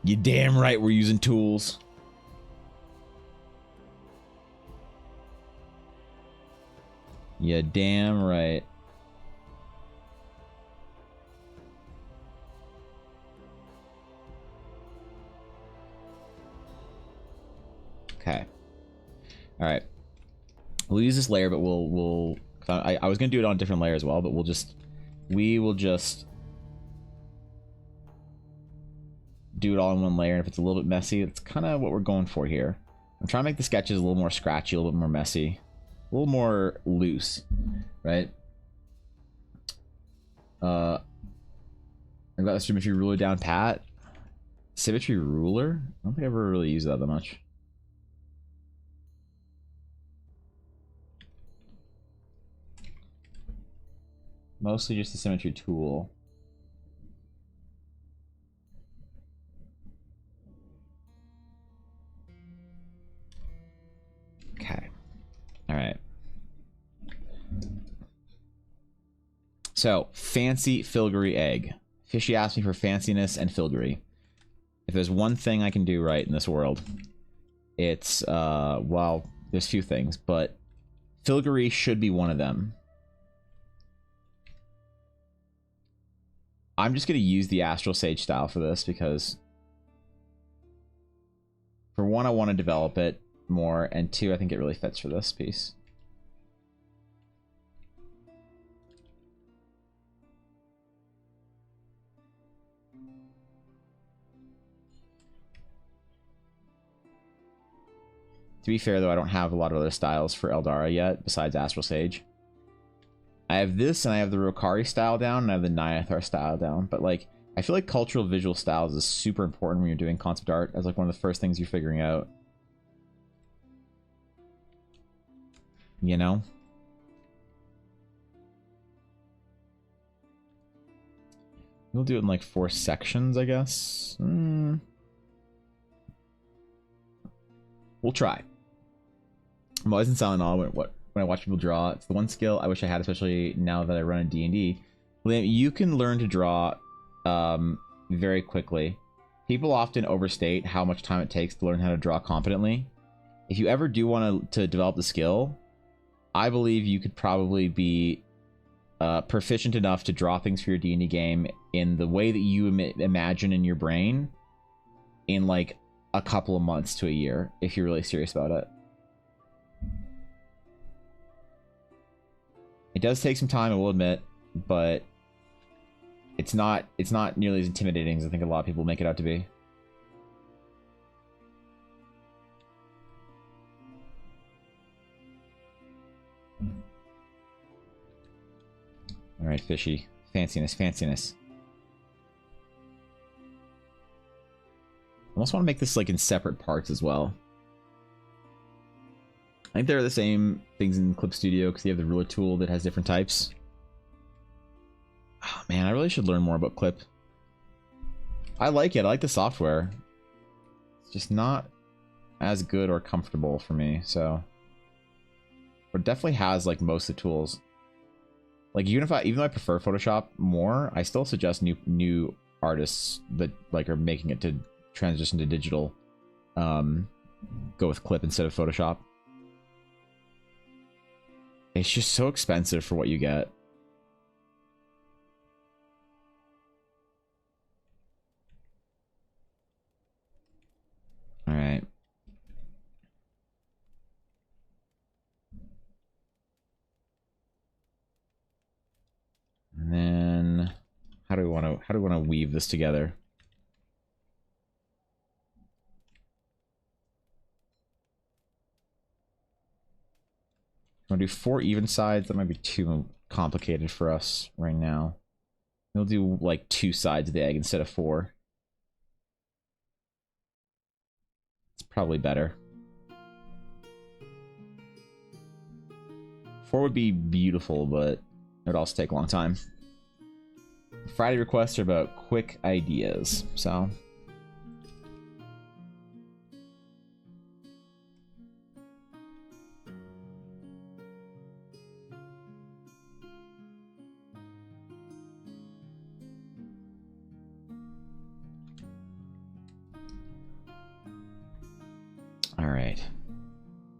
you damn right we're using tools. You damn right. Okay. All right. We'll use this layer, but we'll I was gonna do it on a different layer as well, but we will just do it all in one layer. And if it's a little bit messy, that's kind of what we're going for here. I'm trying to make the sketches a little more scratchy, a little bit more messy, a little more loose, right? I've got the symmetry ruler down pat. Symmetry ruler? I don't think I've ever really used that much. Mostly just the symmetry tool. Okay. All right. So, fancy filigree egg. Fishy asked me for fanciness and filigree. If there's one thing I can do right in this world, it's, well, there's a few things, but filigree should be one of them. I'm just going to use the Astral Sage style for this because, for one, I want to develop it more, and two, I think it really fits for this piece. To be fair, though, I don't have a lot of other styles for Eldara yet, besides Astral Sage. I have this, and I have the Rokari style down, and I have the Nyathar style down. But, like, I feel like cultural visual styles is super important when you're doing concept art, as, like, one of the first things you're figuring out. you know? We'll do it in like 4 sections, I guess. We'll try. I'm always in silent awe when I watch people draw. It's the one skill I wish I had, especially now that I run a D&D. Liam, you can learn to draw very quickly. People often overstate how much time it takes to learn how to draw competently. If you ever do want to develop the skill, I believe you could probably be proficient enough to draw things for your D&D game in the way that you imagine in your brain in like a couple of months to a year, if you're really serious about it. It does take some time, I will admit, but it's not nearly as intimidating as I think a lot of people make it out to be. All right, fishy. Fanciness, fanciness. I almost want to make this like in separate parts as well. I think they're the same things in Clip Studio because you have the ruler tool that has different types. Oh man, I really should learn more about Clip. I like it. I like the software. It's just not as good or comfortable for me, so. But it definitely has like most of the tools. Like even though I prefer Photoshop more, I still suggest new artists that like are making it to transition to digital go with Clip instead of Photoshop. It's just so expensive for what you get. All right. And then how do we want to weave this together? I'm gonna do 4 even sides. That might be too complicated for us right now. We'll do like 2 sides of the egg instead of 4. It's probably better. 4 would be beautiful, but it would also take a long time. Friday requests are about quick ideas, so.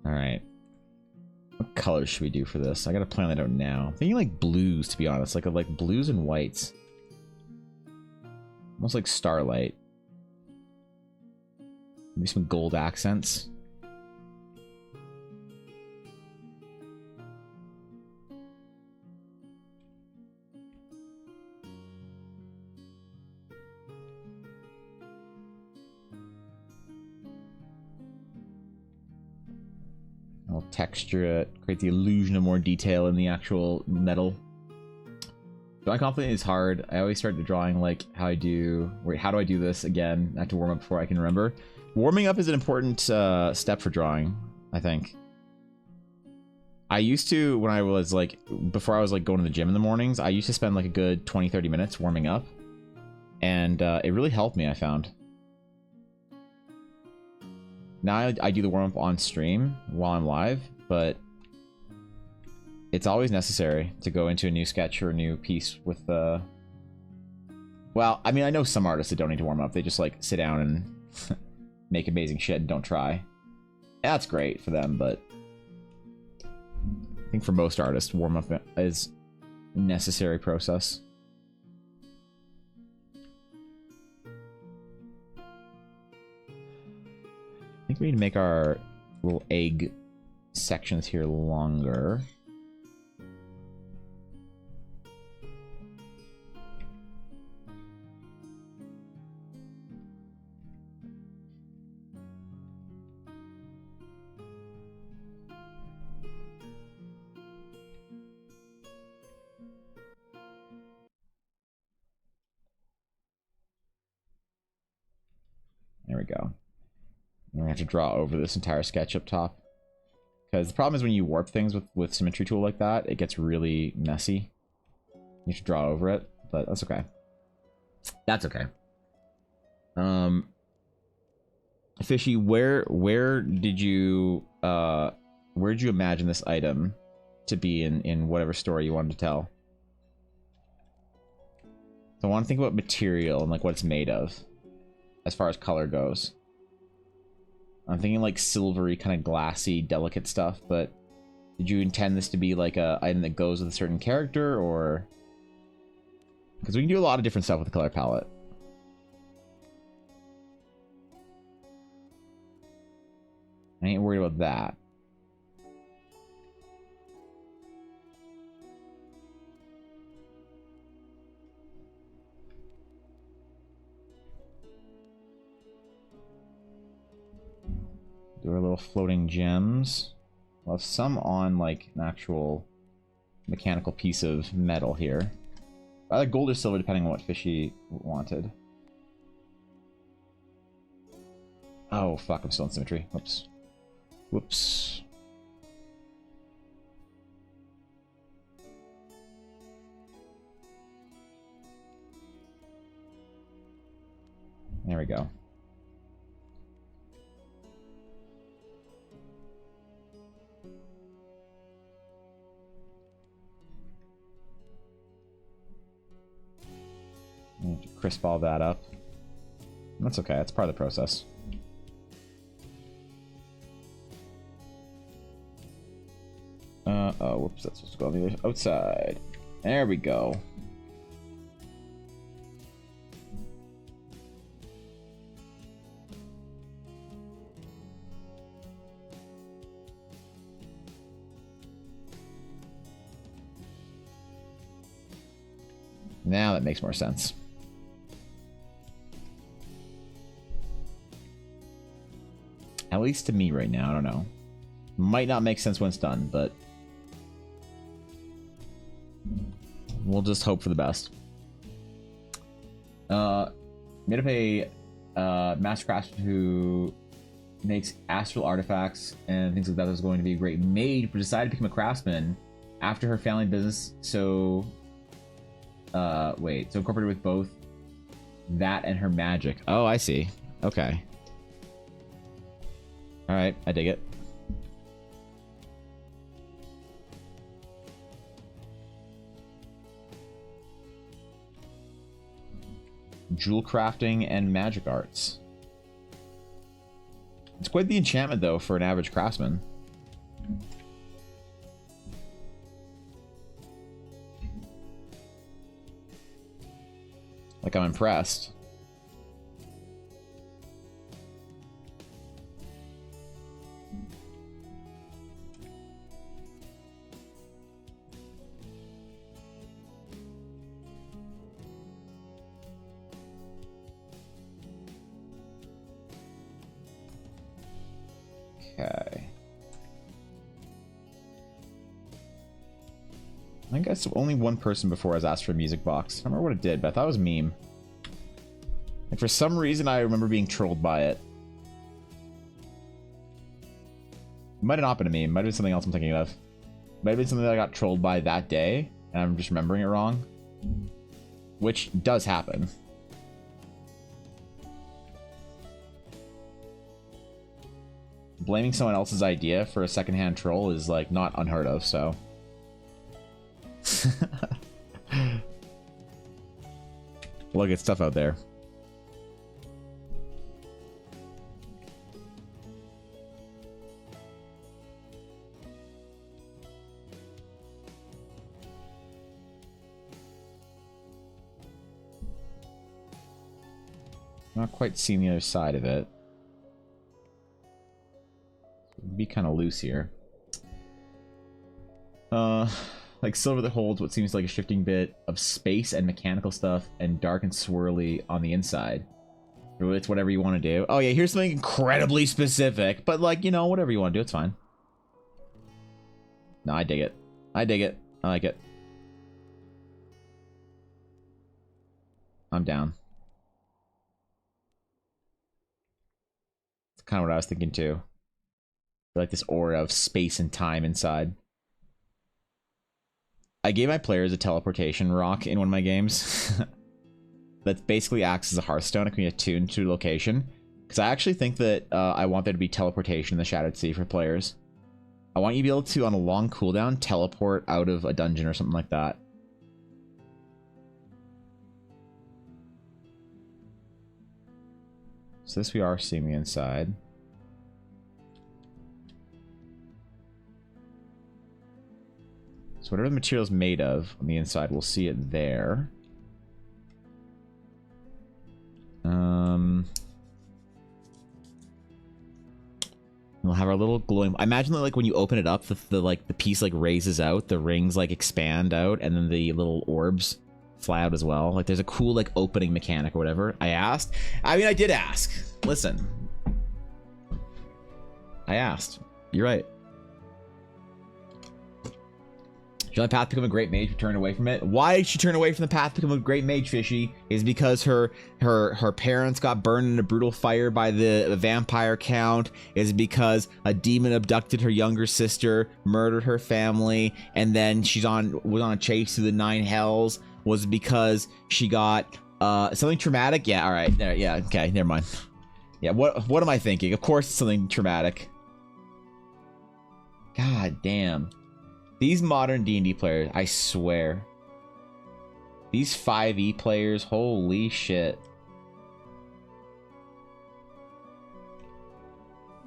All right. What colors should we do for this? I gotta plan that out now. I'm thinking like blues, to be honest, like blues and whites, almost like starlight. Maybe some gold accents. I'll texture it, create the illusion of more detail in the actual metal. Drawing confidently is hard. I always start drawing like how I do. Wait, how do I do this again? I have to warm up before I can remember. Warming up is an important step for drawing, I think. I used to, when I was like, before I was like going to the gym in the mornings, I used to spend like a good 20-30 minutes warming up. And it really helped me, I found. Now I do the warm-up on stream while I'm live, but it's always necessary to go into a new sketch or a new piece with the... Well, I mean, I know some artists that don't need to warm up. They just, like, sit down and make amazing shit and don't try. That's great for them, but I think for most artists, warm-up is a necessary process. I think we need to make our little egg sections here longer. There we go. I'm gonna have to draw over this entire sketch up top. Because the problem is when you warp things with symmetry tool like that, it gets really messy. You should draw over it, but that's okay. That's okay. Fishy, where did you imagine this item to be in whatever story you wanted to tell? So I want to think about material and like what it's made of, as far as color goes. I'm thinking like silvery, kind of glassy, delicate stuff, but did you intend this to be like a item that goes with a certain character, or... Because we can do a lot of different stuff with the color palette. I ain't worried about that. Do our little floating gems. We'll have some on like an actual mechanical piece of metal here. Either gold or silver, depending on what Fishy wanted. Oh, fuck, I'm still in symmetry. Whoops. Whoops. There we go. Need to crisp all that up. That's okay, that's part of the process. Oh, whoops, that's supposed to go on the other outside. There we go. Now that makes more sense. At least to me right now, I don't know. Might not make sense when it's done, but we'll just hope for the best. Made up a master craftsman who makes astral artifacts and things like that. Was going to be a great maid, but decided to become a craftsman after her family business. So, wait, so incorporated with both that and her magic. Oh, I see. Okay. All right, I dig it. Jewel crafting and magic arts. It's quite the enchantment, though, for an average craftsman. Like, I'm impressed. Okay. I guess only one person before has asked for a music box. I don't remember what it did, but I thought it was a meme. And for some reason, I remember being trolled by it. It might have not been a meme. It might have been something else I'm thinking of. It might have been something that I got trolled by that day, and I'm just remembering it wrong. Which does happen. Blaming someone else's idea for a secondhand troll is, like, not unheard of, so... Look at stuff out there. Not quite seeing the other side of it. Be kind of loose here. Like silver that holds what seems like a shifting bit of space and mechanical stuff, and dark and swirly on the inside. It's whatever you want to do. Oh yeah, here's something incredibly specific, but like, you know, whatever you want to do, it's fine. No, I dig it. I dig it. I like it. I'm down. It's kind of what I was thinking too. like this aura of space and time inside. I gave my players a teleportation rock in one of my games that basically acts as a Hearthstone. It can be attuned to location. Because I actually think that I want there to be teleportation in the Shadowed Sea for players. I want you to be able to, on a long cooldown, teleport out of a dungeon or something like that. So this we are seeing the inside. So whatever the material is made of on the inside, we'll see it there. We'll have our little glowing. I imagine that like when you open it up, the piece like raises out, the rings like expand out, and then the little orbs fly out as well. Like there's a cool like opening mechanic or whatever. I asked. I mean, I did ask. Listen, I asked. You're right. She's on the path to become a great mage, but turned away from it. Why did she turn away from the path to become a great mage, Fishy? Is because her parents got burned in a brutal fire by the vampire count? Is it because a demon abducted her younger sister, murdered her family, and then was on a chase through the 9 hells? Was it because she got something traumatic? Yeah, all right. There, yeah, okay, never mind. Yeah, what am I thinking? Of course it's something traumatic. God damn. These modern D&D players, I swear. These 5e players, holy shit.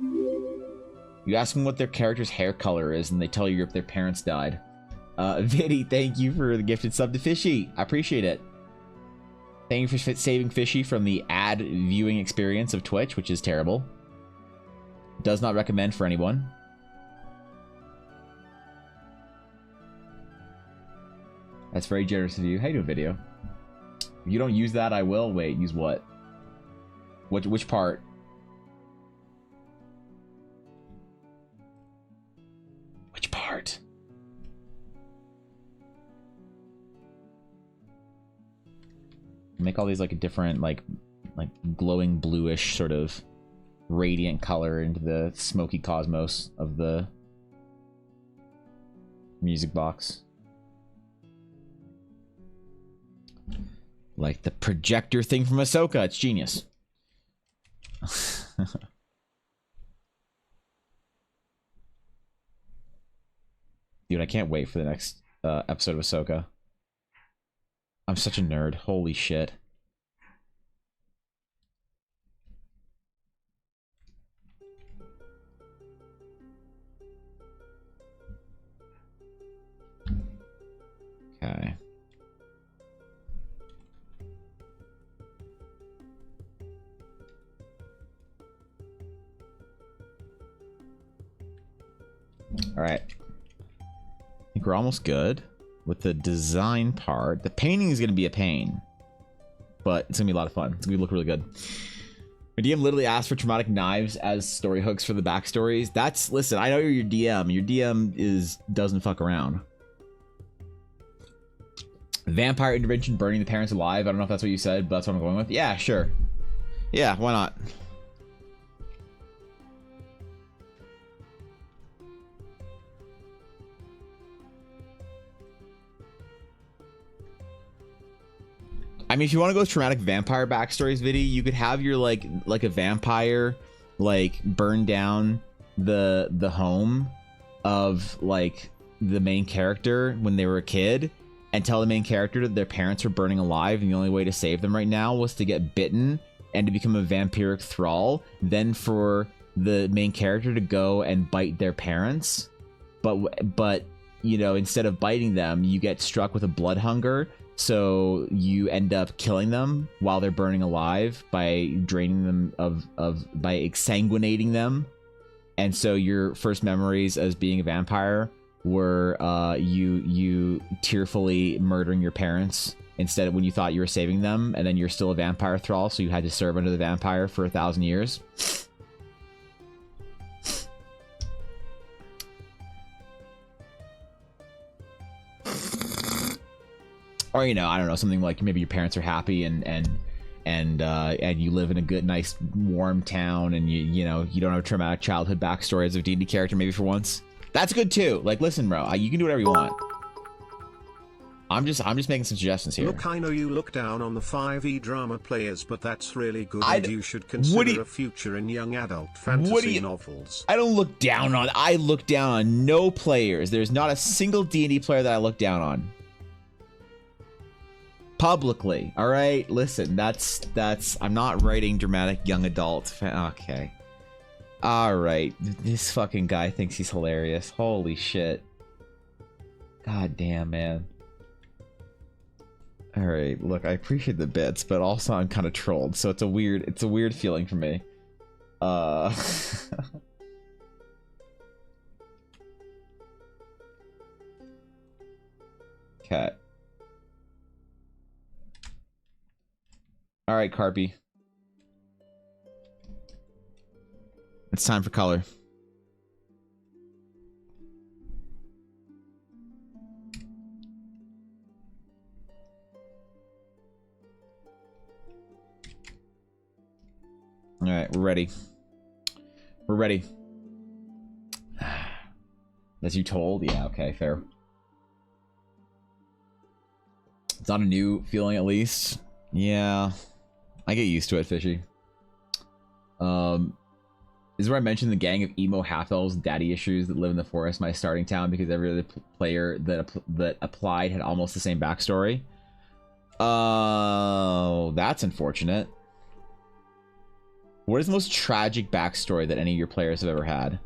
You ask them what their character's hair color is, and they tell you if their parents died. Viddy, thank you for the gifted sub to Fishy. I appreciate it. Thank you for saving Fishy from the ad viewing experience of Twitch, which is terrible. Does not recommend for anyone. That's very generous of you. How you doing, video? If you don't use that, I will. Wait, use what? Which part? Which part? Make all these like a different, like glowing bluish sort of radiant color into the smoky cosmos of the music box. Like the projector thing from Ahsoka. It's genius. Dude, I can't wait for the next episode of Ahsoka. I'm such a nerd. Holy shit. Okay. All right. I think we're almost good with the design part. The painting is going to be a pain, but it's going to be a lot of fun. It's going to look really good. My DM literally asked for traumatic knives as story hooks for the backstories. That's, listen, I know you're your DM. Your DM doesn't fuck around. Vampire intervention, burning the parents alive. I don't know if that's what you said, but that's what I'm going with. Yeah, sure. Yeah, why not? I mean, if you want to go with traumatic vampire backstories, Viddy, you could have your like a vampire like burn down the home of like the main character when they were a kid, and tell the main character that their parents were burning alive, and the only way to save them right now was to get bitten and to become a vampiric thrall. Then for the main character to go and bite their parents, but you know, instead of biting them, you get struck with a blood hunger. So you end up killing them while they're burning alive by draining them by exsanguinating them. And so your first memories as being a vampire were you tearfully murdering your parents instead of when you thought you were saving them, and then you're still a vampire thrall, so you had to serve under the vampire for 1,000 years. Or, you know, I don't know, something like maybe your parents are happy and and you live in a good, nice, warm town, and you know you don't have a traumatic childhood backstory as a D&D character, maybe for once. That's good too. Like, listen, bro, you can do whatever you want. I'm just making some suggestions here. Look, I know you look down on the 5e drama players, but that's really good, and you should consider a future in young adult fantasy novels. I don't look down on. I look down on no players. There's not a single D&D player that I look down on. Publicly, all right? Listen, that's. I'm not writing dramatic young adult. Okay. All right. This fucking guy thinks he's hilarious. Holy shit. God damn, man. All right, look, I appreciate the bits, but also I'm kind of trolled, so it's a weird feeling for me. Cat. All right, Carpy. It's time for color. All right, we're ready. We're ready. As you told? Yeah, okay, fair. It's not a new feeling, at least. Yeah, I get used to it, Fishy. This is where I mentioned the gang of emo half-elves daddy issues that live in the forest, my starting town, because every other player that applied had almost the same backstory. Oh, that's unfortunate. What is the most tragic backstory that any of your players have ever had?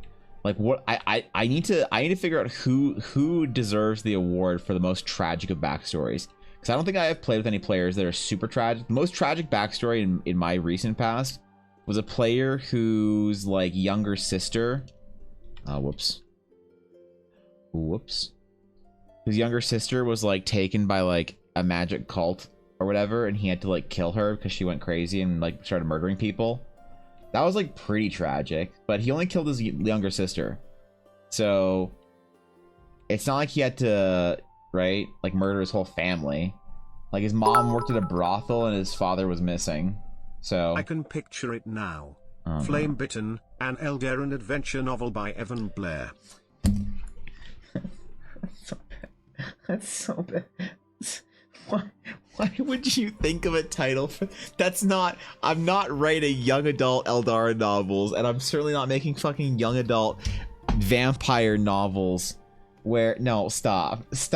Like, what I need to figure out who deserves the award for the most tragic of backstories, because I don't think I have played with any players that are super tragic. The most tragic backstory in my recent past was a player whose like younger sister, whoops, his younger sister was like taken by like a magic cult or whatever, and he had to like kill her because she went crazy and like started murdering people. That was like pretty tragic, but he only killed his younger sister, so it's not like he had to, right, like murder his whole family. Like, his mom worked at a brothel and his father was missing, so I can picture it now. Oh, Flame Bitten, an Eldarin adventure novel by Evan Blair. That's so bad. Why would you think of a title for that's not? I'm not writing young adult Eldara novels, and I'm certainly not making fucking young adult vampire novels where stop. This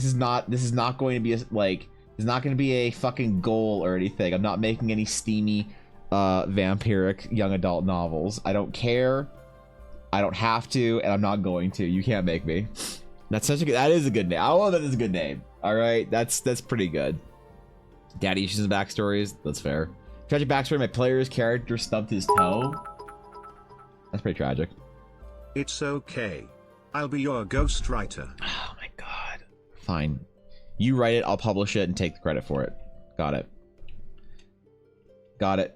is not going to be it's not going to be a fucking goal or anything. I'm not making any steamy vampiric young adult novels. I don't care. I don't have to, and I'm not going to. You can't make me. That is a good name. I love that is a good name. All right, that's pretty good. Daddy issues and backstories. That's fair. Tragic backstory: my player's character stubbed his toe. That's pretty tragic. It's okay. I'll be your ghostwriter. Oh my god. Fine. You write it. I'll publish it and take the credit for it. Got it. Got it.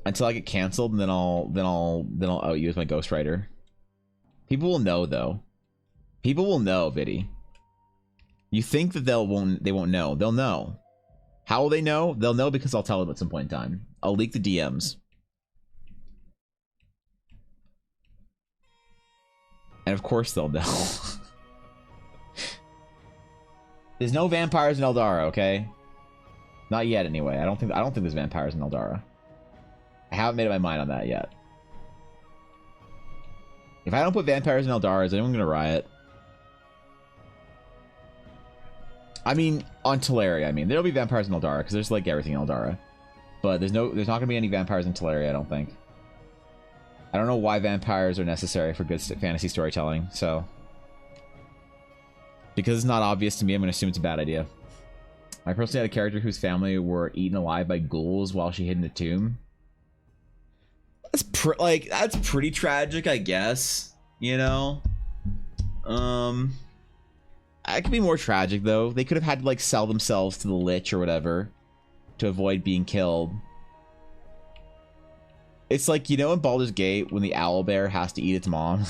Until I get canceled, and then I'll out you as my ghostwriter. People will know though. People will know, Biddy. You think that they won't know. They'll know. How will they know? They'll know because I'll tell them at some point in time. I'll leak the DMs. And of course they'll know. There's no vampires in Eldara, okay? Not yet anyway. I don't think there's vampires in Eldara. I haven't made up my mind on that yet. If I don't put vampires in Eldara, is anyone gonna riot? I mean, on Teleria, I mean, there'll be vampires in Eldara, because there's, like, everything in Eldara. But there's not going to be any vampires in Teleria, I don't think. I don't know why vampires are necessary for good fantasy storytelling, so... Because it's not obvious to me, I'm going to assume it's a bad idea. I personally had a character whose family were eaten alive by ghouls while she hid in a tomb. That's pretty tragic, I guess. You know? It could be more tragic, though. They could have had to, like, sell themselves to the Lich or whatever to avoid being killed. It's like, you know in Baldur's Gate when the owlbear has to eat its mom?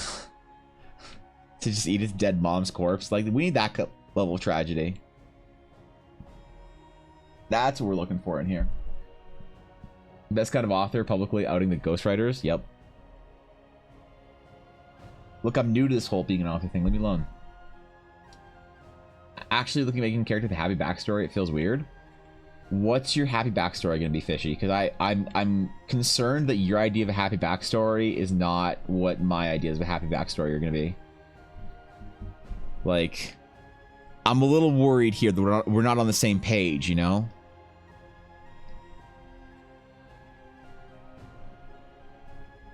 To just eat its dead mom's corpse? Like, we need that level of tragedy. That's what we're looking for in here. Best kind of author publicly outing the ghostwriters. Yep. Look, I'm new to this whole being an author thing. Leave me alone. Actually, looking at making a character with a happy backstory, it feels weird. What's your happy backstory going to be, Fishy? Because I'm concerned that your idea of a happy backstory is not what my ideas of a happy backstory are going to be. Like, I'm a little worried here that we're not on the same page, you know?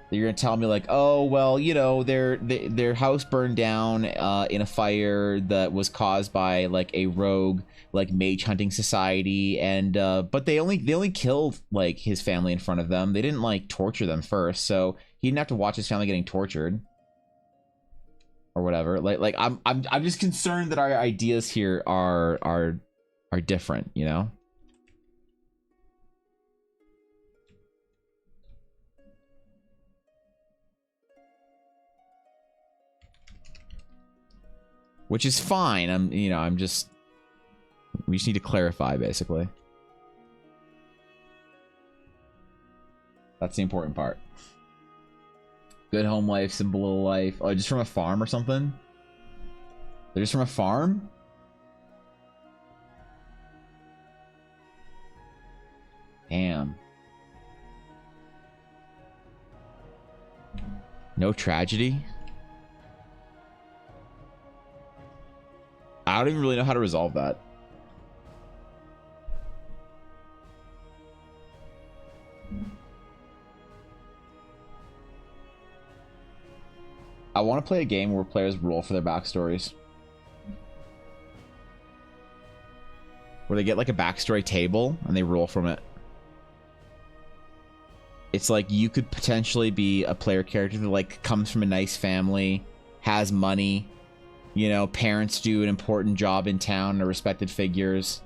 You're gonna tell me like, oh well, you know, their house burned down in a fire that was caused by like a rogue like mage hunting society, and but they only killed like his family in front of them. They didn't like torture them first, so he didn't have to watch his family getting tortured or whatever. Like I'm just concerned that our ideas here are different, you know? Which is fine. We just need to clarify, basically. That's the important part. Good home life, simple little life. Oh, just from a farm or something? They're just from a farm? Damn. No tragedy? I don't even really know how to resolve that. I want to play a game where players roll for their backstories. Where they get like a backstory table and they roll from it. It's like you could potentially be a player character that like comes from a nice family, has money, you know, parents do an important job in town, are respected figures.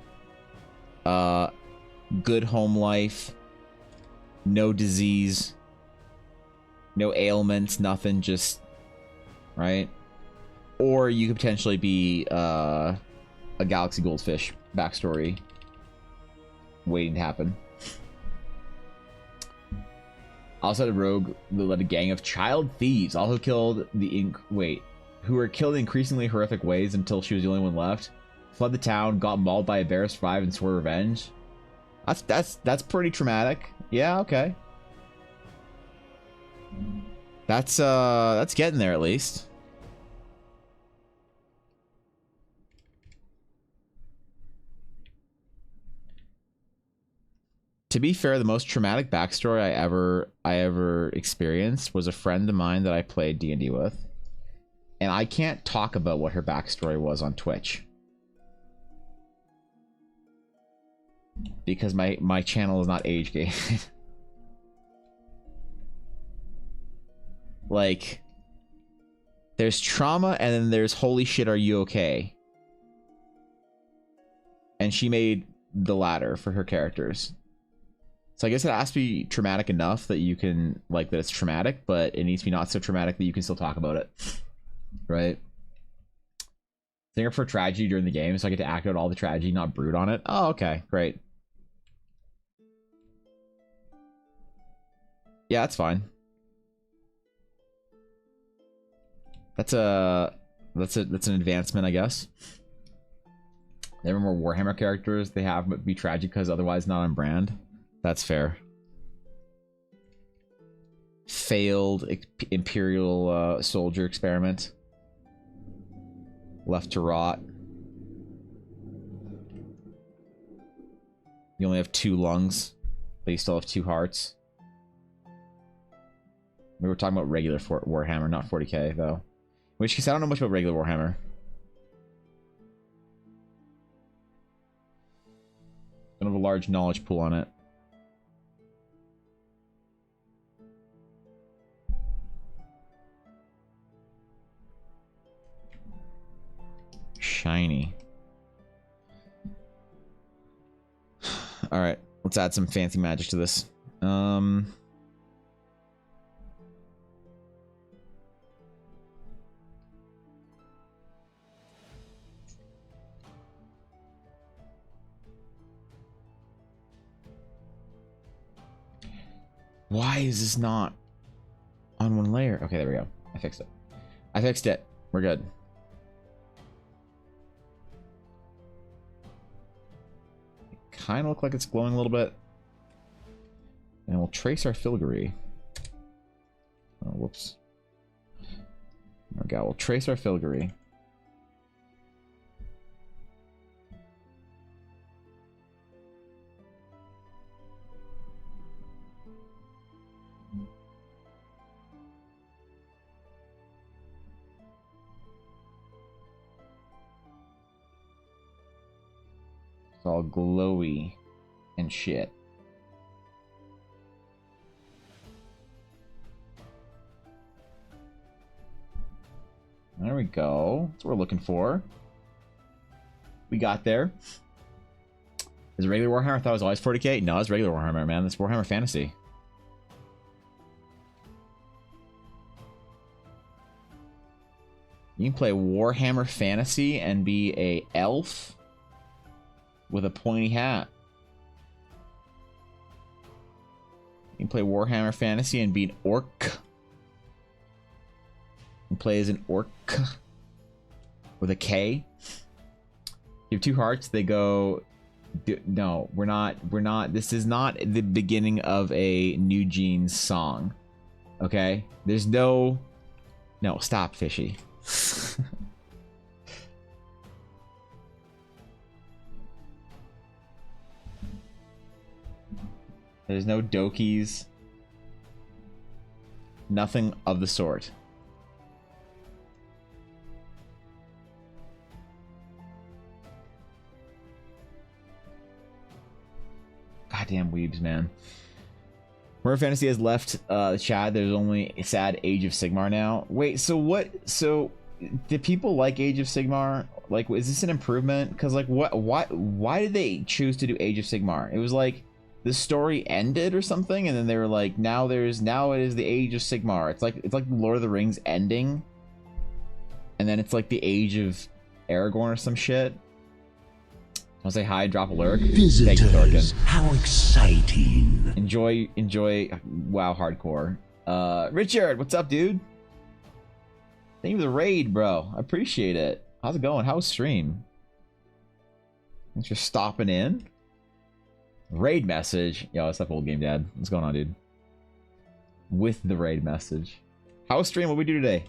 Good home life. No disease. No ailments, nothing, just... Right? Or you could potentially be a Galaxy Goldfish backstory waiting to happen. Also had a rogue that led a gang of child thieves, also killed the... who were killed in increasingly horrific ways until she was the only one left. Fled the town, got mauled by a bear, survived, and swore revenge. That's pretty traumatic. Yeah, okay. That's getting there at least. To be fair, the most traumatic backstory I ever experienced was a friend of mine that I played D&D with. And I can't talk about what her backstory was on Twitch. Because my channel is not age gated. Like, there's trauma and then there's holy shit, are you okay? And she made the latter for her characters. So I guess it has to be traumatic enough that you can, like, that it's traumatic, but it needs to be not so traumatic that you can still talk about it. Right? Singer for tragedy during the game, so I get to act out all the tragedy, not brood on it. Oh, okay, great. Yeah, that's fine. That's an advancement, I guess. There are more Warhammer characters they have, but be tragic because otherwise not on brand. That's fair. Failed Imperial soldier experiment. Left to rot. You only have 2 lungs, but you still have 2 hearts. We were talking about regular Warhammer, not 40k, though. In which case, I don't know much about regular Warhammer. Don't have a large knowledge pool on it. Shiny. Alright, let's add some fancy magic to this. Why is this not on one layer? Okay, there we go. I fixed it. I fixed it. We're good. It kind of look like it's glowing a little bit. And we'll trace our filigree. Oh, whoops. There we go. We'll trace our filigree. It's all glowy and shit. There we go. That's what we're looking for. We got there. Is it regular Warhammer? I thought it was always 40k. No, it's regular Warhammer, man. It's Warhammer Fantasy. You can play Warhammer Fantasy and be a elf with a pointy hat. You can play Warhammer Fantasy and be an orc. And play as an orc with a K. You have 2 hearts. They go. No, we're not. This is not the beginning of a New Jeans song. Okay? There's no. No, stop, fishy. There's no dokies. Nothing of the sort. Goddamn weebs, man. Warhammer Fantasy has left the chat. There's only a sad Age of Sigmar now. Wait, so what? So did people like Age of Sigmar? Like, is this an improvement? Because like, what? Why did they choose to do Age of Sigmar? It was like the story ended or something, and then they were like, now it is the Age of Sigmar. It's like Lord of the Rings ending, and then it's like the Age of Aragorn or some shit. I'll say hi, drop a lurk. Visitors, how exciting. Enjoy, WoW hardcore. Richard, what's up, dude? Thank you for the raid, bro. I appreciate it. How's it going? How's stream? Thanks for stopping in. Raid message. Yo, what's up, old game dad? What's going on, dude? With the raid message. How's stream? What we do today?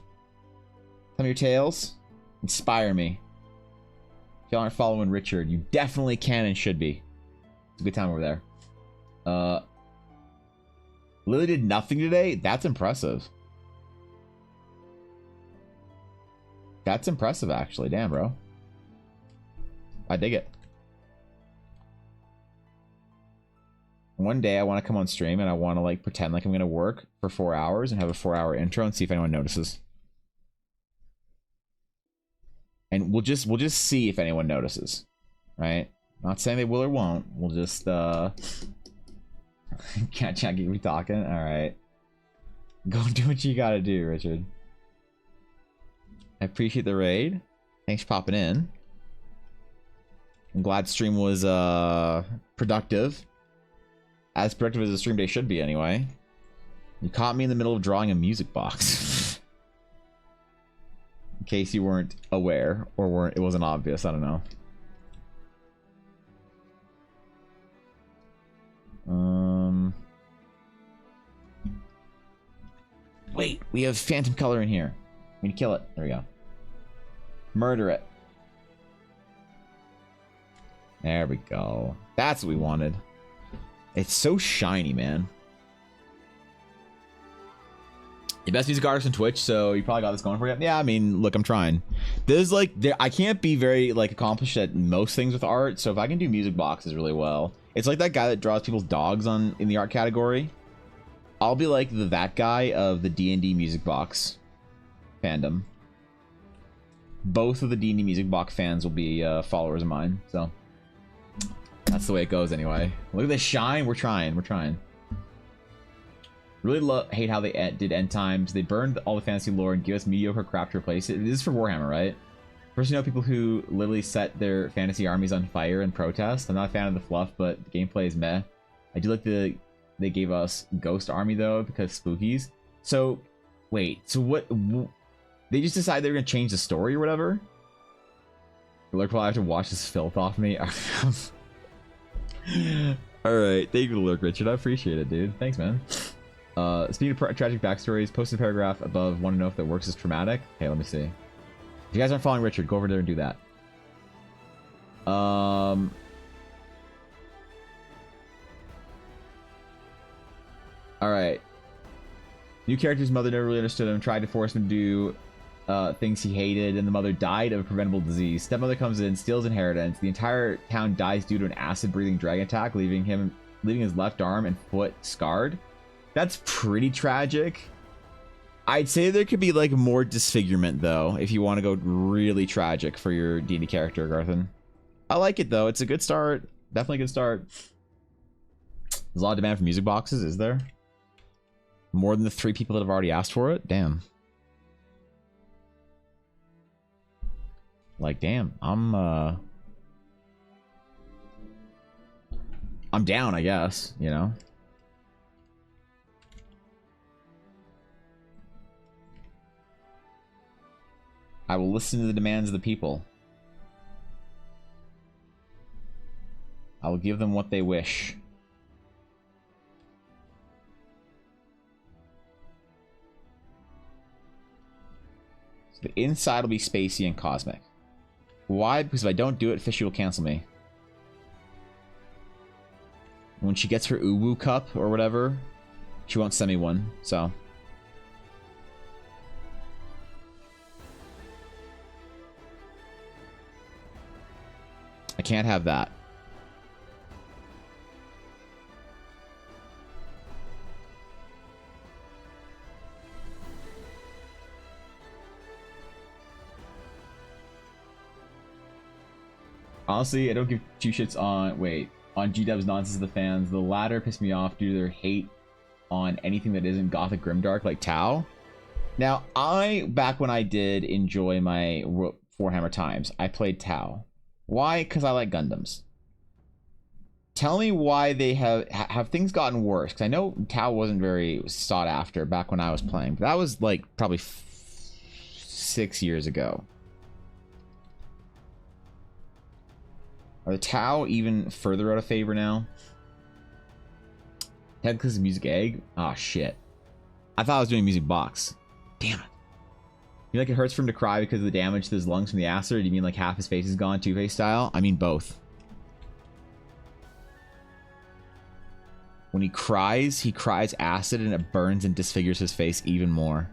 Tell me your tales. Inspire me. If y'all aren't following Richard, you definitely can and should be. It's a good time over there. Lily did nothing today? That's impressive. That's impressive, actually. Damn, bro. I dig it. One day I want to come on stream and I want to like pretend like I'm going to work for 4 hours and have a 4-hour intro and see if anyone notices. And we'll just see if anyone notices, right? Not saying they will or won't. We'll just can't keep me talking. All right, go do what you gotta do, Richard. I appreciate the raid. Thanks for popping in. I'm glad stream was productive. As productive as a stream day should be, anyway. You caught me in the middle of drawing a music box. In case you weren't aware or it wasn't obvious, I don't know. Wait, we have phantom color in here. We need to kill it. There we go. Murder it. There we go. That's what we wanted. It's so shiny, man. The best music artist on Twitch, so you probably got this going for you. Yeah, I mean, look, I'm trying. There's like, I can't be very like accomplished at most things with art, so if I can do music boxes really well, it's like that guy that draws people's dogs in the art category. I'll be like that guy of the D&D music box fandom. Both of the D&D music box fans will be followers of mine, so that's the way it goes anyway. Look at this shine. We're trying. Really hate how they did end times. They burned all the fantasy lore and give us mediocre crap to replace it. This is for Warhammer, right? First, you know people who literally set their fantasy armies on fire in protest. I'm not a fan of the fluff, but the gameplay is meh. I do like the they gave us Ghost Army though because spookies. So wait, so what? They just decided they were gonna change the story or whatever. Look, probably have to wash this filth off me. All right, thank you, Lurk Richard. I appreciate it, dude. Thanks, man. Speaking of tragic backstories, post a paragraph above. Want to know if that works as traumatic? Okay, let me see. If you guys aren't following Richard, go over there and do that. All right. New character's mother never really understood him, tried to force him to do things he hated, and the mother died of a preventable disease. Stepmother comes in, steals inheritance. The entire town dies due to an acid-breathing dragon attack, leaving his left arm and foot scarred. That's pretty tragic. I'd say there could be like more disfigurement though, if you want to go really tragic for your D&D character, Garthen. I like it though. It's a good start. Definitely a good start. There's a lot of demand for music boxes, is there? More than the 3 people that have already asked for it? Damn. Like, damn. I'm down, I guess, you know? I will listen to the demands of the people. I will give them what they wish. So the inside will be spacey and cosmic. Why? Because if I don't do it, Fishy will cancel me. When she gets her Uwu cup or whatever, she won't send me one, so... I can't have that. Honestly, I don't give 2 shits on... Wait. On G-Dub's nonsense of the fans. The latter pissed me off due to their hate on anything that isn't Gothic Grimdark, like Tau. Now, back when I did enjoy my Warhammer times, I played Tau. Why? Because I like Gundams. Tell me why they have things gotten worse? Because I know Tau wasn't very sought after back when I was playing. But that was like probably 6 years ago. Are the Tau even further out of favor now? Head because of Music Egg? Oh shit. I thought I was doing Music Box. Damn it. You like it hurts for him to cry because of the damage to his lungs from the acid, or do you mean like half his face is gone, Two-Face style? I mean both. When he cries acid and it burns and disfigures his face even more.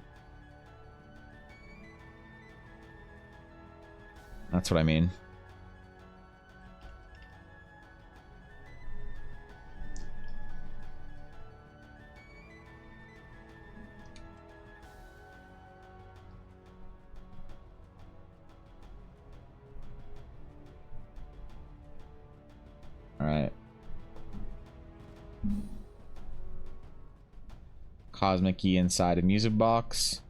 That's what I mean. Alright. Cosmic key inside a music box.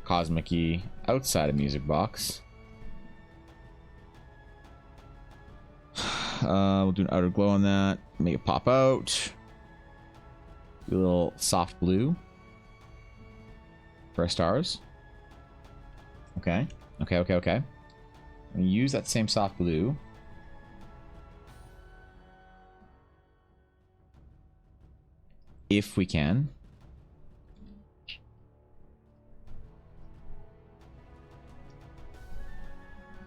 Cosmic key outside a music box. We'll do an outer glow on that. Make it pop out. Do a little soft blue for our stars. Okay. Okay. I'm gonna use that same soft blue. If we can.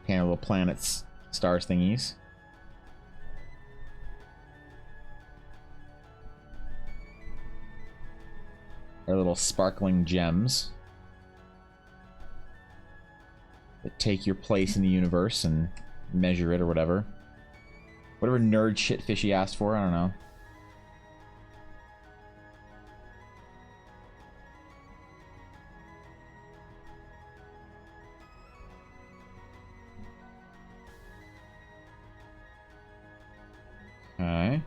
Paint our little planets, stars thingies. Our little sparkling gems that take your place in the universe and measure it or whatever. Whatever nerd shit Fishy asked for, I don't know. Okay.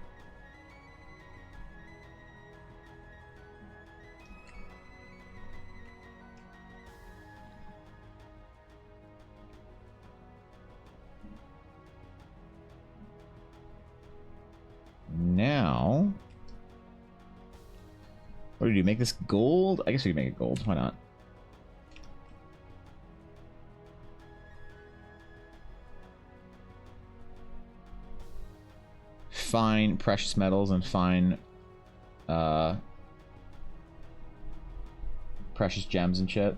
What do we do? Make this gold? I guess we can make it gold. Why not? Fine precious metals and fine precious gems and shit.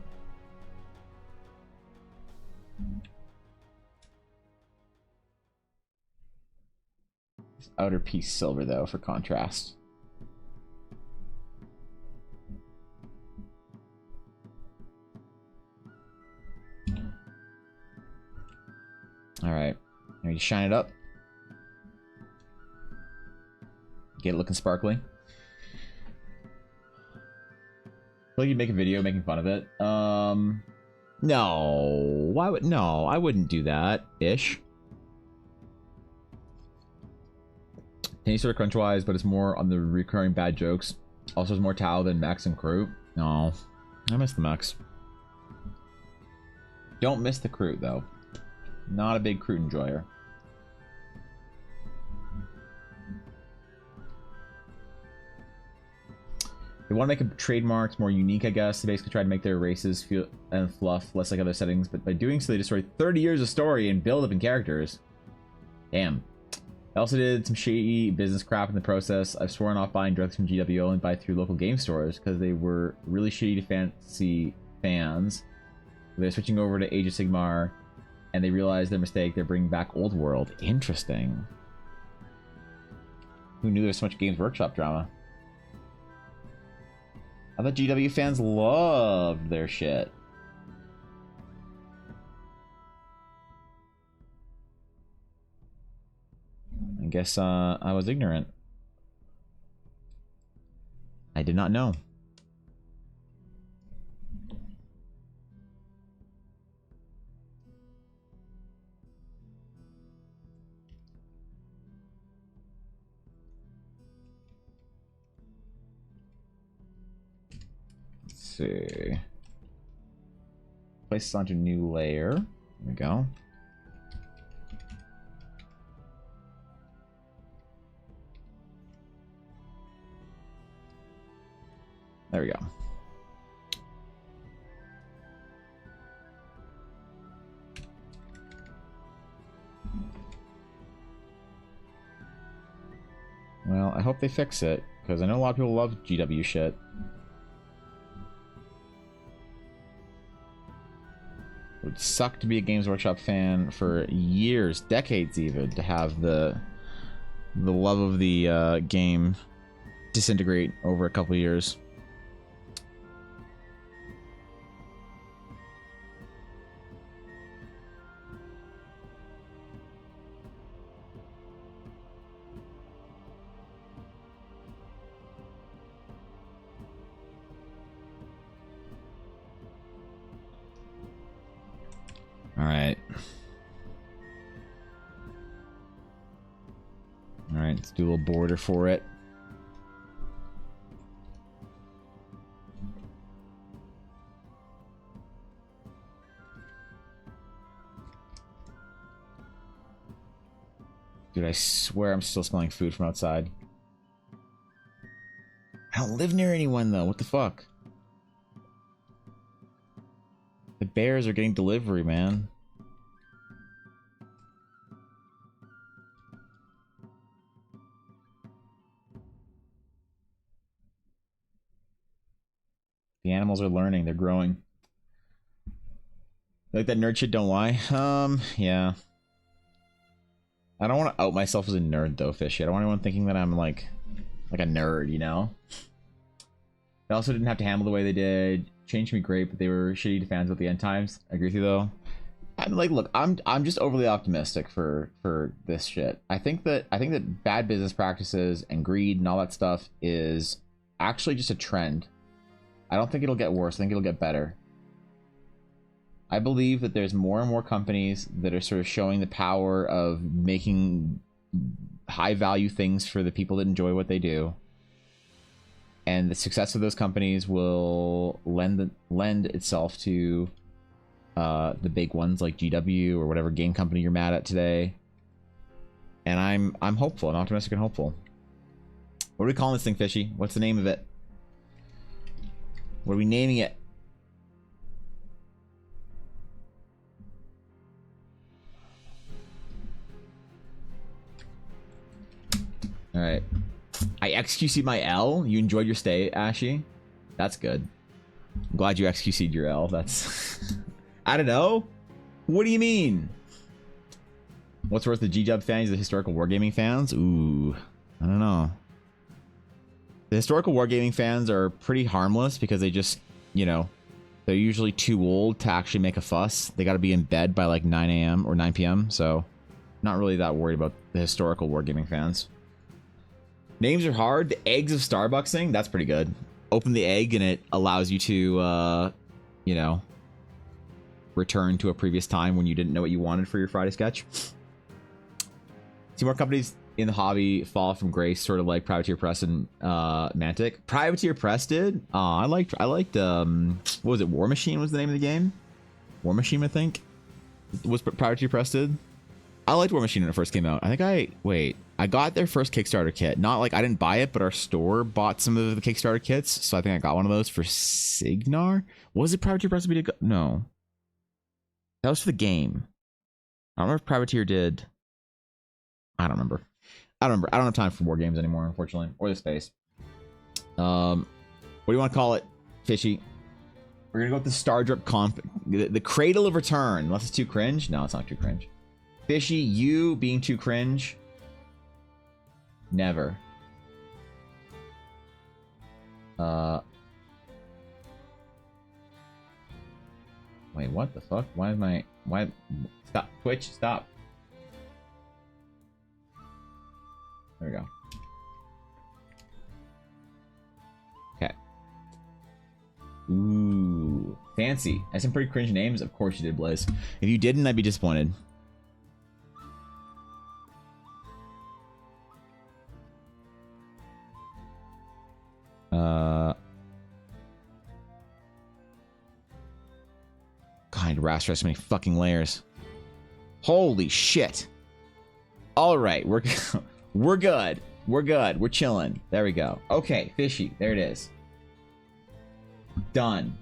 This outer piece silver though for contrast. All right, now you shine it up. Get it looking sparkly. I feel like you'd make a video making fun of it. No. Why would... No, I wouldn't do that. Ish. Any sort of crunch-wise, but it's more on the recurring bad jokes. Also, it's more Tao than Max and Kroot. No. I miss the Max. Don't miss the Kroot, though. Not a big Kroot enjoyer. They want to make a trademarks more unique, I guess. They basically try to make their races feel and fluff less like other settings, but by doing so, they destroy 30 years of story and build up in characters. Damn. I also did some shady business crap in the process. I've sworn off buying drugs from GWO and buy through local game stores because they were really shitty to fantasy fans. They're switching over to Age of Sigmar, and they realized their mistake. They're bringing back Old World. Interesting. Who knew there was so much Games Workshop drama? I thought GW fans loved their shit. I guess I was ignorant. I did not know. See. Place this onto new layer. There we go. There we go. Well, I hope they fix it, because I know a lot of people love GW shit. It would suck to be a Games Workshop fan for years, decades even, to have the love of the game disintegrate over a couple years. Alright. Alright, let's do a little border for it. Dude, I swear I'm still smelling food from outside. I don't live near anyone though, what the fuck? The bears are getting delivery, man. The animals are learning, they're growing. Like that nerd shit, don't lie. Yeah. I don't want to out myself as a nerd though, Fishy. I don't want anyone thinking that I'm like a nerd, you know? They also didn't have to handle the way they did. Change can be great, but they were shitty to fans at the end times. I agree with you though. I'm like, look, I'm just overly optimistic for this shit. I think that bad business practices and greed and all that stuff is actually just a trend. I don't think it'll get worse. I think it'll get better. I believe that there's more and more companies that are sort of showing the power of making high value things for the people that enjoy what they do. And the success of those companies will lend itself to the big ones like GW or whatever game company you're mad at today. And I'm hopeful. I'm optimistic and hopeful. What are we calling this thing, Fishy? What's the name of it? What are we naming it? All right. I XQC'd my L. You enjoyed your stay, Ashy? That's good. I'm glad you XQC'd your L. That's... I don't know. What do you mean? What's worse, the G-Dub fans, the historical wargaming fans? Ooh, I don't know. The historical wargaming fans are pretty harmless because they just, you know, they're usually too old to actually make a fuss. They got to be in bed by like 9 a.m. or 9 p.m. So not really that worried about the historical wargaming fans. Names are hard. The eggs of Starbucksing, that's pretty good. Open the egg and it allows you to, you know, return to a previous time when you didn't know what you wanted for your Friday sketch. See more companies in the hobby fall from grace, sort of like Privateer Press and Mantic. Privateer Press did. I liked what was it? War Machine was the name of the game. War Machine, I think, was Privateer Press did. I liked War Machine when it first came out. I think I got their first Kickstarter kit. Not like I didn't buy it, but our store bought some of the Kickstarter kits, so I think I got one of those for Signar. Was it Privateer Press? No, that was for the game. I don't remember if Privateer did. I don't remember. I don't have time for war games anymore, unfortunately, or the space. What do you want to call it, Fishy? We're gonna go with the Star Drip Comp, the Cradle of Return. Unless it's too cringe. No, it's not too cringe. Fishy, you being too cringe. Never. Wait, what the fuck? Why? Stop, Twitch, stop. There we go. Okay. Ooh, fancy. That's some pretty cringe names. Of course you did, Blaze. If you didn't, I'd be disappointed. God, Raster has so many fucking layers. Holy shit. All right, we're good. We're good. We're chilling. There we go. Okay, Fishy. There it is. Done.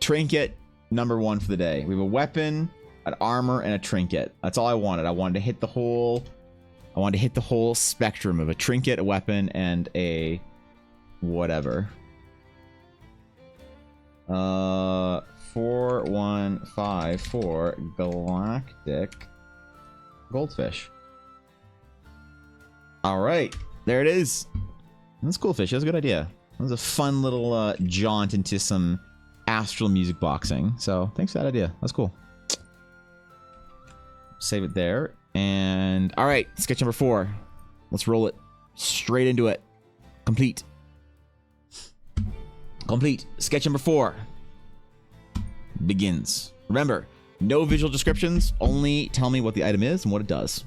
Trinket number 1 for the day. We have a weapon, an armor, and a trinket. That's all I wanted. I wanted to hit the whole spectrum of a trinket, a weapon, and a whatever. 4154 galactic goldfish. All right, there it is. That's cool, Fish. That's a good idea. That was a fun little jaunt into some astral music boxing. So thanks for that idea. That's cool. Save it there. And all right, sketch number 4. Let's roll it straight into it. Complete. Sketch number 4 begins. Remember, no visual descriptions. Only tell me what the item is and what it does.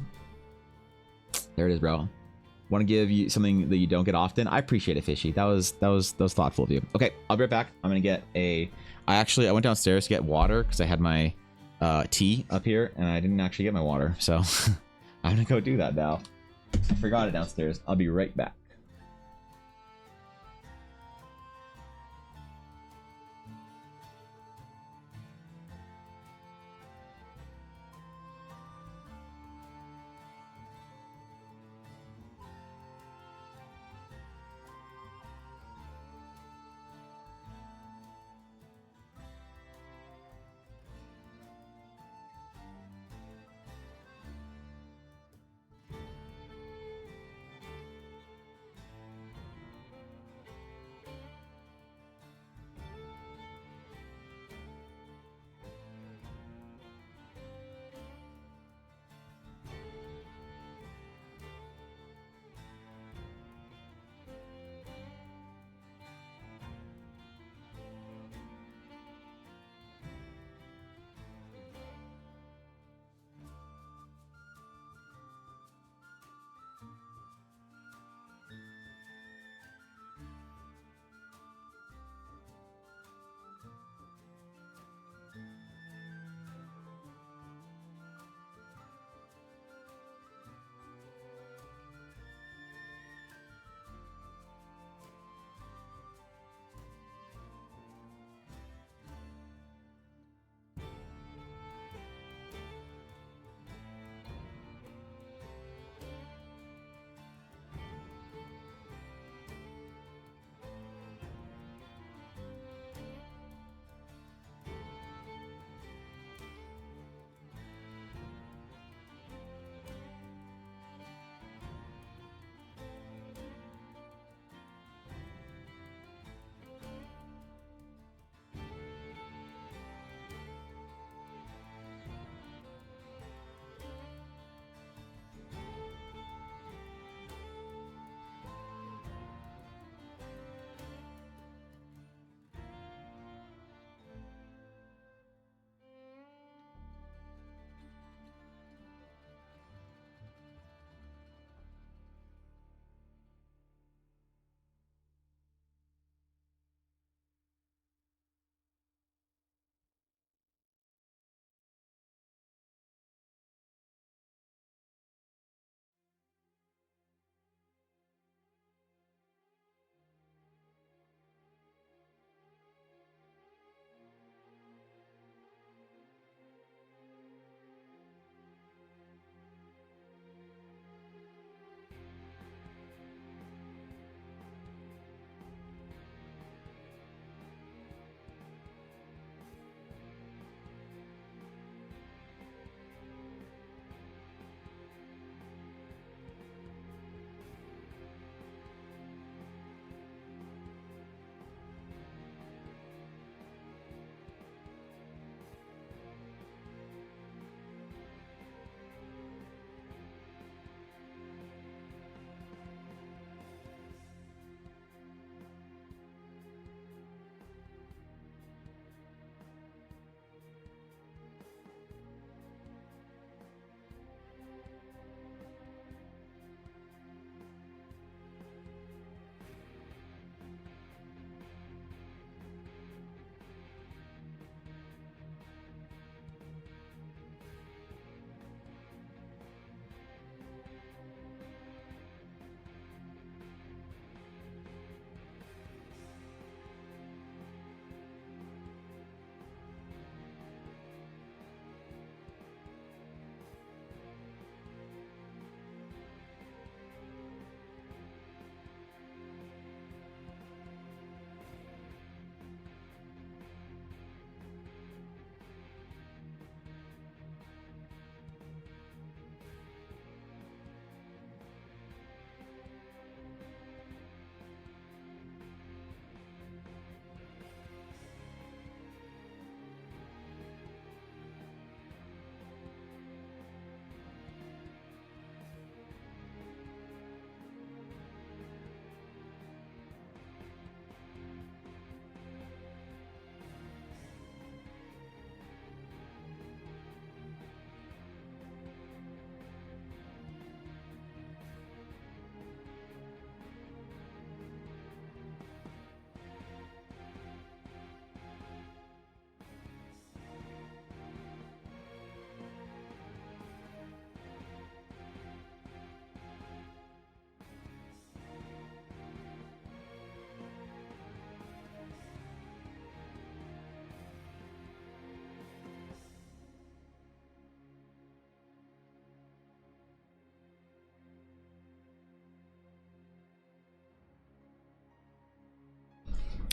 There it is, bro. Want to give you something that you don't get often. I appreciate it, Fishy. That was thoughtful of you. Okay, I'll be right back. I'm gonna get I went downstairs to get water because I had my tea up here and I didn't actually get my water, so I'm gonna go do that now. I forgot it downstairs. I'll be right back.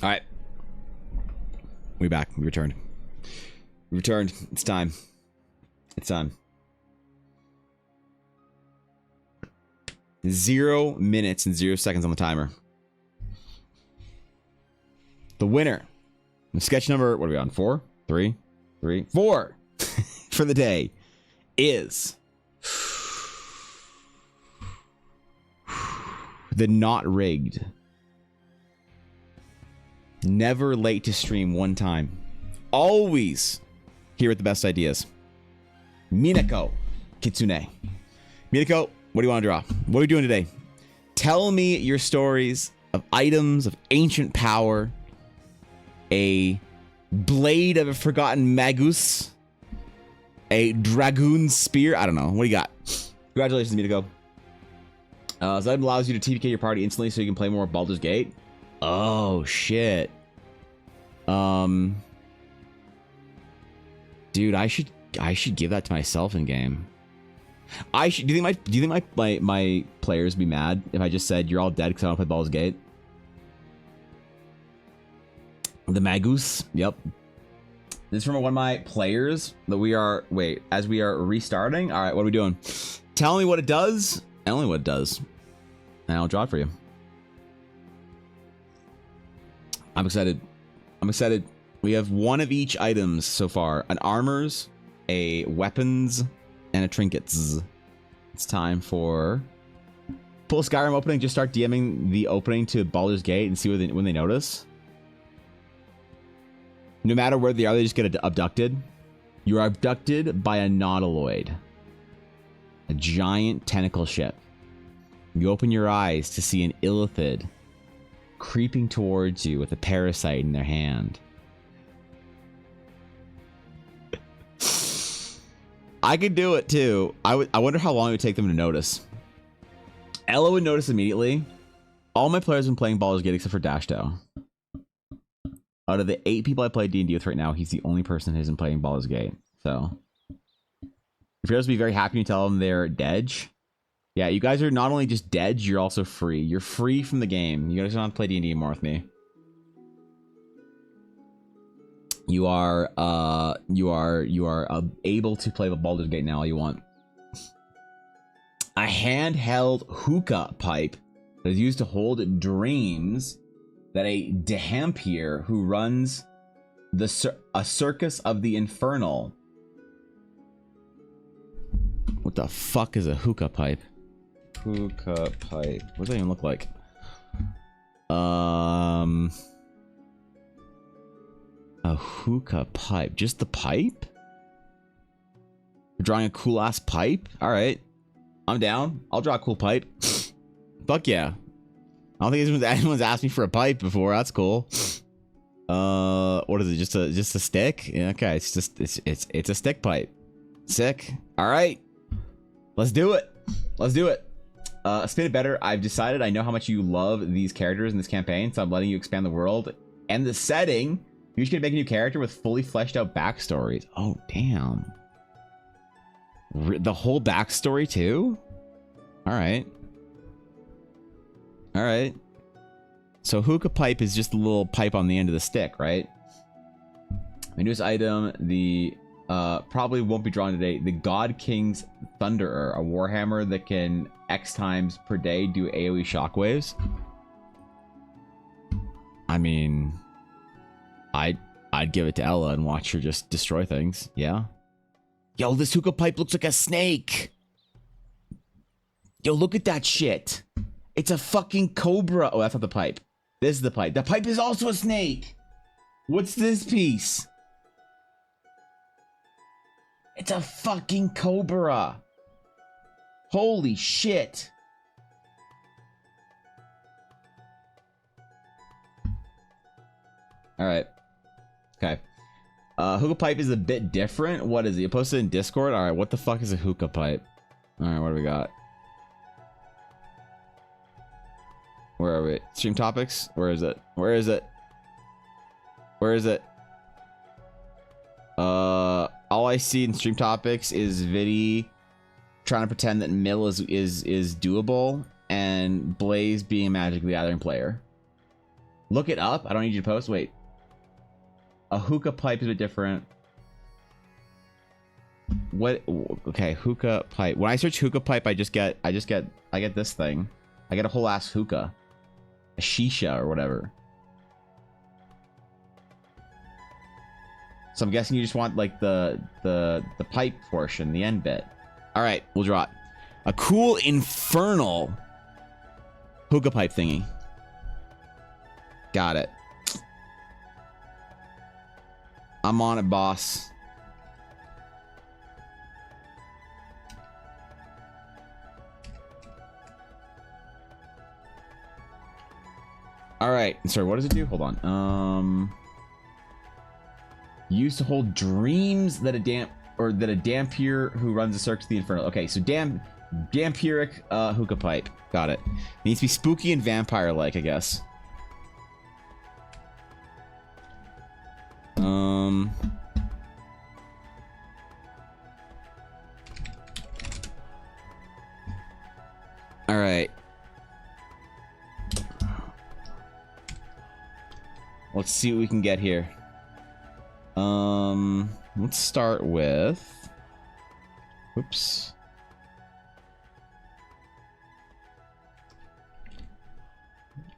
All right. We back. We returned. We returned. It's time. It's time. 0 minutes and 0 seconds on the timer. The winner. Sketch number, what are we on? 4? 3? 4 for the day is the Not Rigged. Never late to stream one time. Always here with the best ideas. Minako Kitsune. Minako, what do you want to draw? What are we doing today? Tell me your stories of items of ancient power. A blade of a forgotten magus. A dragoon spear. I don't know. What do you got? Congratulations, Minako. So that allows you to TPK your party instantly so you can play more Baldur's Gate. Oh shit. Dude, I should give that to myself in game. Do you think my players be mad if I just said you're all dead because I don't play Baldur's Gate? The Magus. Yep. This is from one of my players that we are as we are restarting. All right, what are we doing? Tell me what it does and only what it does. And I'll draw it for you. I'm excited. I'm excited. We have one of each items so far. An armors, a weapons, and a trinkets. It's time for pull Skyrim opening. Just start DMing the opening to Baldur's Gate and see when they notice. No matter where they are, they just get abducted. You are abducted by a nautiloid. A giant tentacle ship. You open your eyes to see an illithid creeping towards you with a parasite in their hand. I could do it too. I wonder how long it would take them to notice. Ella would notice immediately. All my players have been playing Baldur's Gate except for Dashto. Out of the 8 people I play D&D with right now, he's the only person who isn't playing Baldur's Gate. So, if you're supposed to be very happy when you tell them they're dead, yeah, you guys are not only just dead, you're also free. You're free from the game. You guys don't have to play D&D anymore with me. You are able to play with Baldur's Gate now all you want. A handheld hookah pipe that is used to hold dreams that a Dehampier who runs a circus of the infernal. What the fuck is a hookah pipe? Hookah pipe. What does that even look like? A hookah pipe. Just the pipe? You're drawing a cool ass pipe? Alright. I'm down. I'll draw a cool pipe. Fuck yeah. I don't think anyone's asked me for a pipe before. That's cool. What is it? Just a stick? Yeah, okay, it's a stick pipe. Sick. Alright. Let's do it. Let's do it. Spin it better. I've decided I know how much you love these characters in this campaign, so I'm letting you expand the world and the setting. You're just gonna make a new character with fully fleshed out backstories. Oh, damn. The whole backstory too? Alright. Alright. So hookah pipe is just a little pipe on the end of the stick, right? My newest item, the probably won't be drawn today. The God King's Thunderer, a warhammer that can X times per day do AoE shockwaves. I mean, I'd give it to Ella and watch her just destroy things. Yeah. Yo, this hookah pipe looks like a snake. Yo, look at that shit. It's a fucking cobra. Oh, that's not the pipe. This is the pipe. The pipe is also a snake. What's this piece? It's a fucking cobra. Holy shit. All right. Okay. Hookah pipe is a bit different. What is it? You posted in Discord? All right. What the fuck is a hookah pipe? All right. What do we got? Where are we? Stream topics? Where is it? Where is it? Where is it? All I see in stream topics is Viddy trying to pretend that Mill is doable and Blaze being a Magic the Gathering player. Look it up. I don't need you to post. Wait. A hookah pipe is a bit different. What? Okay, hookah pipe. When I search hookah pipe, I get this thing. I get a whole ass hookah, a shisha or whatever. So I'm guessing you just want like the pipe portion, the end bit. All right, we'll draw it. A cool infernal hookah pipe thingy. Got it. I'm on it, boss. All right. Sorry, what does it do? Hold on. Used to hold dreams that a Dampier who runs a search to the infernal. Okay, so Dampiric hookah pipe. Got it. Needs to be spooky and vampire-like, I guess. All right. Let's see what we can get here. Let's start with... Oops.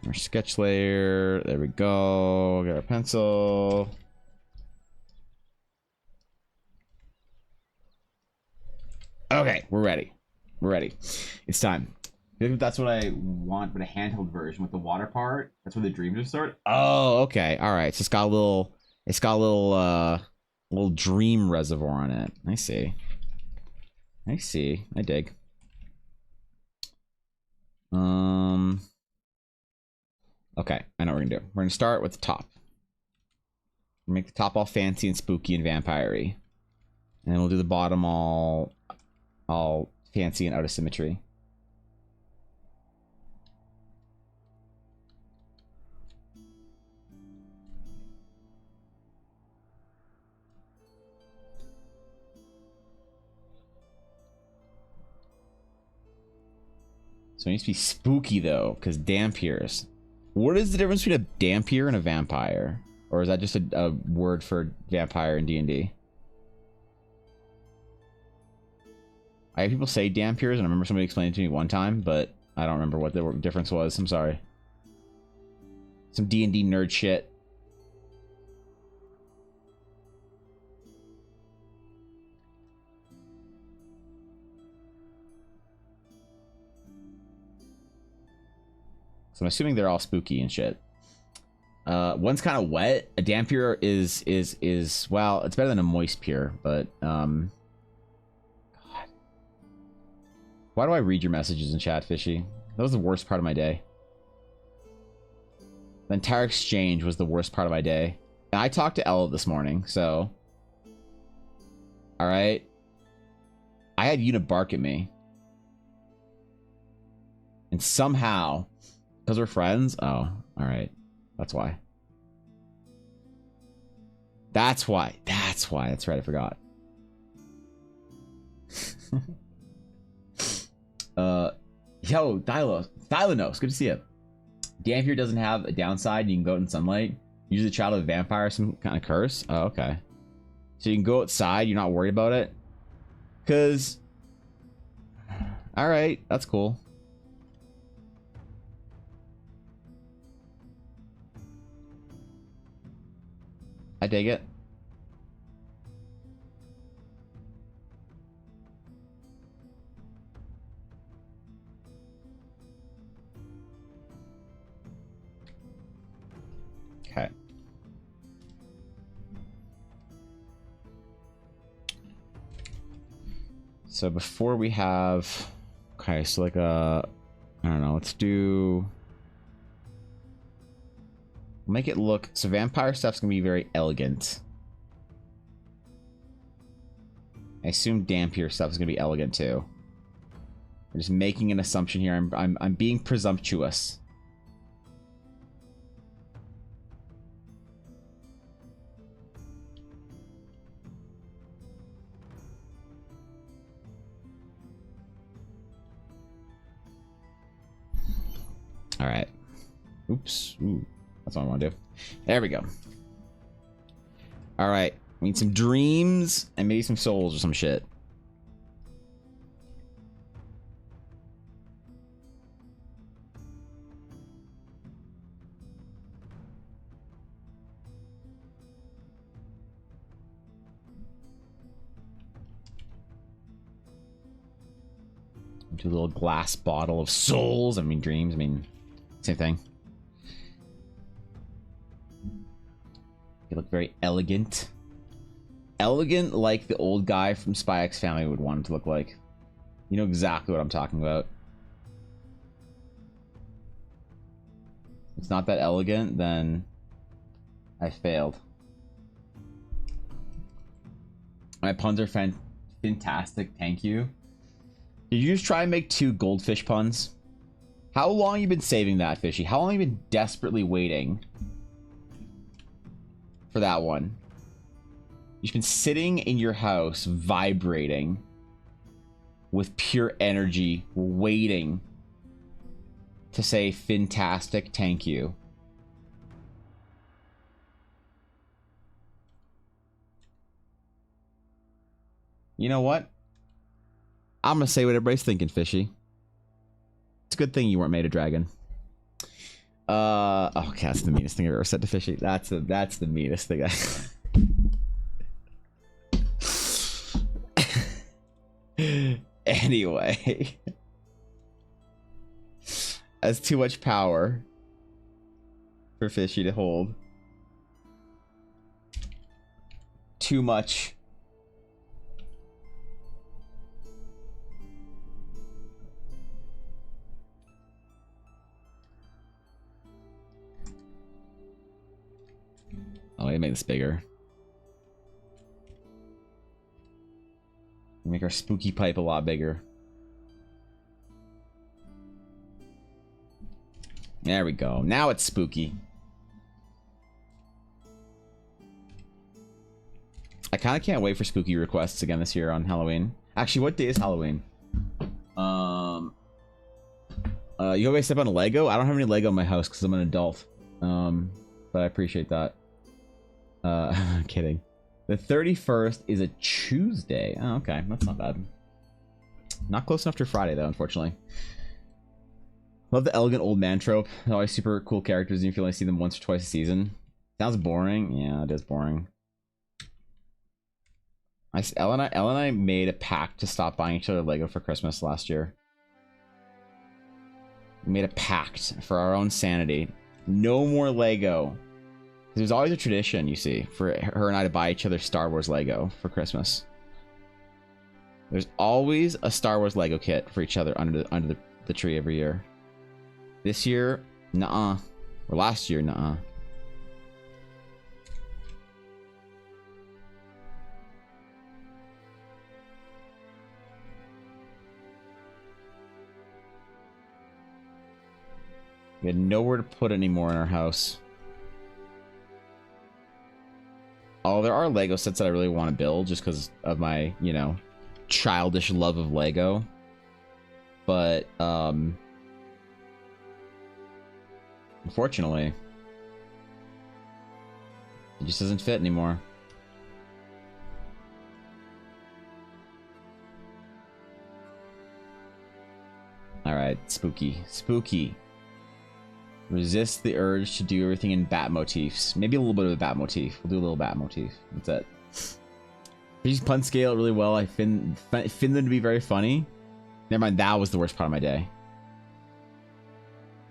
Our sketch layer. There we go. Got our pencil. Okay, we're ready. We're ready. It's time. I think that's what I want, but a handheld version with the water part. That's where the dreams are stored. Oh, okay. All right. So it's got a little dream reservoir on it. I see. I see. I dig. Okay, I know what we're gonna do. We're gonna start with the top. Make the top all fancy and spooky and vampire-y. And then we'll do the bottom all fancy and out of symmetry. So it needs to be spooky though, because Dampiers. What is the difference between a Dampier and a vampire? Or is that just a word for vampire in D&D? I have people say Dampiers, and I remember somebody explaining it to me one time, but I don't remember what the difference was. I'm sorry. Some D&D nerd shit. So I'm assuming they're all spooky and shit. One's kind of wet. A Dampier is well, it's better than a moist pure, but God. Why do I read your messages in chat, Fishy? That was the worst part of my day. The entire exchange was the worst part of my day. And I talked to Ella this morning, so all right. I had Una bark at me. And somehow, because we're friends, oh, all right. That's why. That's why. That's why. That's right. I forgot. Yo, Thylanos. Good to see you. Dampier doesn't have a downside. You can go out in sunlight. Usually a child of a vampire, some kind of curse. Oh, okay. So you can go outside. You're not worried about it. Because... all right. That's cool. I dig it. Okay. So before we have, okay, so like I don't know, let's do, make it look, so vampire stuff's gonna be very elegant. I assume Dampier stuff is gonna be elegant too. I'm just making an assumption here. I'm being presumptuous. All right. Oops. Ooh. That's what I want to do. There we go. All right. We need some dreams and maybe some souls or some shit. Do a little glass bottle of souls. I mean, dreams. I mean, same thing. You look very elegant. Elegant like the old guy from Spy X Family would want him to look like. You know exactly what I'm talking about. If it's not that elegant, then I failed. My puns are fantastic. Thank you. Did you just try and make 2 goldfish puns? How long have you been saving that, Fishy? How long have you been desperately waiting for that one? You've been sitting in your house, vibrating with pure energy, waiting to say fantastic thank you. You know what? I'm gonna say what everybody's thinking, Fishy. It's a good thing you weren't made a dragon. Okay, that's the meanest thing I've ever said to Fishy. That's the meanest thing Anyway. That's too much power for Fishy to hold. Too much. Oh, I make this bigger. Make our spooky pipe a lot bigger. There we go. Now it's spooky. I kind of can't wait for spooky requests again this year on Halloween. Actually, what day is Halloween? You always step on a Lego? I don't have any Lego in my house because I'm an adult. But I appreciate that. I'm kidding. The 31st is a Tuesday. Oh, okay. That's not bad. Not close enough to Friday, though, unfortunately. Love the elegant old man trope. They're always super cool characters, and you can only see them once or twice a season. Sounds boring. Yeah, it is boring. Elle and I made a pact to stop buying each other Lego for Christmas last year. We made a pact for our own sanity. No more Lego. There's always a tradition, you see, for her and I to buy each other Star Wars Lego for Christmas. There's always a Star Wars Lego kit for each other under the tree every year. This year, nuh-uh. Or last year, nuh-uh. We had nowhere to put any more in our house. Oh, there are Lego sets that I really want to build just because of my, you know, childish love of Lego. But, unfortunately, it just doesn't fit anymore. Alright, spooky. Spooky. Resist the urge to do everything in bat motifs. Maybe a little bit of a bat motif. We'll do a little bat motif. That's it. These puns scale really well. I find them to be very funny. Never mind, that was the worst part of my day.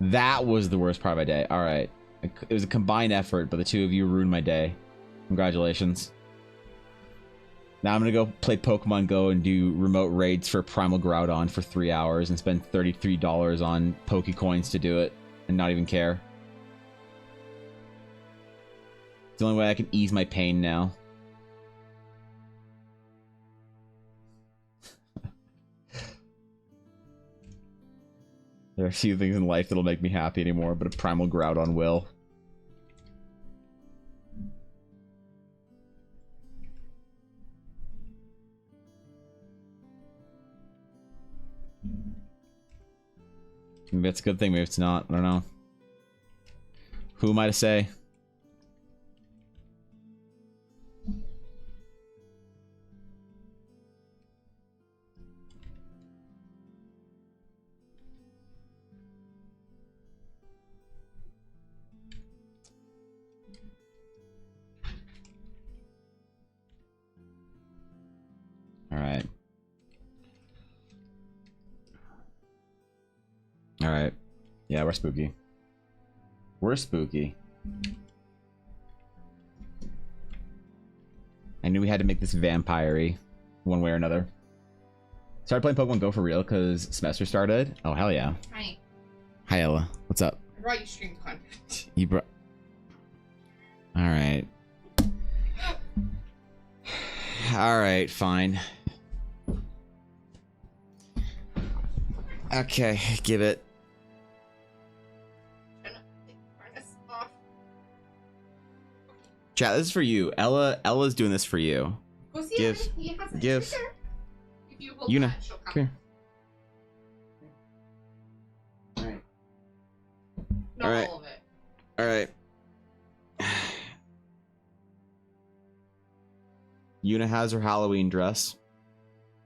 That was the worst part of my day. Alright. It was a combined effort, but the two of you ruined my day. Congratulations. Now I'm gonna go play Pokemon Go and do remote raids for Primal Groudon for 3 hours and spend $33 on Pokecoins to do it. And not even care. It's the only way I can ease my pain now. There are a few things in life that'll make me happy anymore, but a Primal Groudon will. Maybe that's a good thing, maybe it's not. I don't know. Who am I to say? All right. All right. Yeah, we're spooky. We're spooky. I knew we had to make this vampire-y one way or another. Started playing Pokemon Go for real because semester started. Oh, hell yeah. Hi. Hi, Ella. What's up? I brought you stream content. You brought... Alright. Alright, fine. Okay, give it. Chat, this is for you. Ella's doing this for you. Go see Give. her. He has a Give. sister. If you hold Yuna, that, she'll come. come here. Alright. Not Alright. all of it. Alright. Yuna has her Halloween dress.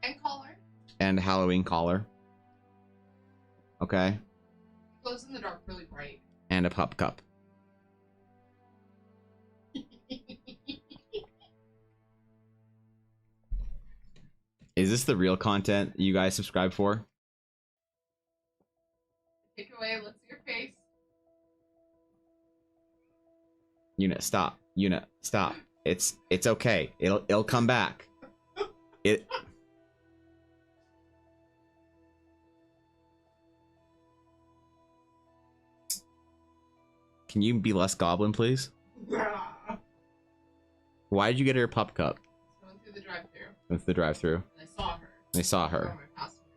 And collar. And Halloween collar. Okay. It glows in the dark really bright. And a pup cup. Is this the real content you guys subscribe for? Take it away. Let's see your face. Unit, stop. Unit, stop. It's okay. It'll come back. It. Can you be less goblin, please? Why did you get her a pup cup? Went through the drive-thru. Went through the drive-thru. And I saw her. They saw On her. my passenger seat.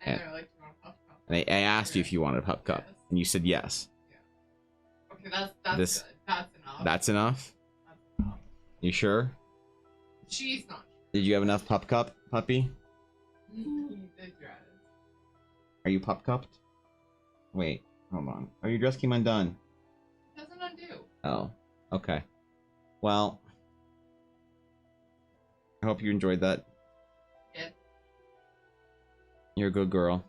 And they're like, "Do you want a puff cup?" And I asked you if you wanted a pup cup, Yes. and you said yes. Okay, that's This- good. That's enough. That's enough. That's enough. You sure? She's not Did you have enough pup cup, puppy? sure. The dress. Are you pup cupped? Wait, hold on. Oh, your dress came undone. Doesn't undo. Oh, okay. Well, I hope you enjoyed that. Yeah. You're a good girl.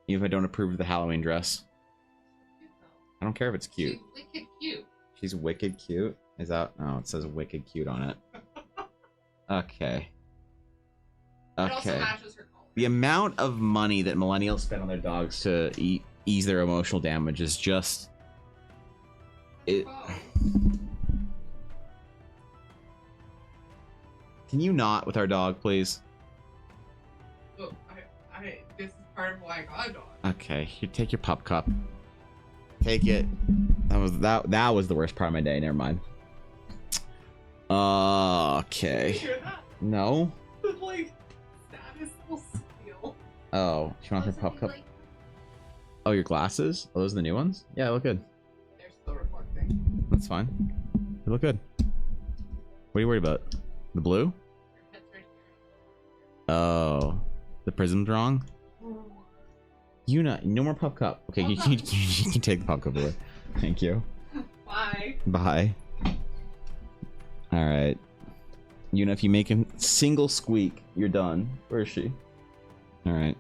Even if I don't approve of the Halloween dress. Cute though. I don't care if it's cute. She's wicked cute. She's wicked cute. Is that? Oh, it says wicked cute on it. Okay. It also Okay. matches her color. The amount of money that millennials spend on their dogs to ease their emotional damage is just... It... Oh. Can you not with our dog, please? Look, this is part of why I got a dog. Okay, here, take your pup cup. Take it. That was the worst part of my day. Never mind. Okay. Did you hear that? No. The, like, status will steal. Oh, she wants her pup cup. Oh, your glasses? Oh, those are the new ones? Yeah, they look good. They're still reflecting. That's fine. They look good. What are you worried about? The blue? Your pet's right Oh, the prism's wrong. here. Yuna, no more pup cup. Okay, you can take the pup cup away. Thank you. Bye. Bye. All right. Yuna, if you make a single squeak, you're done. Where is she? All right.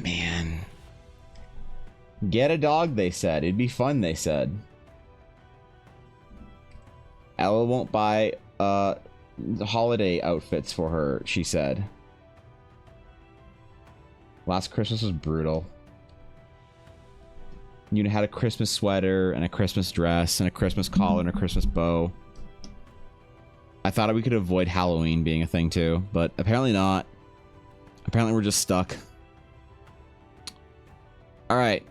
Man. Get a dog, they said. It'd be fun, they said. Ella won't buy holiday outfits for her, she said. Last Christmas was brutal. Yuna had a Christmas sweater and a Christmas dress and a Christmas collar and a Christmas bow. I thought we could avoid Halloween being a thing too, but apparently not. Apparently we're just stuck. Alright,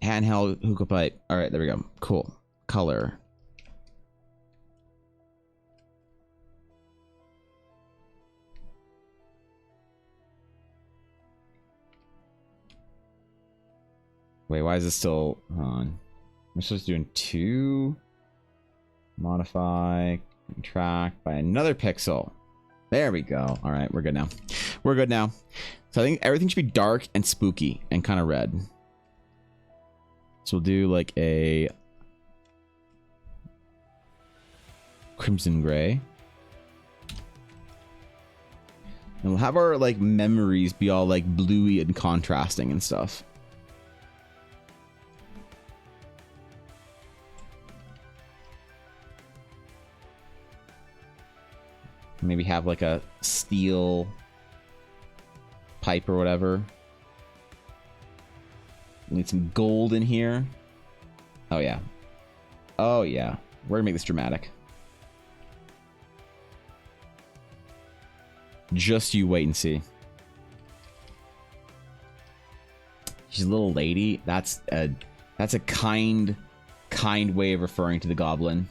handheld hookah pipe. Alright, there we go. Cool. Color. Wait, why is this still on? I'm supposed to do 2. Modify, contract by another pixel. There we go. All right, we're good now. We're good now. So I think everything should be dark and spooky and kind of red. So we'll do like a crimson gray. And we'll have our like memories be all like bluey and contrasting and stuff. Maybe have like a steel pipe or whatever. Need some gold in here. Oh yeah. Oh yeah. We're gonna make this dramatic. Just you wait and see. She's a little lady. That's a kind way of referring to the goblin.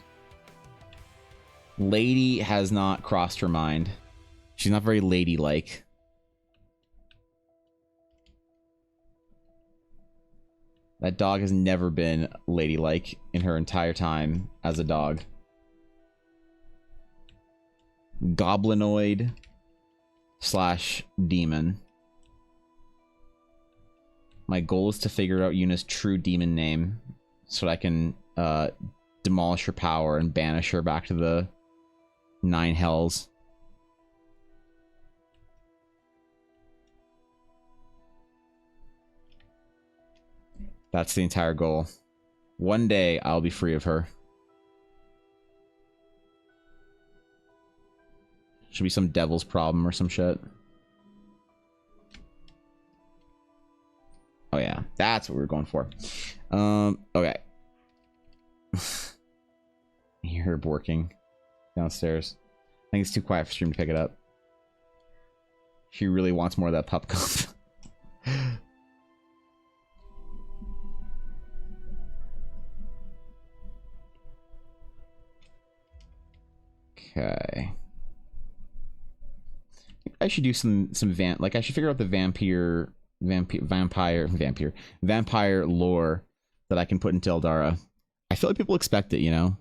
Lady has not crossed her mind. She's not very ladylike. That dog has never been ladylike in her entire time as a dog. Goblinoid / demon. My goal is to figure out Yuna's true demon name so that I can demolish her power and banish her back to the 9 hells. That's the entire goal. One day I'll be free of her. Should be some devil's problem or some shit. Oh yeah, that's what we were going for. Okay. I hear her borking downstairs. I think it's too quiet for stream to pick it up. She really wants more of that pup cup. Okay. I should do some I should figure out the vampire lore that I can put into Eldara. I feel like people expect it, you know?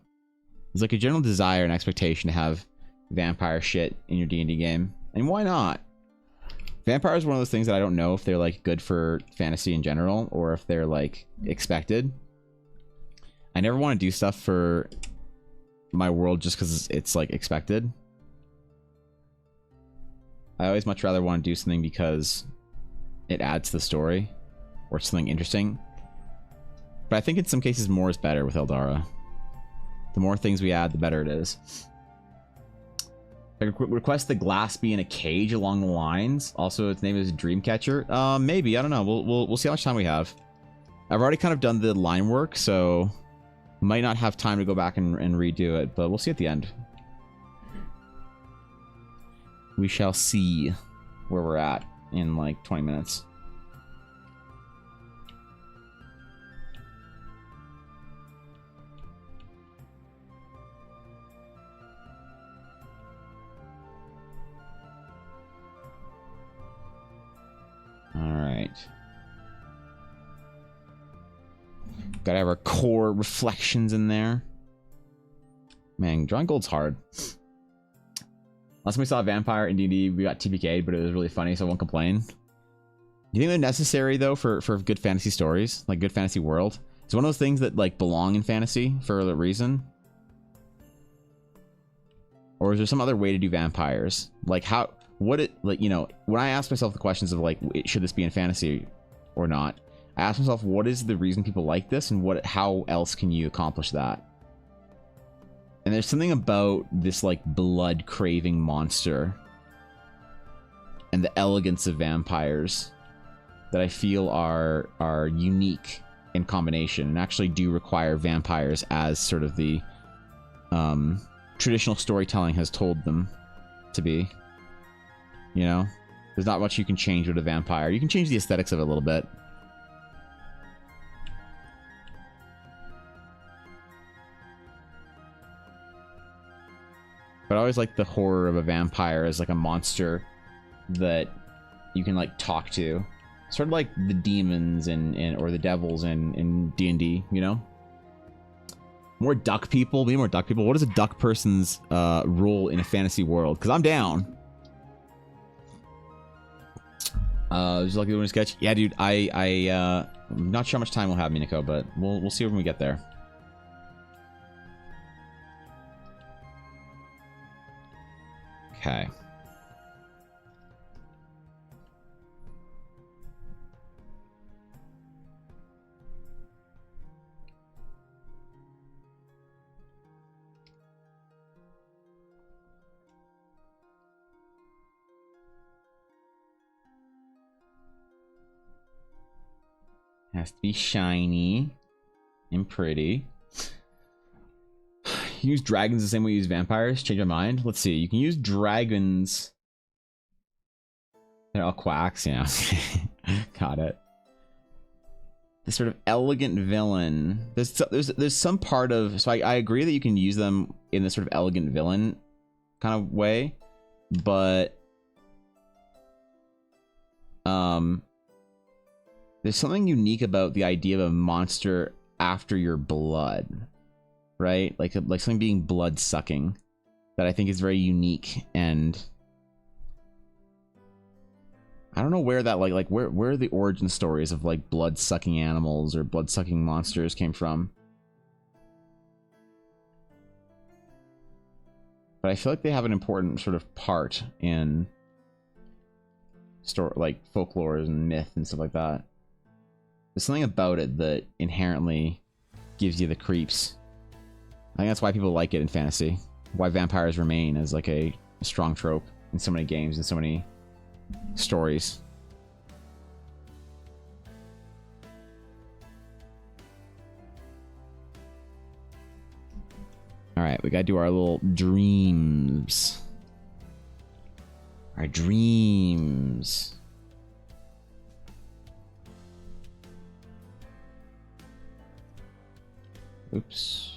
There's like a general desire and expectation to have vampire shit in your D&D game. And why not? Vampire is one of those things that I don't know if they're like good for fantasy in general or if they're like expected. I never want to do stuff for my world just because it's like expected. I always much rather want to do something because it adds to the story or something interesting. But I think in some cases more is better with Eldara. The more things we add, the better it is. I request the glass be in a cage along the lines. Also, its name is Dreamcatcher. Maybe, I don't know. We'll see how much time we have. I've already kind of done the line work, so might not have time to go back and redo it, but we'll see at the end. We shall see where we're at in like 20 minutes. All right. Gotta have our core reflections in there. Man, drawing gold's hard. Last time we saw a vampire in D&D, we got TPK'd, but it was really funny, so I won't complain. Do you think they're necessary, though, for good fantasy stories? Like, good fantasy world? It's one of those things that, like, belong in fantasy for a reason? Or is there some other way to do vampires? Like, how... What it... Like, you know, when I ask myself the questions of, like, should this be in fantasy or not? I ask myself, what is the reason people like this, and how else can you accomplish that? And there's something about this, like, blood-craving monster and the elegance of vampires that I feel are unique in combination and actually do require vampires as sort of the traditional storytelling has told them to be. You know? There's not much you can change with a vampire. You can change the aesthetics of it a little bit. But I always like the horror of a vampire as like a monster that you can like talk to, sort of like the demons or the devils in D&D, you know. More duck people, be more duck people. What is a duck person's role in a fantasy world? Because I'm down. Would you like to do a sketch? Yeah, dude. I'm not sure how much time we'll have, Minako, but we'll see when we get there. Okay. Has to be shiny and pretty. Use dragons the same way you use vampires. Change my mind. Let's see. You can use dragons. They're all quacks, yeah. Got it. This sort of elegant villain. There's some part of. So I agree that you can use them in this sort of elegant villain kind of way, but there's something unique about the idea of a monster after your blood, right? Like something being blood sucking that I think is very unique. And I don't know where that where the origin stories of like blood sucking animals or blood sucking monsters came from. But I feel like they have an important sort of part in story, like folklore and myth and stuff like that. There's something about it that inherently gives you the creeps. I think that's why people like it in fantasy. Why vampires remain as like a strong trope in so many games and so many stories. All right, we gotta do our little dreams. Our dreams. Oops.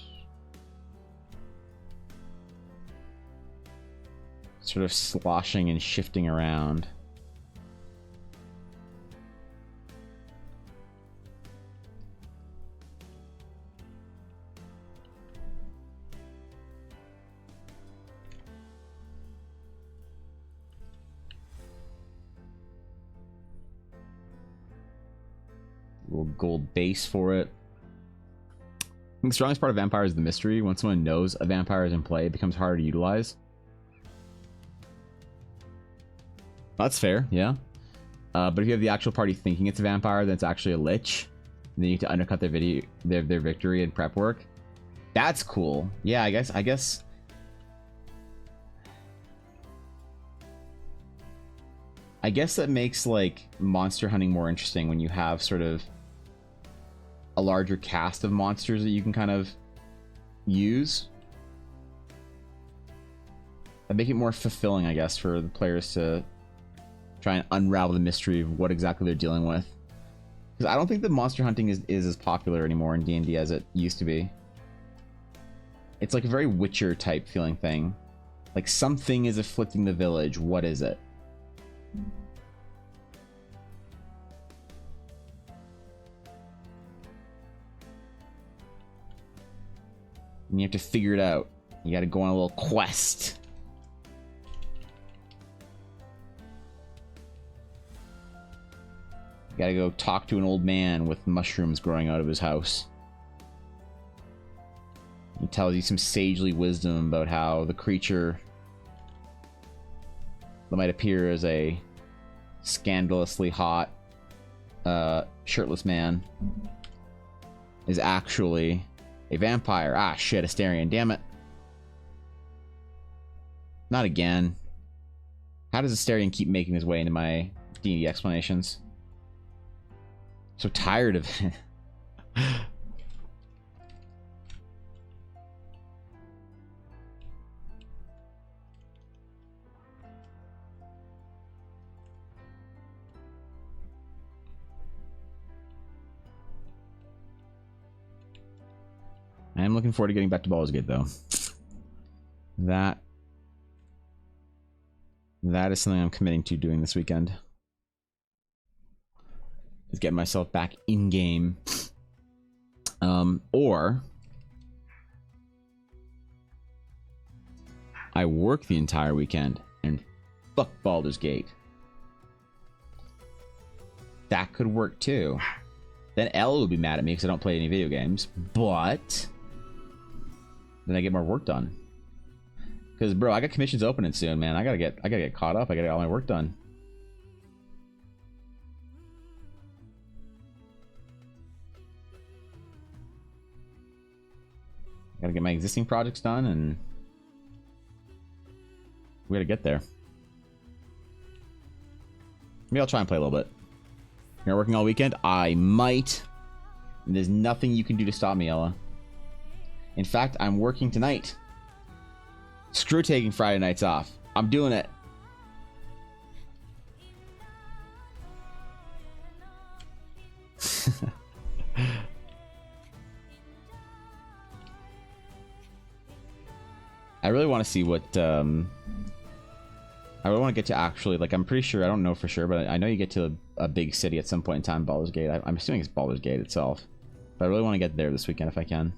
Sort of sloshing and shifting around. Little gold base for it. I think the strongest part of vampire is the mystery. Once someone knows a vampire is in play, it becomes harder to utilize. That's fair, yeah. But if you have the actual party thinking it's a vampire, then it's actually a lich, and then you need to undercut their victory and prep work. That's cool. Yeah, I guess. I guess that makes like monster hunting more interesting when you have sort of a larger cast of monsters that you can kind of use. That make it more fulfilling, I guess, for the players to try and unravel the mystery of what exactly they're dealing with. Because I don't think that monster hunting is as popular anymore in D&D as it used to be. It's like a very Witcher type feeling thing. Like something is afflicting the village. What is it? And you have to figure it out. You got to go on a little quest. You got to go talk to an old man with mushrooms growing out of his house. He tells you some sagely wisdom about how the creature that might appear as a scandalously hot, shirtless man is actually a vampire. Ah, shit, Asterion. Damn it. Not again. How does Asterion keep making his way into my D&D explanations? So tired of it. I am looking forward to getting back to Baldur's Gate, though. That is something I'm committing to doing this weekend. Is get myself back in game. Or I work the entire weekend and fuck Baldur's Gate. That could work too. Then Elle would be mad at me because I don't play any video games. But then I get more work done. Because bro, I got commissions opening soon, man. I gotta get caught up. I gotta get all my work done. Gotta get my existing projects done, and we gotta get there. Maybe I'll try and play a little bit. You're working all weekend? I might. And there's nothing you can do to stop me, Ella. In fact, I'm working tonight. Screw taking Friday nights off. I'm doing it. I really want to see what I really want to get to actually, like, I'm pretty sure, I don't know for sure, but I know you get to a big city at some point in time, Baldur's Gate. I'm assuming it's Baldur's Gate itself. But I really want to get there this weekend if I can.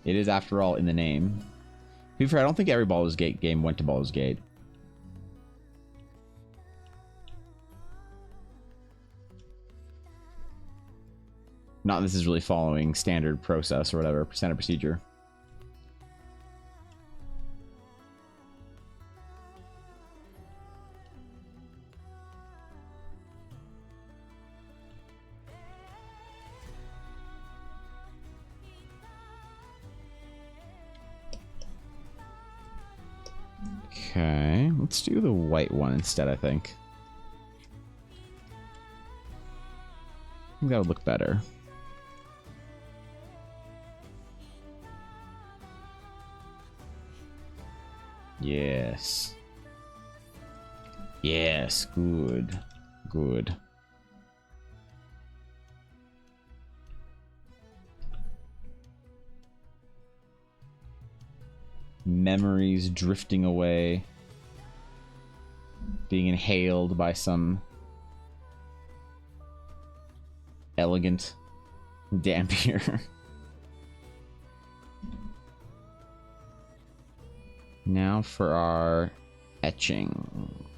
It is, after all, in the name. To be fair, I don't think every Baldur's Gate game went to Baldur's Gate. Not this is really following standard process or whatever, standard procedure. Okay, let's do the white one instead, I think. I think that would look better. Yes. Yes, good. Good. Memories drifting away, being inhaled by some elegant dampier. Now for our etching.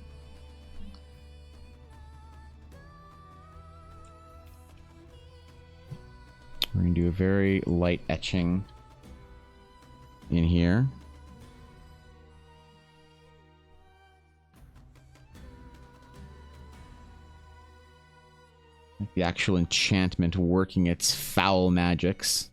We're gonna do a very light etching in here. The actual enchantment working its foul magics.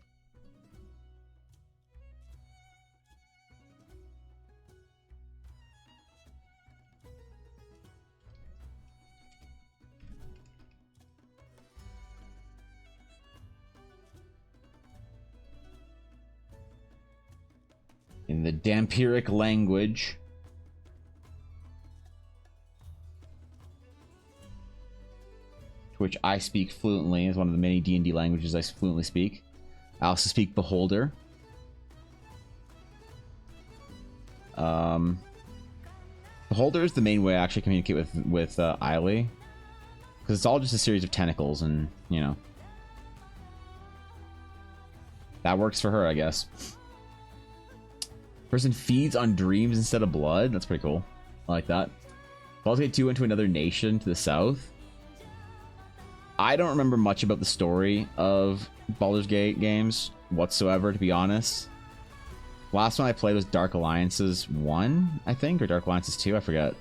In the Dampiric language. Which I speak fluently, is one of the many D&D languages I fluently speak. I also speak Beholder. Beholder is the main way I actually communicate with Eiley. Because it's all just a series of tentacles and, you know. That works for her, I guess. Person feeds on dreams instead of blood. That's pretty cool. I like that. Baldur's Gate 2 went to another nation to the south. I don't remember much about the story of Baldur's Gate games whatsoever, to be honest. Last one I played was Dark Alliances 1, I think, or Dark Alliances 2, I forget.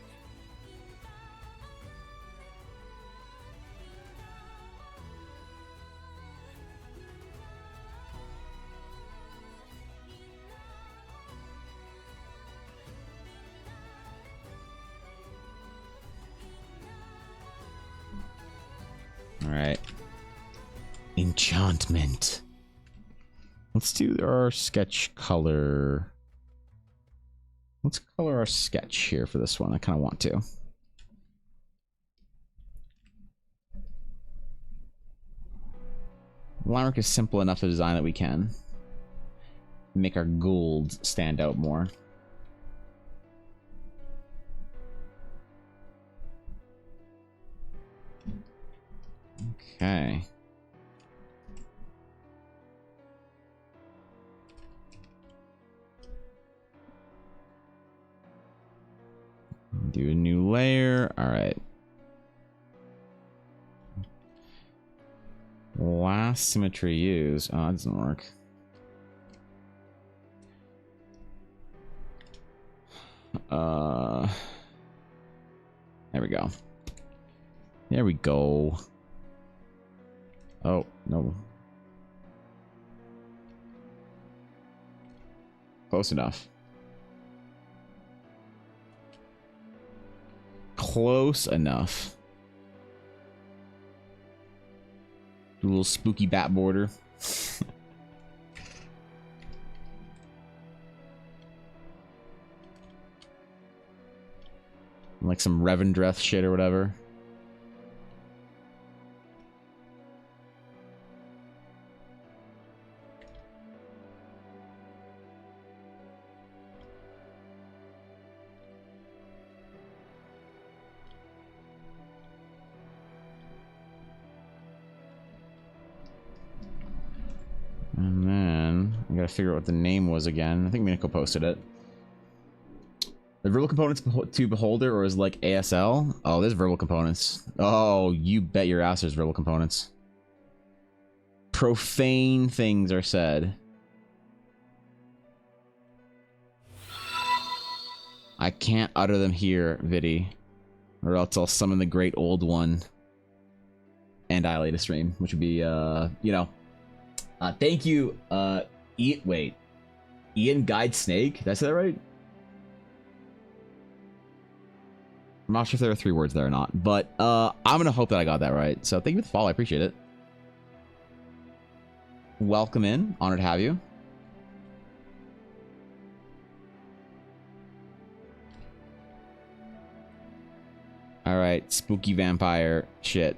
Alright. Enchantment. Let's do our sketch color. Let's color our sketch here for this one. I kind of want to. Limerick is simple enough to design that we can make our gold stand out more. Okay. Do a new layer. All right. cast symmetry use. Oh, that doesn't work. There we go. There we go. Oh, no. Close enough. Close enough. A little spooky bat border. Like some Revendreth shit or whatever. And then I gotta figure out what the name was again. I think Minako posted it. The verbal components to Beholder, or is like ASL? Oh, there's verbal components. Oh, you bet your ass there's verbal components. Profane things are said. I can't utter them here, Viddy. Or else I'll summon the great old one. And dilate a stream, which would be, you know. Thank you, Ian Guide Snake. Did I say that right? I'm not sure if there are 3 words there or not, but I'm gonna hope that I got that right. So thank you for the follow, I appreciate it. Welcome in, honored to have you. All right, spooky vampire shit.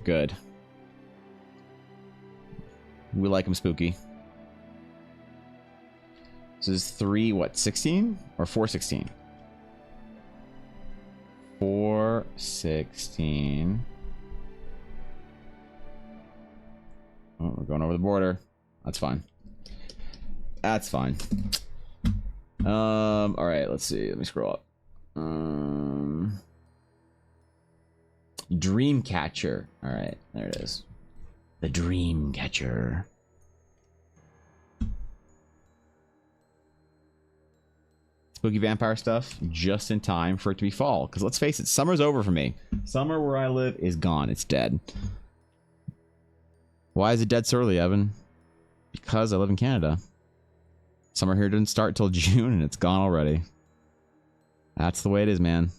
Good. We like them spooky. This is 3, what, 16? Or 416? 416. Oh, we're going over the border. That's fine. That's fine. All right, let's see. Let me scroll up. Dreamcatcher. All right, there it is. The Dreamcatcher. Spooky vampire stuff just in time for it to be fall. Because let's face it, summer's over for me. Summer where I live is gone. It's dead. Why is it dead so early, Evan? Because I live in Canada. Summer here didn't start till June and it's gone already. That's the way it is, man.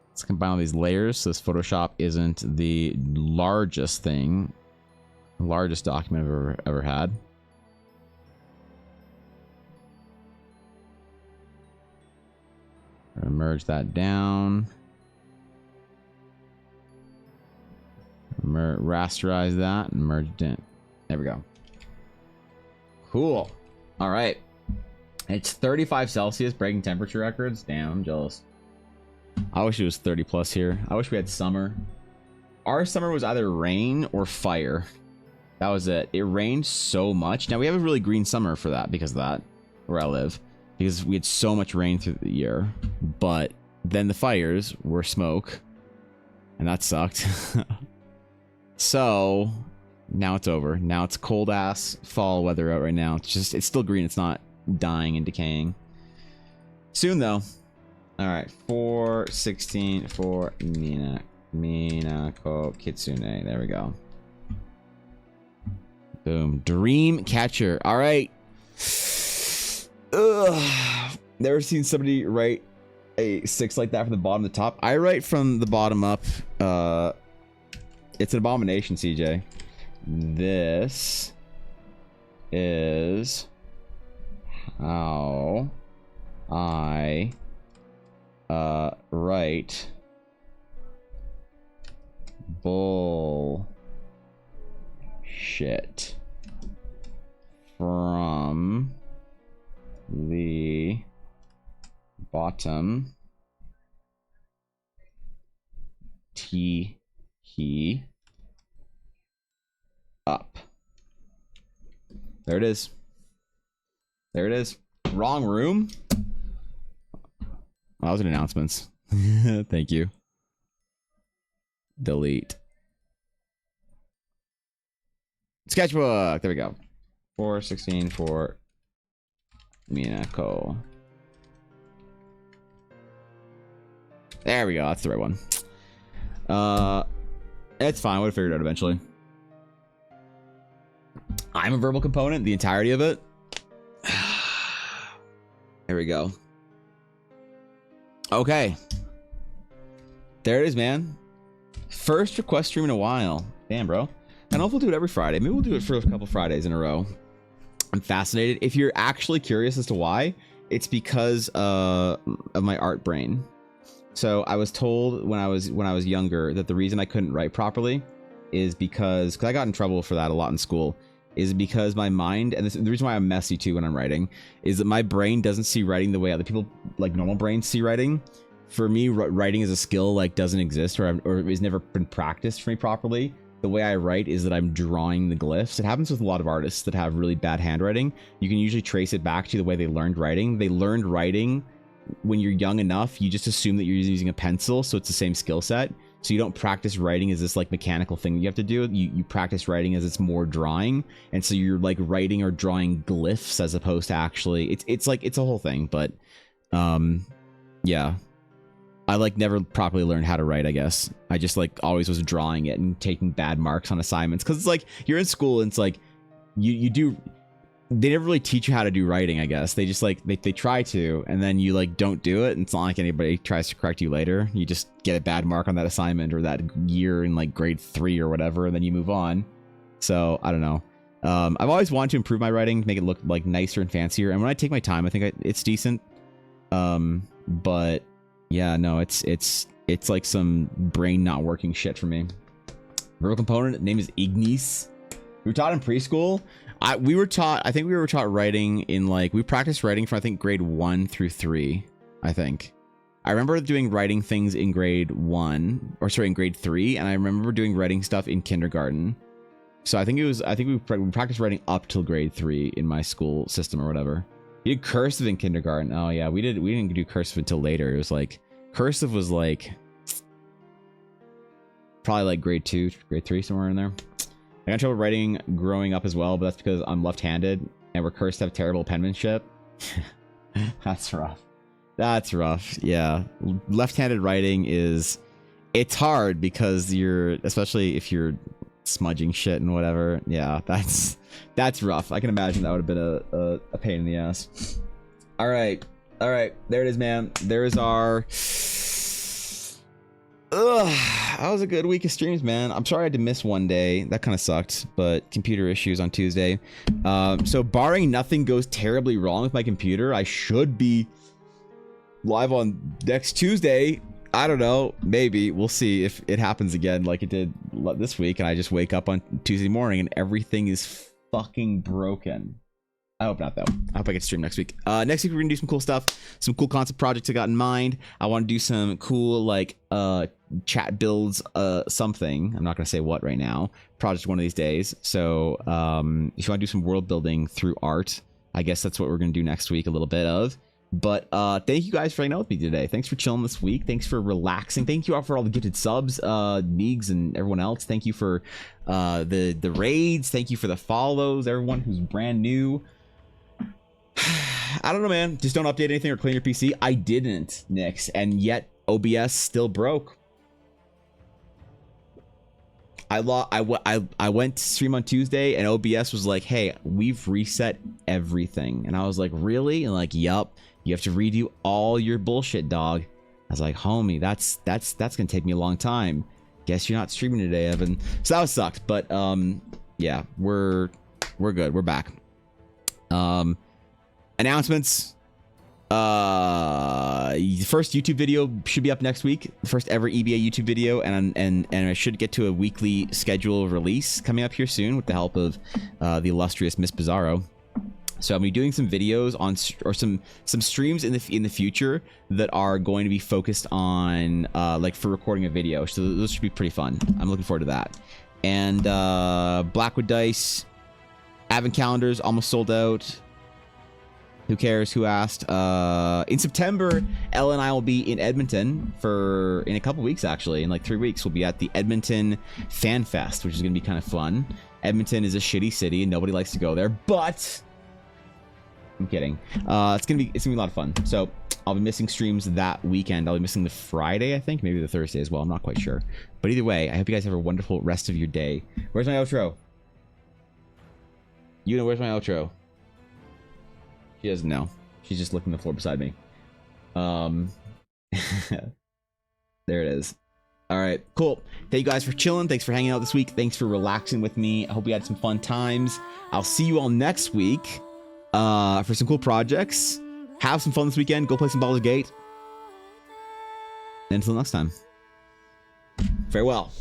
Let's combine all these layers so this Photoshop isn't the largest thing. Largest document I've ever had. Merge that down. Rasterize that and merge it in. There we go. Cool. All right. It's 35 Celsius, breaking temperature records. Damn, I'm jealous. I wish it was 30 plus here. I wish we had summer. Our summer was either rain or fire. That was it. It rained so much. Now we have a really green summer for that because of that, where I live. Because we had so much rain through the year. But then the fires were smoke. And that sucked. So now it's over. Now it's cold ass fall weather out right now. It's still green. It's not dying and decaying. Soon though. All right, 416 for Minako Kitsune. There we go. Boom. Dreamcatcher. All right. Ugh. Never seen somebody write a 6 like that from the bottom to the top. I write from the bottom up. It's an abomination, CJ. This is how I write bullshit from the bottom he up. There it is. There it is. Wrong room. Well, that was an announcements. Thank you. delete. Sketchbook. There we go. 416 for Minako. There we go. That's the right one. It's fine. We'll figure it out eventually. I'm a verbal component. The entirety of it. There we go. Okay. There it is, man. First request stream in a while. Damn, bro. I don't know if we'll do it every Friday. Maybe we'll do it for a couple Fridays in a row. I'm fascinated. If you're actually curious as to why, it's because of my art brain. So I was told when I was younger that the reason I couldn't write properly is because I got in trouble for that a lot in school, is because my mind, and the reason why I'm messy too when I'm writing, is that my brain doesn't see writing the way other people, like normal brains, see writing. For me, writing as a skill like doesn't exist, or has never been practiced for me properly. The way I write is that I'm drawing the glyphs. It happens with a lot of artists that have really bad handwriting. You can usually trace it back to the way they learned writing. They learned writing when you're young enough. You just assume that you're using a pencil, so it's the same skill set. So you don't practice writing as this like mechanical thing that you have to do. You practice writing as it's more drawing, and so you're like writing or drawing glyphs as opposed to actually. It's like it's a whole thing, but yeah. I like never properly learned how to write, I guess. I just like always was drawing it and taking bad marks on assignments, because it's like you're in school and it's like you do, they never really teach you how to do writing, I guess. They just like they try to, and then you like don't do it, and it's not like anybody tries to correct you later. You just get a bad mark on that assignment or that year in like grade 3 or whatever, and then you move on. So I don't know. I've always wanted to improve my writing, make it look like nicer and fancier, and when I take my time I think it's decent. But yeah, no, it's like some brain not working shit for me. Verbal component name is Ignis. We were taught in preschool. I think we were taught writing in like, we practiced writing from I think grade 1 through 3. I think I remember doing writing things in grade 1, or sorry, in grade 3, and I remember doing writing stuff in kindergarten. So I think we practiced writing up till grade 3 in my school system or whatever. You did cursive in kindergarten. Oh yeah, we didn't do cursive until later. It was like cursive was like probably like grade 2, grade 3, somewhere in there. I got trouble writing growing up as well, but that's because I'm left-handed and we're cursed to have terrible penmanship. That's rough. That's rough. Yeah, left-handed writing it's hard because especially if you're smudging shit and whatever. Yeah, that's rough. I can imagine that would have been a pain in the ass. All right, there it is, man. There is our that was a good week of streams, man. I'm sorry I had to miss one day. That kind of sucked, but computer issues on Tuesday. So barring nothing goes terribly wrong with my computer, I should be live on next Tuesday. I don't know, maybe. We'll see if it happens again like it did this week and I just wake up on Tuesday morning and everything is fucking broken. I hope not, though. I hope I get to stream next week. Next week we're gonna do some cool stuff, some cool concept projects I got in mind. I want to do some cool like chat builds, something. I'm not gonna say what right now. Project one of these days. So if you want to do some world building through art, I guess that's what we're gonna do next week, a little bit of. But thank you guys for hanging out with me today. Thanks for chilling this week. Thanks for relaxing. Thank you all for all the gifted subs, Meegs and everyone else. Thank you for the raids. Thank you for the follows, everyone who's brand new. I don't know, man. Just don't update anything or clean your PC. I didn't, Nix, and yet OBS still broke. I went to stream on Tuesday and OBS was like, "Hey, we've reset everything," and I was like, "Really?" And like, "Yup, you have to redo all your bullshit, dog." I was like, "Homie, that's gonna take me a long time. Guess you're not streaming today, Evan." So that sucked, but yeah, we're good. We're back. Announcements. The first YouTube video should be up next week. The first ever EBA YouTube video, and I should get to a weekly schedule release coming up here soon with the help of the illustrious Miss Bizarro. So I'm gonna be doing some videos on some streams in the future that are going to be focused on like for recording a video. So those should be pretty fun. I'm looking forward to that. And Blackwood Dice advent calendars almost sold out. Who cares? Who asked? In September, Ella and I will be in Edmonton in a couple weeks, actually. In like 3 weeks, we'll be at the Edmonton Fan Fest, which is going to be kind of fun. Edmonton is a shitty city and nobody likes to go there, but I'm kidding. It's gonna be a lot of fun. So I'll be missing streams that weekend. I'll be missing the Friday, I think, maybe the Thursday as well. I'm not quite sure. But either way, I hope you guys have a wonderful rest of your day. Where's my outro? You know, where's my outro? She doesn't know. She's just looking at the floor beside me. There it is. All right, cool. Thank you guys for chilling. Thanks for hanging out this week. Thanks for relaxing with me. I hope you had some fun times. I'll see you all next week for some cool projects. Have some fun this weekend. Go play some Baldur's Gate. And until next time, farewell.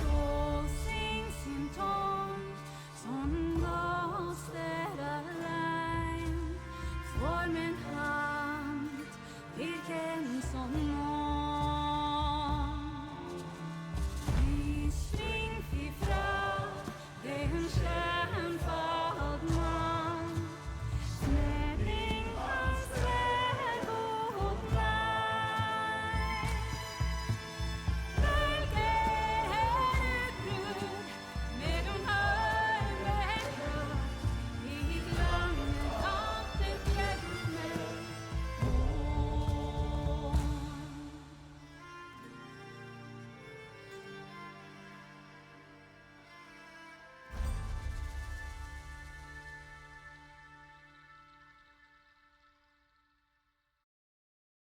So